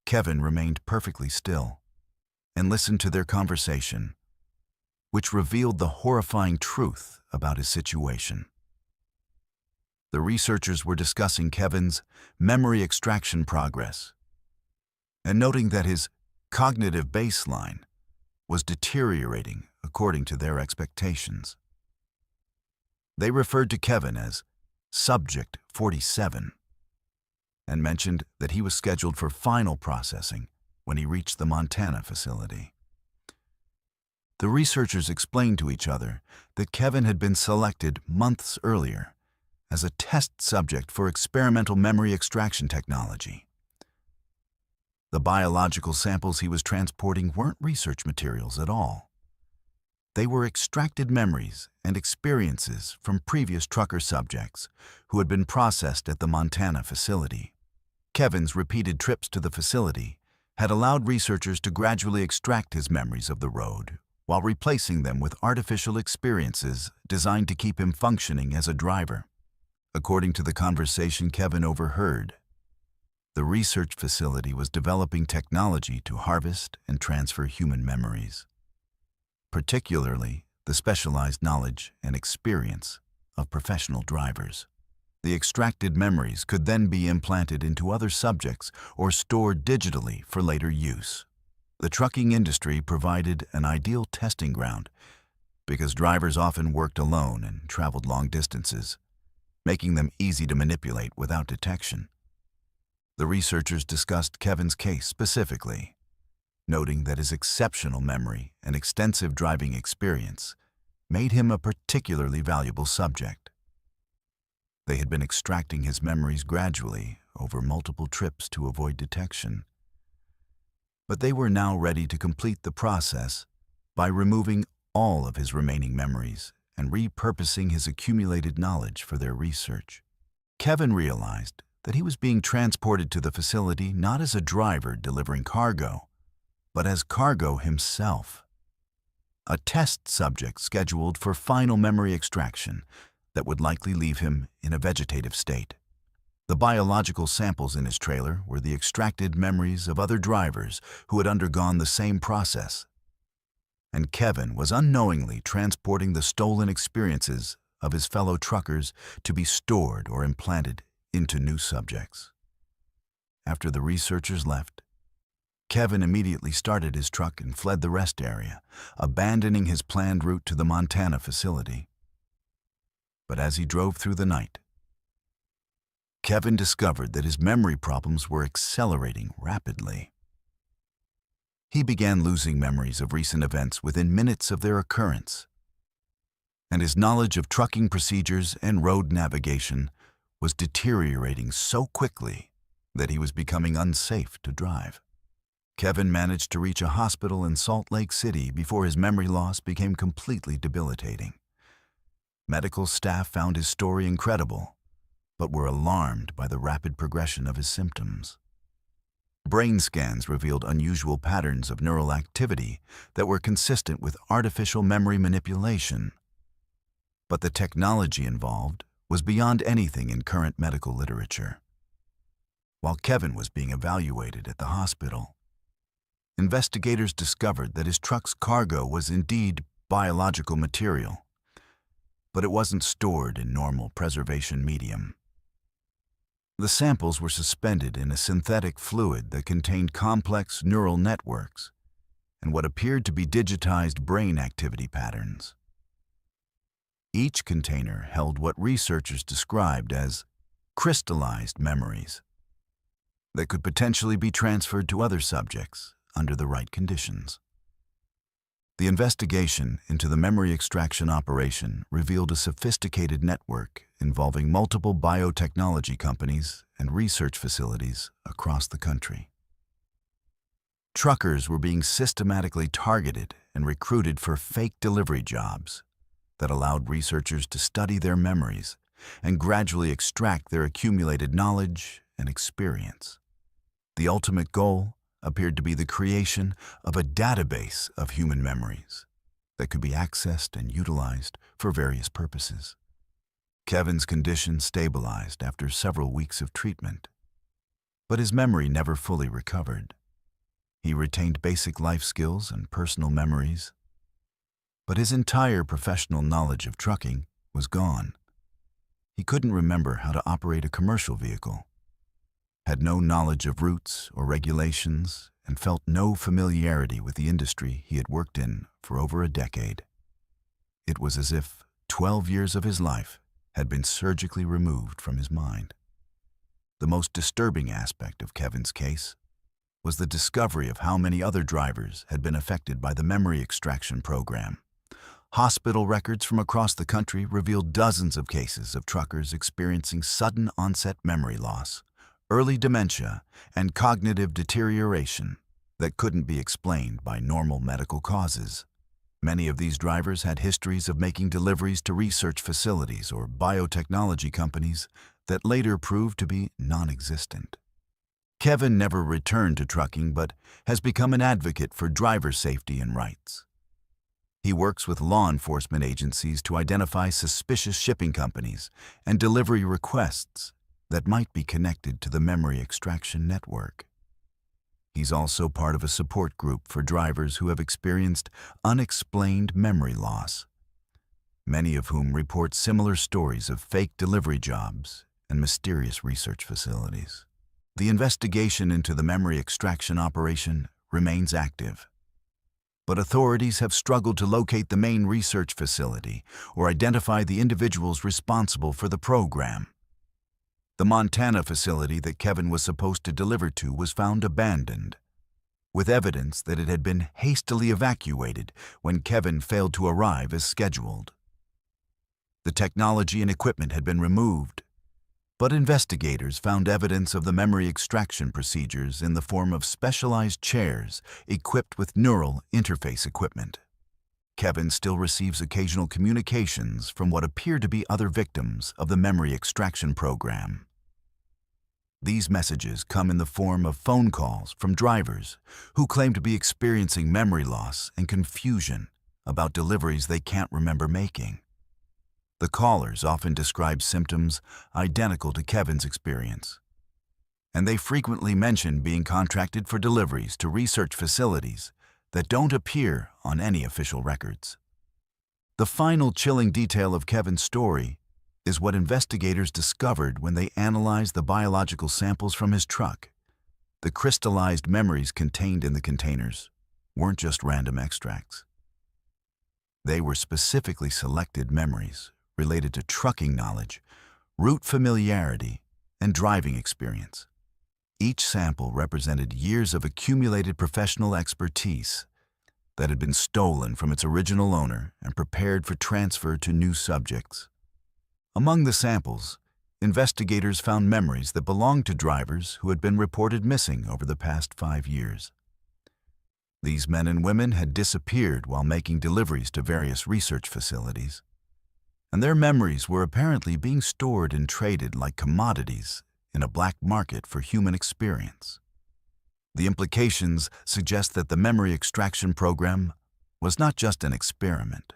Kevin remained perfectly still and listened to their conversation, which revealed the horrifying truth about his situation. The researchers were discussing Kevin's memory extraction progress and noting that his cognitive baseline was deteriorating according to their expectations. They referred to Kevin as Subject 47 and mentioned that he was scheduled for final processing when he reached the Montana facility. The researchers explained to each other that Kevin had been selected months earlier as a test subject for experimental memory extraction technology. The biological samples he was transporting weren't research materials at all. They were extracted memories and experiences from previous trucker subjects who had been processed at the Montana facility. Kevin's repeated trips to the facility had allowed researchers to gradually extract his memories of the road while replacing them with artificial experiences designed to keep him functioning as a driver. According to the conversation Kevin overheard, the research facility was developing technology to harvest and transfer human memories, particularly the specialized knowledge and experience of professional drivers. The extracted memories could then be implanted into other subjects or stored digitally for later use. The trucking industry provided an ideal testing ground because drivers often worked alone and traveled long distances, making them easy to manipulate without detection. The researchers discussed Kevin's case specifically, noting that his exceptional memory and extensive driving experience made him a particularly valuable subject. They had been extracting his memories gradually over multiple trips to avoid detection, but they were now ready to complete the process by removing all of his remaining memories and repurposing his accumulated knowledge for their research. Kevin realized that he was being transported to the facility not as a driver delivering cargo, but as cargo himself, a test subject scheduled for final memory extraction that would likely leave him in a vegetative state. The biological samples in his trailer were the extracted memories of other drivers who had undergone the same process, and Kevin was unknowingly transporting the stolen experiences of his fellow truckers to be stored or implanted into new subjects. After the researchers left, Kevin immediately started his truck and fled the rest area, abandoning his planned route to the Montana facility. But as he drove through the night, Kevin discovered that his memory problems were accelerating rapidly. He began losing memories of recent events within minutes of their occurrence, and his knowledge of trucking procedures and road navigation was deteriorating so quickly that he was becoming unsafe to drive. Kevin managed to reach a hospital in Salt Lake City before his memory loss became completely debilitating. Medical staff found his story incredible, but were alarmed by the rapid progression of his symptoms. Brain scans revealed unusual patterns of neural activity that were consistent with artificial memory manipulation. But the technology involved was beyond anything in current medical literature. While Kevin was being evaluated at the hospital, investigators discovered that his truck's cargo was indeed biological material, but it wasn't stored in normal preservation medium. The samples were suspended in a synthetic fluid that contained complex neural networks and what appeared to be digitized brain activity patterns. Each container held what researchers described as crystallized memories that could potentially be transferred to other subjects under the right conditions. The investigation into the memory extraction operation revealed a sophisticated network involving multiple biotechnology companies and research facilities across the country. Truckers were being systematically targeted and recruited for fake delivery jobs that allowed researchers to study their memories and gradually extract their accumulated knowledge and experience. The ultimate goal appeared to be the creation of a database of human memories that could be accessed and utilized for various purposes. Kevin's condition stabilized after several weeks of treatment, but his memory never fully recovered. He retained basic life skills and personal memories, but his entire professional knowledge of trucking was gone. He couldn't remember how to operate a commercial vehicle, had no knowledge of routes or regulations, and felt no familiarity with the industry he had worked in for over a decade. It was as if 12 years of his life had been surgically removed from his mind. The most disturbing aspect of Kevin's case was the discovery of how many other drivers had been affected by the memory extraction program. Hospital records from across the country revealed dozens of cases of truckers experiencing sudden onset memory loss, early dementia, and cognitive deterioration that couldn't be explained by normal medical causes. Many of these drivers had histories of making deliveries to research facilities or biotechnology companies that later proved to be non-existent. Kevin never returned to trucking but has become an advocate for driver safety and rights. He works with law enforcement agencies to identify suspicious shipping companies and delivery requests that might be connected to the memory extraction network. He's also part of a support group for drivers who have experienced unexplained memory loss, many of whom report similar stories of fake delivery jobs and mysterious research facilities. The investigation into the memory extraction operation remains active, but authorities have struggled to locate the main research facility or identify the individuals responsible for the program. The Montana facility that Kevin was supposed to deliver to was found abandoned, with evidence that it had been hastily evacuated when Kevin failed to arrive as scheduled. The technology and equipment had been removed, but investigators found evidence of the memory extraction procedures in the form of specialized chairs equipped with neural interface equipment. Kevin still receives occasional communications from what appear to be other victims of the memory extraction program. These messages come in the form of phone calls from drivers who claim to be experiencing memory loss and confusion about deliveries they can't remember making. The callers often describe symptoms identical to Kevin's experience, and they frequently mention being contracted for deliveries to research facilities that don't appear on any official records. The final chilling detail of Kevin's story is what investigators discovered when they analyzed the biological samples from his truck. The crystallized memories contained in the containers weren't just random extracts. They were specifically selected memories related to trucking knowledge, route familiarity, and driving experience. Each sample represented years of accumulated professional expertise that had been stolen from its original owner and prepared for transfer to new subjects. Among the samples, investigators found memories that belonged to drivers who had been reported missing over the past 5 years. These men and women had disappeared while making deliveries to various research facilities, and their memories were apparently being stored and traded like commodities in a black market for human experience. The implications suggest that the memory extraction program was not just an experiment,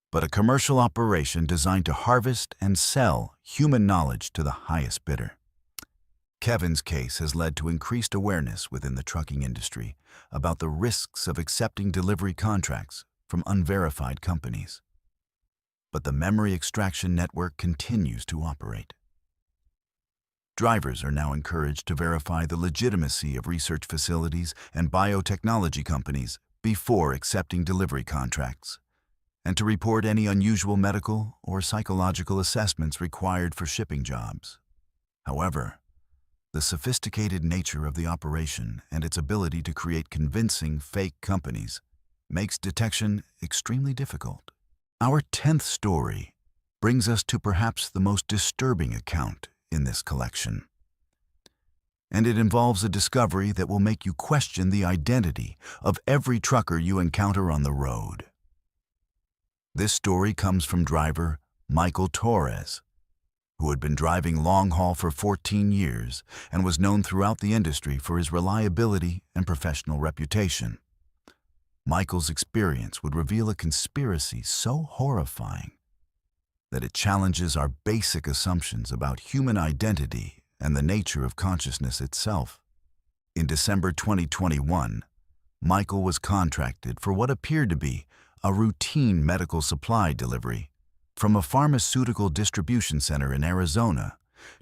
but a commercial operation designed to harvest and sell human knowledge to the highest bidder. Kevin's case has led to increased awareness within the trucking industry about the risks of accepting delivery contracts from unverified companies. But the memory extraction network continues to operate. Drivers are now encouraged to verify the legitimacy of research facilities and biotechnology companies before accepting delivery contracts, and to report any unusual medical or psychological assessments required for shipping jobs. However, the sophisticated nature of the operation and its ability to create convincing fake companies makes detection extremely difficult. Our 10th story brings us to perhaps the most disturbing account in this collection. And it involves a discovery that will make you question the identity of every trucker you encounter on the road. This story comes from driver Michael Torres, who had been driving long haul for 14 years and was known throughout the industry for his reliability and professional reputation. Michael's experience would reveal a conspiracy so horrifying that it challenges our basic assumptions about human identity and the nature of consciousness itself. In December 2021, Michael was contracted for what appeared to be a routine medical supply delivery from a pharmaceutical distribution center in Arizona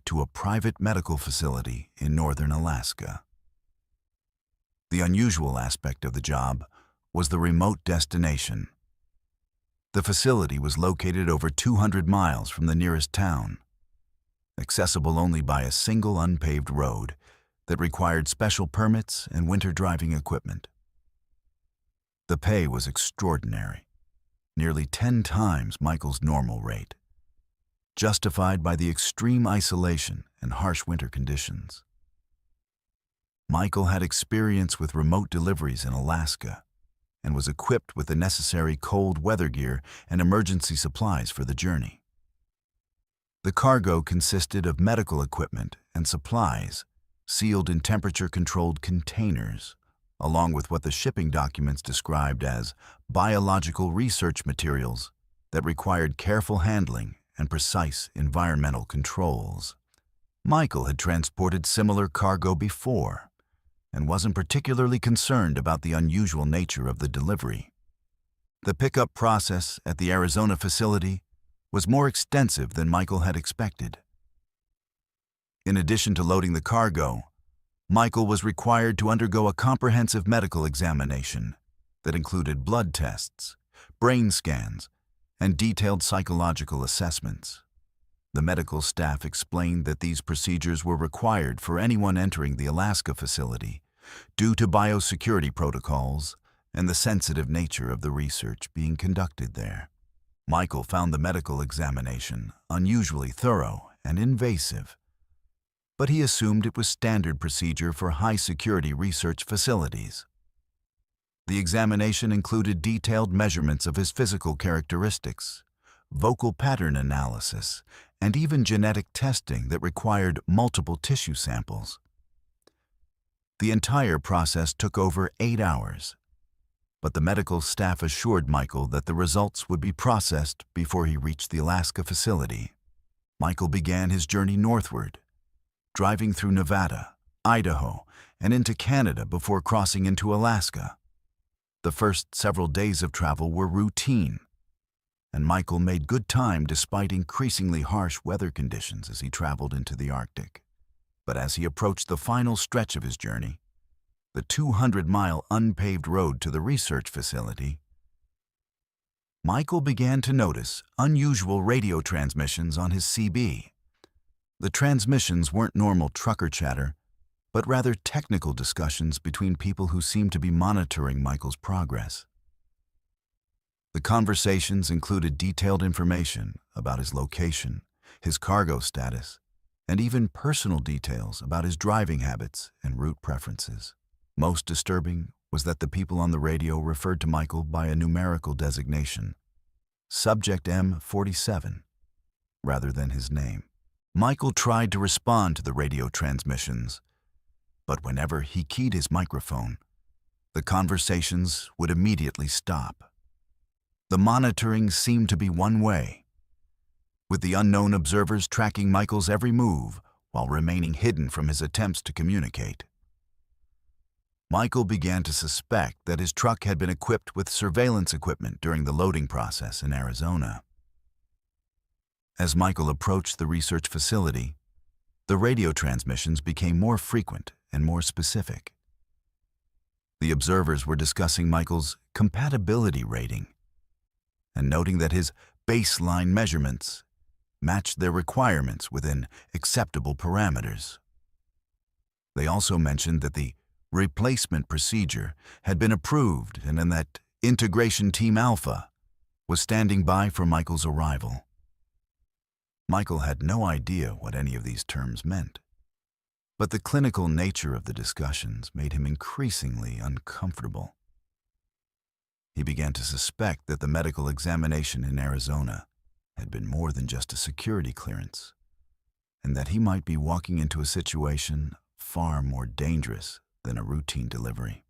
to a private medical facility in northern Alaska. The unusual aspect of the job was the remote destination. The facility was located over 200 miles from the nearest town, accessible only by a single unpaved road that required special permits and winter driving equipment. The pay was extraordinary, nearly 10 times Michael's normal rate, justified by the extreme isolation and harsh winter conditions. Michael had experience with remote deliveries in Alaska and was equipped with the necessary cold weather gear and emergency supplies for the journey. The cargo consisted of medical equipment and supplies sealed in temperature-controlled containers, along with what the shipping documents described as biological research materials that required careful handling and precise environmental controls. Michael had transported similar cargo before and wasn't particularly concerned about the unusual nature of the delivery. The pickup process at the Arizona facility was more extensive than Michael had expected. In addition to loading the cargo, Michael was required to undergo a comprehensive medical examination that included blood tests, brain scans, and detailed psychological assessments. The medical staff explained that these procedures were required for anyone entering the Alaska facility due to biosecurity protocols and the sensitive nature of the research being conducted there. Michael found the medical examination unusually thorough and invasive, but he assumed it was standard procedure for high-security research facilities. The examination included detailed measurements of his physical characteristics, vocal pattern analysis, and even genetic testing that required multiple tissue samples. The entire process took over 8 hours, but the medical staff assured Michael that the results would be processed before he reached the Alaska facility. Michael began his journey northward, driving through Nevada, Idaho, and into Canada before crossing into Alaska. The first several days of travel were routine, and Michael made good time despite increasingly harsh weather conditions as he traveled into the Arctic. But as he approached the final stretch of his journey, the 200-mile unpaved road to the research facility, Michael began to notice unusual radio transmissions on his CB. The transmissions weren't normal trucker chatter, but rather technical discussions between people who seemed to be monitoring Michael's progress. The conversations included detailed information about his location, his cargo status, and even personal details about his driving habits and route preferences. Most disturbing was that the people on the radio referred to Michael by a numerical designation, Subject M47, rather than his name. Michael tried to respond to the radio transmissions, but whenever he keyed his microphone, the conversations would immediately stop. The monitoring seemed to be one way, with the unknown observers tracking Michael's every move while remaining hidden from his attempts to communicate. Michael began to suspect that his truck had been equipped with surveillance equipment during the loading process in Arizona. As Michael approached the research facility, the radio transmissions became more frequent and more specific. The observers were discussing Michael's compatibility rating and noting that his baseline measurements matched their requirements within acceptable parameters. They also mentioned that the replacement procedure had been approved and that Integration Team Alpha was standing by for Michael's arrival. Michael had no idea what any of these terms meant, but the clinical nature of the discussions made him increasingly uncomfortable. He began to suspect that the medical examination in Arizona had been more than just a security clearance, and that he might be walking into a situation far more dangerous than a routine delivery.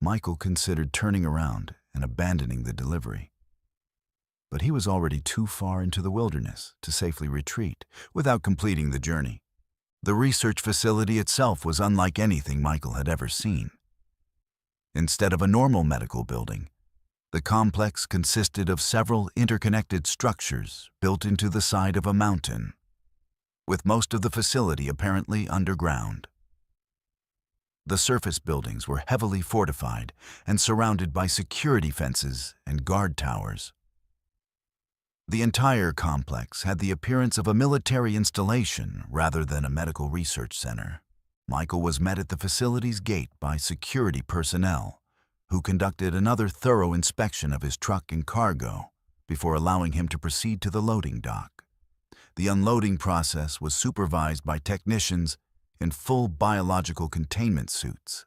Michael considered turning around and abandoning the delivery, but he was already too far into the wilderness to safely retreat without completing the journey. The research facility itself was unlike anything Michael had ever seen. Instead of a normal medical building, the complex consisted of several interconnected structures built into the side of a mountain, with most of the facility apparently underground. The surface buildings were heavily fortified and surrounded by security fences and guard towers. The entire complex had the appearance of a military installation rather than a medical research center. Michael was met at the facility's gate by security personnel, who conducted another thorough inspection of his truck and cargo before allowing him to proceed to the loading dock. The unloading process was supervised by technicians in full biological containment suits,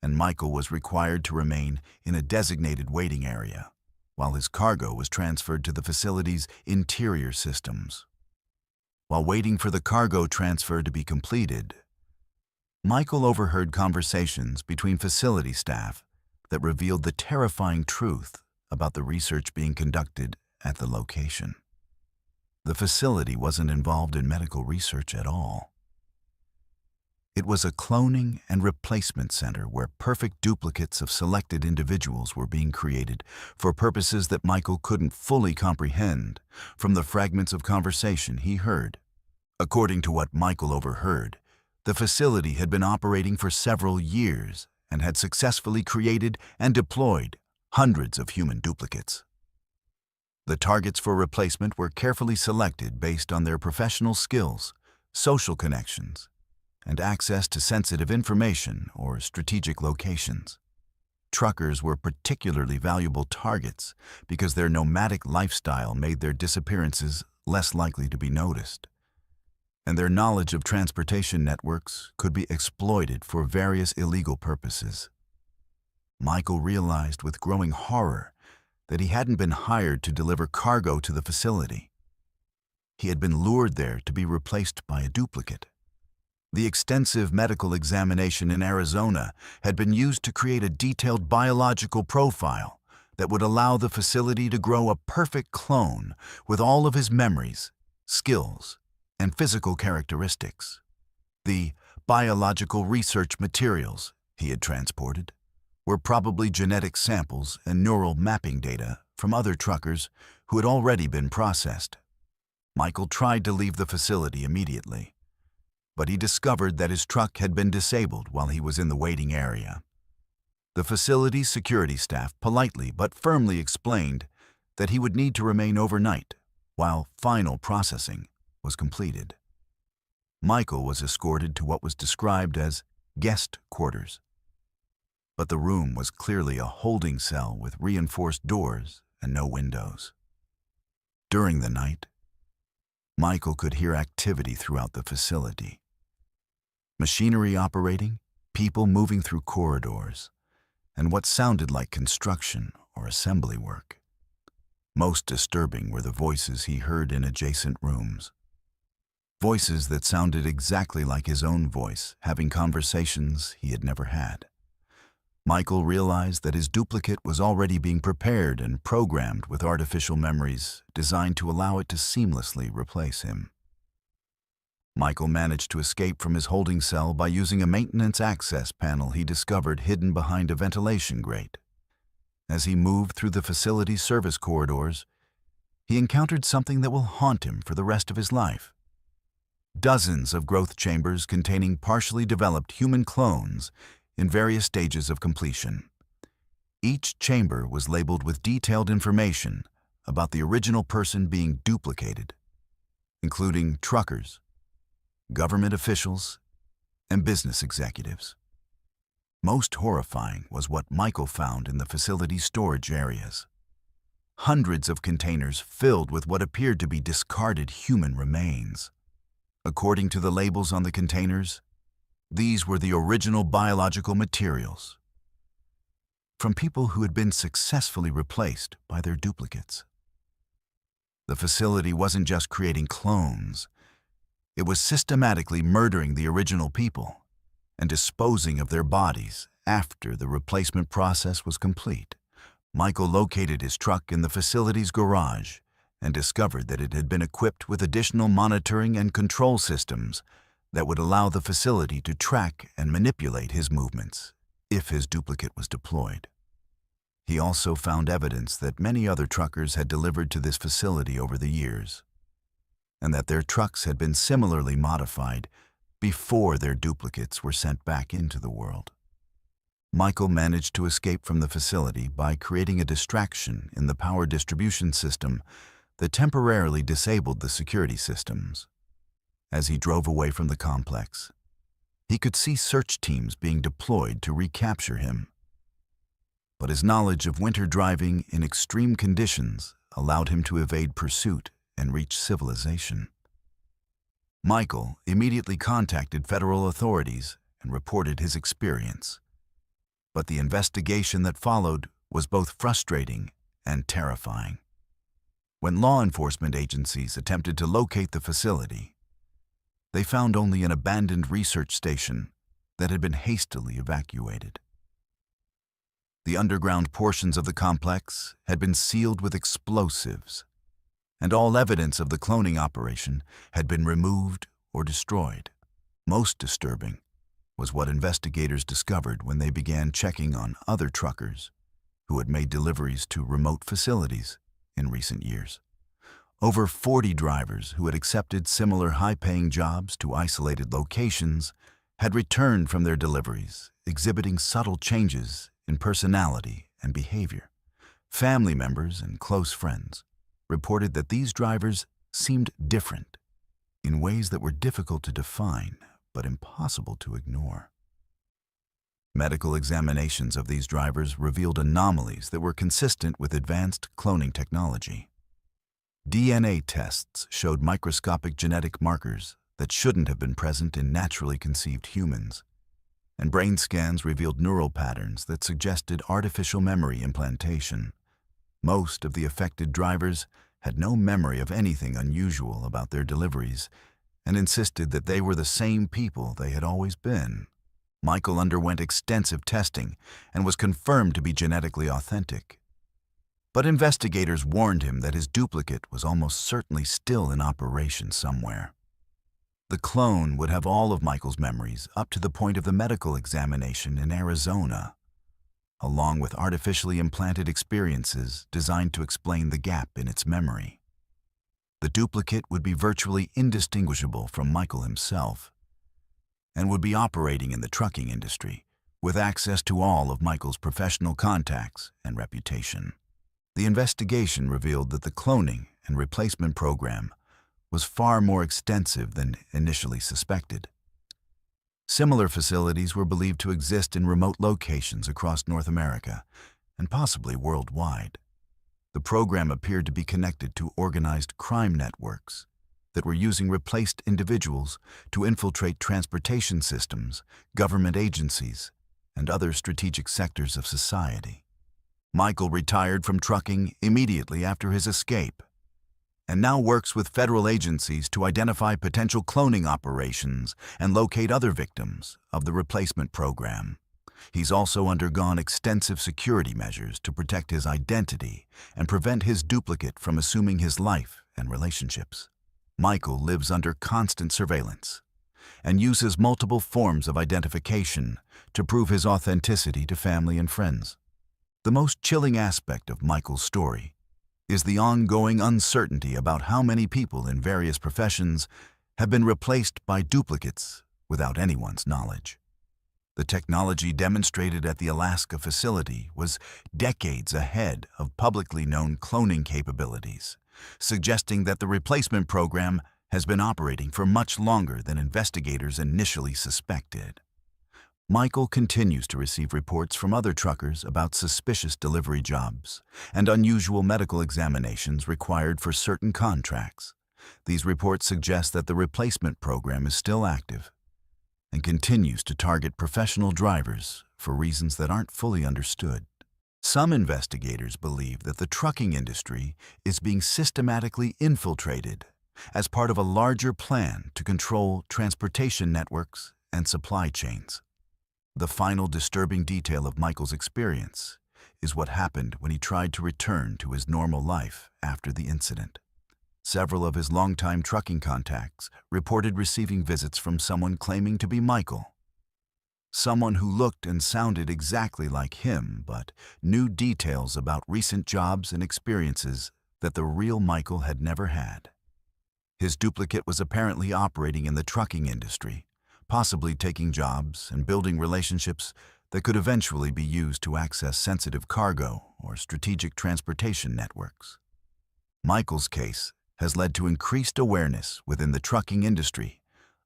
and Michael was required to remain in a designated waiting area while his cargo was transferred to the facility's interior systems. While waiting for the cargo transfer to be completed, Michael overheard conversations between facility staff that revealed the terrifying truth about the research being conducted at the location. The facility wasn't involved in medical research at all. It was a cloning and replacement center where perfect duplicates of selected individuals were being created for purposes that Michael couldn't fully comprehend from the fragments of conversation he heard. According to what Michael overheard, the facility had been operating for several years and had successfully created and deployed hundreds of human duplicates. The targets for replacement were carefully selected based on their professional skills, social connections, and access to sensitive information or strategic locations. Truckers were particularly valuable targets because their nomadic lifestyle made their disappearances less likely to be noticed, and their knowledge of transportation networks could be exploited for various illegal purposes. Michael realized with growing horror that he hadn't been hired to deliver cargo to the facility. He had been lured there to be replaced by a duplicate. The extensive medical examination in Arizona had been used to create a detailed biological profile that would allow the facility to grow a perfect clone with all of his memories, skills, and physical characteristics. The biological research materials he had transported were probably genetic samples and neural mapping data from other truckers who had already been processed. Michael tried to leave the facility immediately, but he discovered that his truck had been disabled while he was in the waiting area. The facility's security staff politely but firmly explained that he would need to remain overnight while final processing was completed. Michael was escorted to what was described as guest quarters, but the room was clearly a holding cell with reinforced doors and no windows. During the night, Michael could hear activity throughout the facility. Machinery operating people moving through corridors, and what sounded like construction or assembly work. Most disturbing were the voices he heard in adjacent rooms. Voices that sounded exactly like his own voice, having conversations he had never had. Michael realized that his duplicate was already being prepared and programmed with artificial memories designed to allow it to seamlessly replace him. Michael managed to escape from his holding cell by using a maintenance access panel he discovered hidden behind a ventilation grate. As he moved through the facility's service corridors, he encountered something that will haunt him for the rest of his life. Dozens of growth chambers containing partially developed human clones in various stages of completion. Each chamber was labeled with detailed information about the original person being duplicated, including truckers, government officials, and business executives. Most horrifying was what Michael found in the facility's storage areas. Hundreds of containers filled with what appeared to be discarded human remains. According to the labels on the containers, these were the original biological materials from people who had been successfully replaced by their duplicates. The facility wasn't just creating clones, it was systematically murdering the original people and disposing of their bodies after the replacement process was complete. Michael located his truck in the facility's garage and discovered that it had been equipped with additional monitoring and control systems that would allow the facility to track and manipulate his movements if his duplicate was deployed. He also found evidence that many other truckers had delivered to this facility over the years, and that their trucks had been similarly modified before their duplicates were sent back into the world. Michael managed to escape from the facility by creating a distraction in the power distribution system that temporarily disabled the security systems. As he drove away from the complex, he could see search teams being deployed to recapture him. But his knowledge of winter driving in extreme conditions allowed him to evade pursuit and reach civilization. Michael immediately contacted federal authorities and reported his experience. But the investigation that followed was both frustrating and terrifying. When law enforcement agencies attempted to locate the facility, they found only an abandoned research station that had been hastily evacuated. The underground portions of the complex had been sealed with explosives, and all evidence of the cloning operation had been removed or destroyed. Most disturbing was what investigators discovered when they began checking on other truckers who had made deliveries to remote facilities in recent years. Over 40 drivers who had accepted similar high-paying jobs to isolated locations had returned from their deliveries, exhibiting subtle changes in personality and behavior. Family members and close friends reported that these drivers seemed different in ways that were difficult to define but impossible to ignore. Medical examinations of these drivers revealed anomalies that were consistent with advanced cloning technology. DNA tests showed microscopic genetic markers that shouldn't have been present in naturally conceived humans, and brain scans revealed neural patterns that suggested artificial memory implantation. Most of the affected drivers had no memory of anything unusual about their deliveries and insisted that they were the same people they had always been. Michael underwent extensive testing and was confirmed to be genetically authentic. But investigators warned him that his duplicate was almost certainly still in operation somewhere. The clone would have all of Michael's memories up to the point of the medical examination in Arizona, along with artificially implanted experiences designed to explain the gap in its memory. The duplicate would be virtually indistinguishable from Michael himself, and would be operating in the trucking industry with access to all of Michael's professional contacts and reputation. The investigation revealed that the cloning and replacement program was far more extensive than initially suspected. Similar facilities were believed to exist in remote locations across North America and possibly worldwide. The program appeared to be connected to organized crime networks, that were using replaced individuals to infiltrate transportation systems, government agencies, and other strategic sectors of society. Michael retired from trucking immediately after his escape, and now works with federal agencies to identify potential cloning operations and locate other victims of the replacement program. He's also undergone extensive security measures to protect his identity and prevent his duplicate from assuming his life and relationships. Michael lives under constant surveillance and uses multiple forms of identification to prove his authenticity to family and friends. The most chilling aspect of Michael's story is the ongoing uncertainty about how many people in various professions have been replaced by duplicates without anyone's knowledge. The technology demonstrated at the Alaska facility was decades ahead of publicly known cloning capabilities, suggesting that the replacement program has been operating for much longer than investigators initially suspected. Michael continues to receive reports from other truckers about suspicious delivery jobs and unusual medical examinations required for certain contracts. These reports suggest that the replacement program is still active and continues to target professional drivers for reasons that aren't fully understood. Some investigators believe that the trucking industry is being systematically infiltrated as part of a larger plan to control transportation networks and supply chains. The final disturbing detail of Michael's experience is what happened when he tried to return to his normal life after the incident. Several of his longtime trucking contacts reported receiving visits from someone claiming to be Michael. Someone who looked and sounded exactly like him, but knew details about recent jobs and experiences that the real Michael had never had. His duplicate was apparently operating in the trucking industry, possibly taking jobs and building relationships that could eventually be used to access sensitive cargo or strategic transportation networks. Michael's case has led to increased awareness within the trucking industry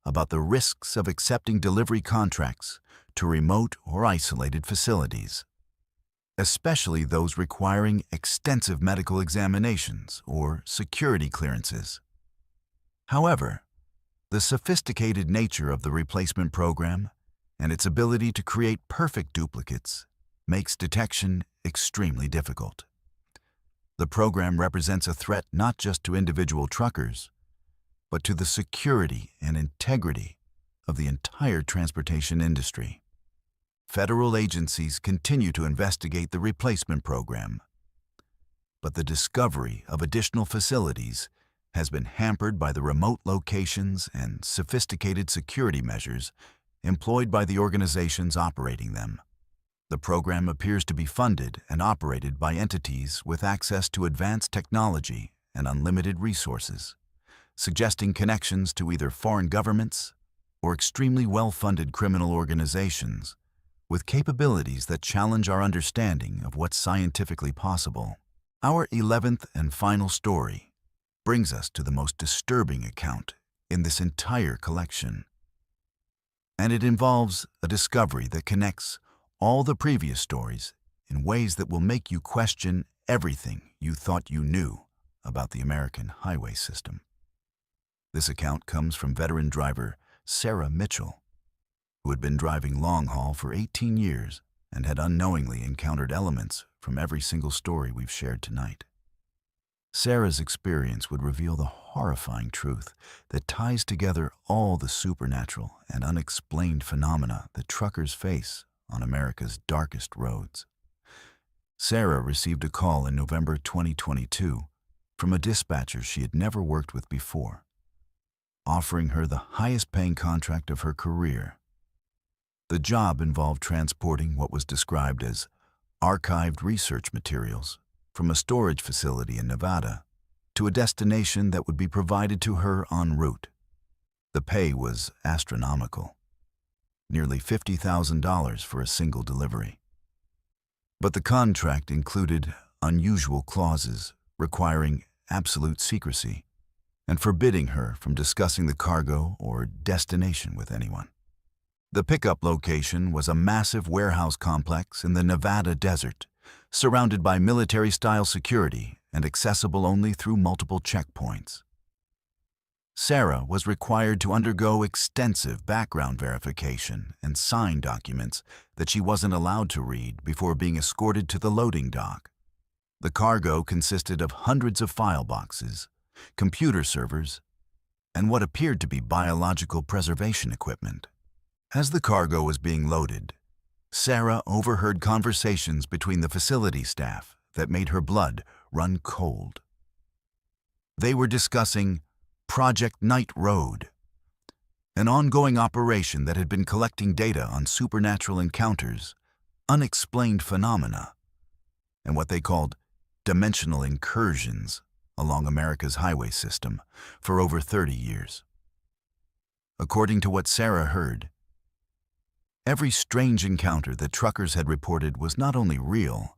about the risks of accepting delivery contracts to remote or isolated facilities, especially those requiring extensive medical examinations or security clearances. However, the sophisticated nature of the replacement program and its ability to create perfect duplicates makes detection extremely difficult. The program represents a threat not just to individual truckers, but to the security and integrity of the entire transportation industry. Federal agencies continue to investigate the replacement program, but the discovery of additional facilities has been hampered by the remote locations and sophisticated security measures employed by the organizations operating them. The program appears to be funded and operated by entities with access to advanced technology and unlimited resources, suggesting connections to either foreign governments or extremely well-funded criminal organizations with capabilities that challenge our understanding of what's scientifically possible. Our 11th and final story brings us to the most disturbing account in this entire collection. And it involves a discovery that connects all the previous stories in ways that will make you question everything you thought you knew about the American highway system. This account comes from veteran driver Sarah Mitchell, who had been driving long haul for 18 years and had unknowingly encountered elements from every single story we've shared tonight. Sarah's experience would reveal the horrifying truth that ties together all the supernatural and unexplained phenomena that truckers face on America's darkest roads. Sarah received a call in November 2022 from a dispatcher she had never worked with before, offering her the highest-paying contract of her career. The job involved transporting what was described as archived research materials from a storage facility in Nevada to a destination that would be provided to her en route. The pay was astronomical, nearly $50,000 for a single delivery. But the contract included unusual clauses requiring absolute secrecy and forbidding her from discussing the cargo or destination with anyone. The pickup location was a massive warehouse complex in the Nevada desert, surrounded by military-style security and accessible only through multiple checkpoints. Sarah was required to undergo extensive background verification and sign documents that she wasn't allowed to read before being escorted to the loading dock. The cargo consisted of hundreds of file boxes, computer servers, and what appeared to be biological preservation equipment. As the cargo was being loaded, Sarah overheard conversations between the facility staff that made her blood run cold. They were discussing Project Night Road, an ongoing operation that had been collecting data on supernatural encounters, unexplained phenomena, and what they called dimensional incursions along America's highway system for over 30 years. According to what Sarah heard, every strange encounter that truckers had reported was not only real,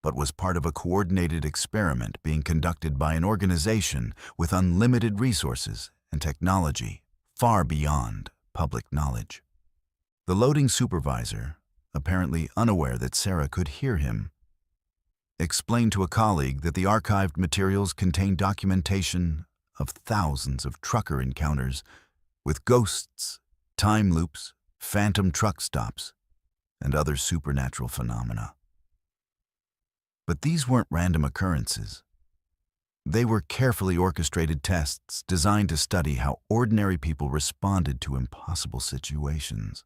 but was part of a coordinated experiment being conducted by an organization with unlimited resources and technology far beyond public knowledge. The loading supervisor, apparently unaware that Sarah could hear him, explained to a colleague that the archived materials contained documentation of thousands of trucker encounters with ghosts, time loops, phantom truck stops, and other supernatural phenomena. But these weren't random occurrences. They were carefully orchestrated tests designed to study how ordinary people responded to impossible situations.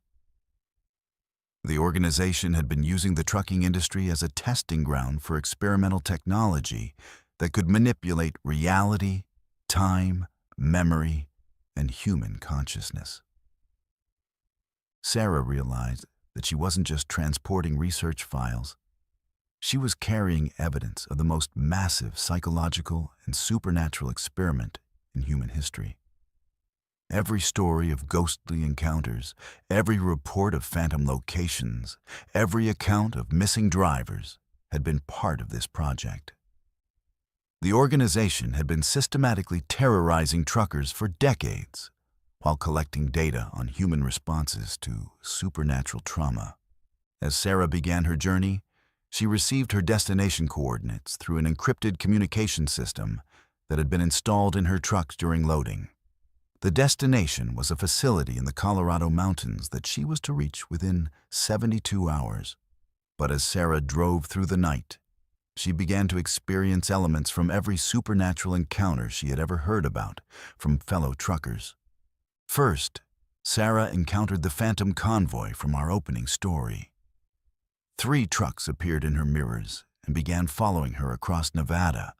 The organization had been using the trucking industry as a testing ground for experimental technology that could manipulate reality, time, memory, and human consciousness. Sarah realized that she wasn't just transporting research files. She was carrying evidence of the most massive psychological and supernatural experiment in human history. Every story of ghostly encounters, every report of phantom locations, every account of missing drivers had been part of this project. The organization had been systematically terrorizing truckers for decades while collecting data on human responses to supernatural trauma. As Sarah began her journey, she received her destination coordinates through an encrypted communication system that had been installed in her trucks during loading. The destination was a facility in the Colorado mountains that she was to reach within 72 hours. But as Sarah drove through the night, she began to experience elements from every supernatural encounter she had ever heard about from fellow truckers. First, Sarah encountered the phantom convoy from our opening story. 3 trucks appeared in her mirrors and began following her across Nevada,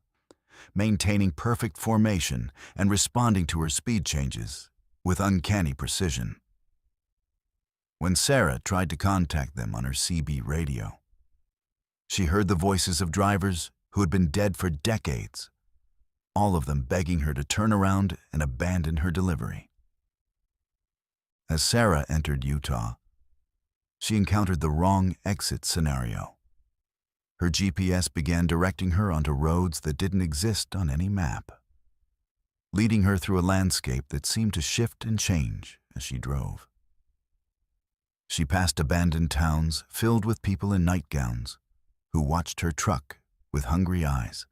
maintaining perfect formation and responding to her speed changes with uncanny precision. When Sarah tried to contact them on her CB radio, she heard the voices of drivers who had been dead for decades, all of them begging her to turn around and abandon her delivery. As Sarah entered Utah, she encountered the wrong exit scenario. Her GPS began directing her onto roads that didn't exist on any map, leading her through a landscape that seemed to shift and change as she drove. She passed abandoned towns filled with people in nightgowns who watched her truck with hungry eyes.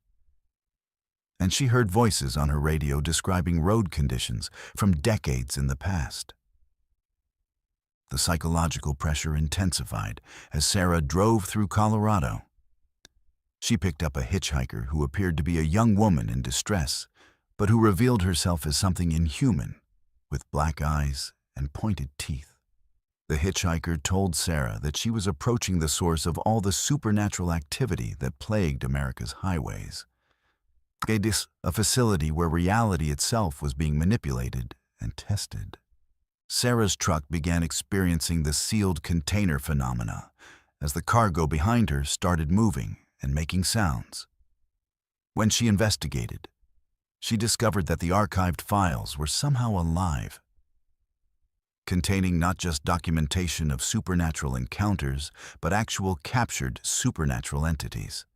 And she heard voices on her radio describing road conditions from decades in the past. The psychological pressure intensified as Sarah drove through Colorado. She picked up a hitchhiker who appeared to be a young woman in distress, but who revealed herself as something inhuman, with black eyes and pointed teeth. The hitchhiker told Sarah that she was approaching the source of all the supernatural activity that plagued America's highways. A facility where reality itself was being manipulated and tested. Sarah's truck began experiencing the sealed container phenomena as the cargo behind her started moving and making sounds. When she investigated, she discovered that the archived files were somehow alive, containing not just documentation of supernatural encounters, but actual captured supernatural entities.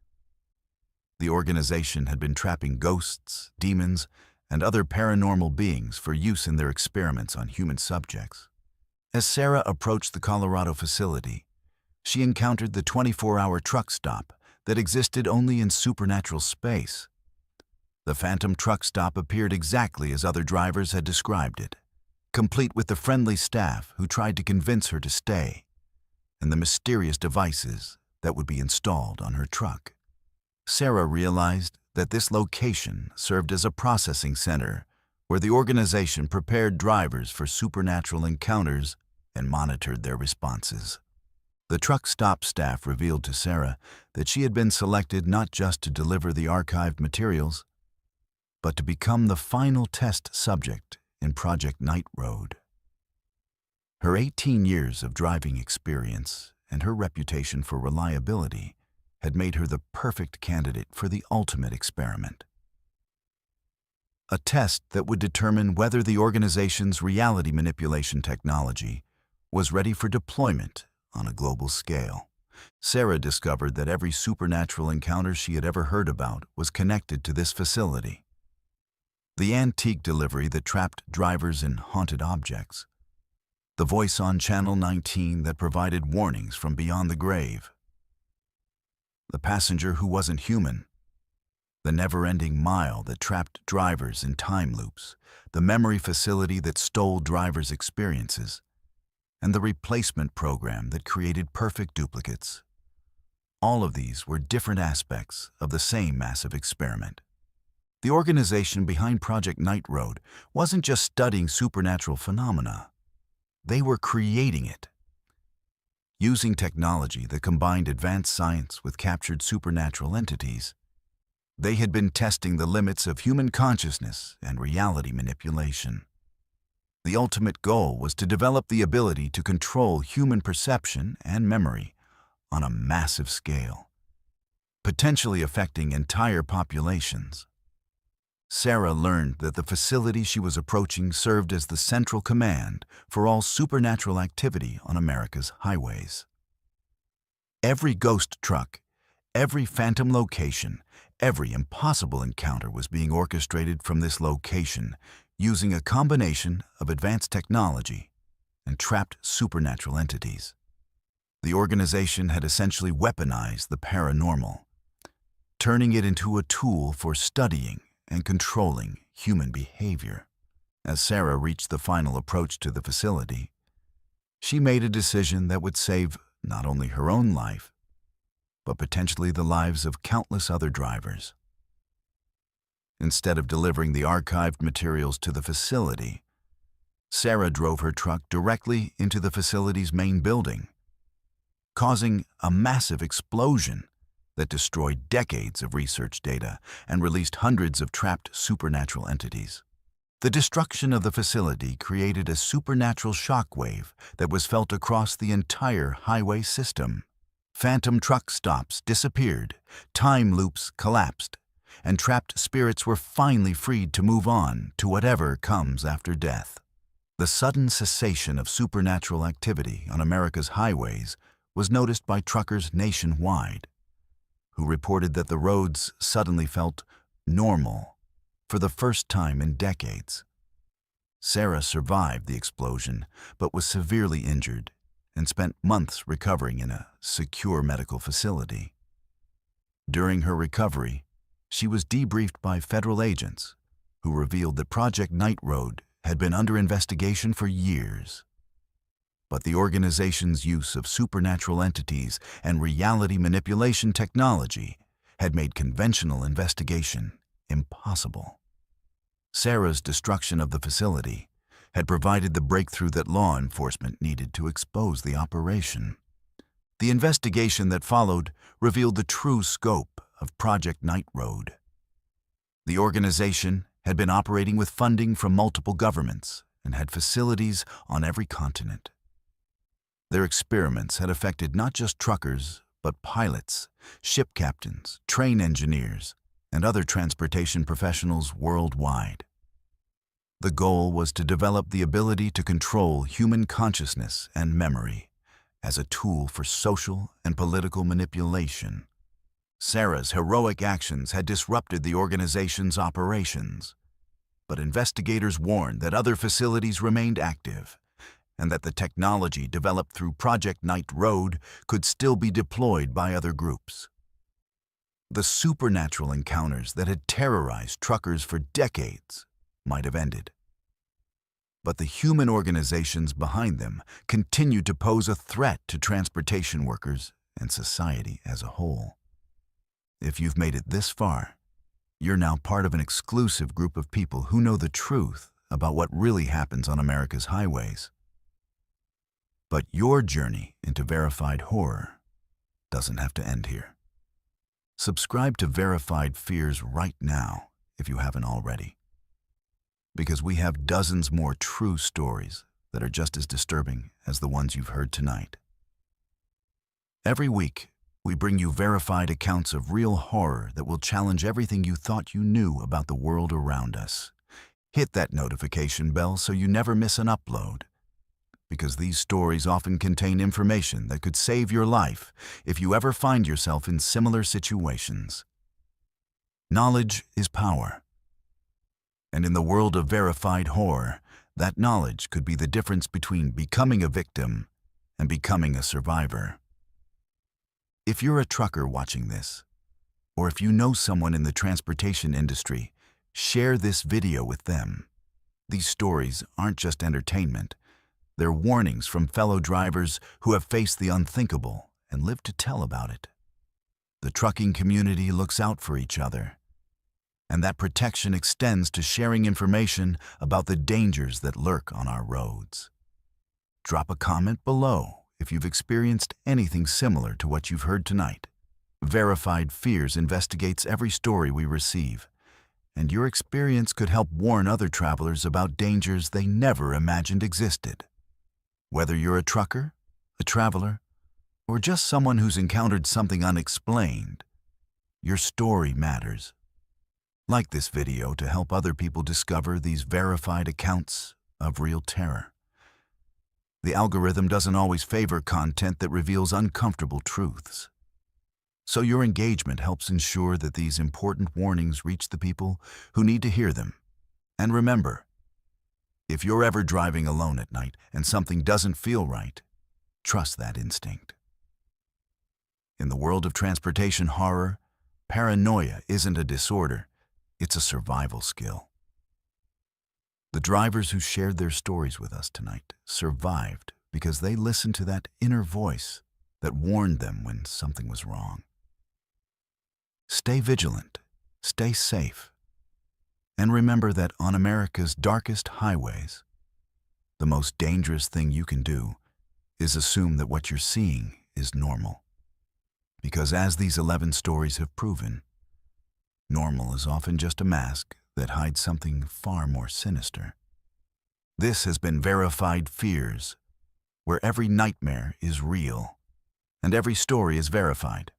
The organization had been trapping ghosts, demons, and other paranormal beings for use in their experiments on human subjects. As Sarah approached the Colorado facility, she encountered the 24-hour truck stop that existed only in supernatural space. The phantom truck stop appeared exactly as other drivers had described it, complete with the friendly staff who tried to convince her to stay, and the mysterious devices that would be installed on her truck. Sarah realized that this location served as a processing center where the organization prepared drivers for supernatural encounters and monitored their responses. The truck stop staff revealed to Sarah that she had been selected not just to deliver the archived materials, but to become the final test subject in Project Night Road. Her 18 years of driving experience and her reputation for reliability had made her the perfect candidate for the ultimate experiment. A test that would determine whether the organization's reality manipulation technology was ready for deployment on a global scale. Sarah discovered that every supernatural encounter she had ever heard about was connected to this facility. The antique delivery that trapped drivers in haunted objects, the voice on Channel 19 that provided warnings from beyond the grave, the passenger who wasn't human, the never-ending mile that trapped drivers in time loops, the memory facility that stole drivers' experiences, and the replacement program that created perfect duplicates. All of these were different aspects of the same massive experiment. The organization behind Project Night Road wasn't just studying supernatural phenomena. They were creating it. Using technology that combined advanced science with captured supernatural entities, they had been testing the limits of human consciousness and reality manipulation. The ultimate goal was to develop the ability to control human perception and memory on a massive scale, potentially affecting entire populations. Sarah learned that the facility she was approaching served as the central command for all supernatural activity on America's highways. Every ghost truck, every phantom location, every impossible encounter was being orchestrated from this location using a combination of advanced technology and trapped supernatural entities. The organization had essentially weaponized the paranormal, turning it into a tool for studying and controlling human behavior. As Sarah reached the final approach to the facility, she made a decision that would save not only her own life, but potentially the lives of countless other drivers. Instead of delivering the archived materials to the facility, Sarah drove her truck directly into the facility's main building, causing a massive explosion that destroyed decades of research data and released hundreds of trapped supernatural entities. The destruction of the facility created a supernatural shockwave that was felt across the entire highway system. Phantom truck stops disappeared, time loops collapsed, and trapped spirits were finally freed to move on to whatever comes after death. The sudden cessation of supernatural activity on America's highways was noticed by truckers nationwide, who reported that the roads suddenly felt normal for the first time in decades. Sarah survived the explosion, but was severely injured and spent months recovering in a secure medical facility. During her recovery, she was debriefed by federal agents who revealed that Project Night Road had been under investigation for years. But the organization's use of supernatural entities and reality manipulation technology had made conventional investigation impossible. Sarah's destruction of the facility had provided the breakthrough that law enforcement needed to expose the operation. The investigation that followed revealed the true scope of Project Night Road. The organization had been operating with funding from multiple governments and had facilities on every continent. Their experiments had affected not just truckers, but pilots, ship captains, train engineers, and other transportation professionals worldwide. The goal was to develop the ability to control human consciousness and memory as a tool for social and political manipulation. Sarah's heroic actions had disrupted the organization's operations, but investigators warned that other facilities remained active and that the technology developed through Project Night Road could still be deployed by other groups. The supernatural encounters that had terrorized truckers for decades might have ended. But the human organizations behind them continued to pose a threat to transportation workers and society as a whole. If you've made it this far, you're now part of an exclusive group of people who know the truth about what really happens on America's highways. But your journey into verified horror doesn't have to end here. Subscribe to Verified Fears right now if you haven't already, because we have dozens more true stories that are just as disturbing as the ones you've heard tonight. Every week, we bring you verified accounts of real horror that will challenge everything you thought you knew about the world around us. Hit that notification bell so you never miss an upload, because these stories often contain information that could save your life if you ever find yourself in similar situations. Knowledge is power. And in the world of verified horror, that knowledge could be the difference between becoming a victim and becoming a survivor. If you're a trucker watching this, or if you know someone in the transportation industry, share this video with them. These stories aren't just entertainment. They're warnings from fellow drivers who have faced the unthinkable and lived to tell about it. The trucking community looks out for each other, and that protection extends to sharing information about the dangers that lurk on our roads. Drop a comment below if you've experienced anything similar to what you've heard tonight. Verified Fears investigates every story we receive, and your experience could help warn other travelers about dangers they never imagined existed. Whether you're a trucker, a traveler, or just someone who's encountered something unexplained, your story matters. Like this video to help other people discover these verified accounts of real terror. The algorithm doesn't always favor content that reveals uncomfortable truths. So your engagement helps ensure that these important warnings reach the people who need to hear them. And remember, if you're ever driving alone at night and something doesn't feel right, trust that instinct. In the world of transportation horror, paranoia isn't a disorder, it's a survival skill. The drivers who shared their stories with us tonight survived because they listened to that inner voice that warned them when something was wrong. Stay vigilant, stay safe, and remember that on America's darkest highways, the most dangerous thing you can do is assume that what you're seeing is normal. Because as these 11 stories have proven, normal is often just a mask that hides something far more sinister. This has been Verified Fears, where every nightmare is real and every story is verified.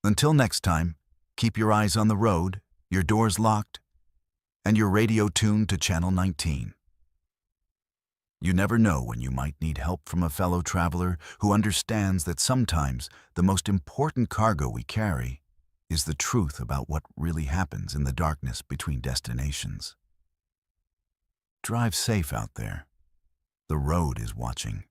Until next time, keep your eyes on the road, your doors locked, and your radio tuned to Channel 19. You never know when you might need help from a fellow traveler who understands that sometimes the most important cargo we carry is the truth about what really happens in the darkness between destinations. Drive safe out there. The road is watching.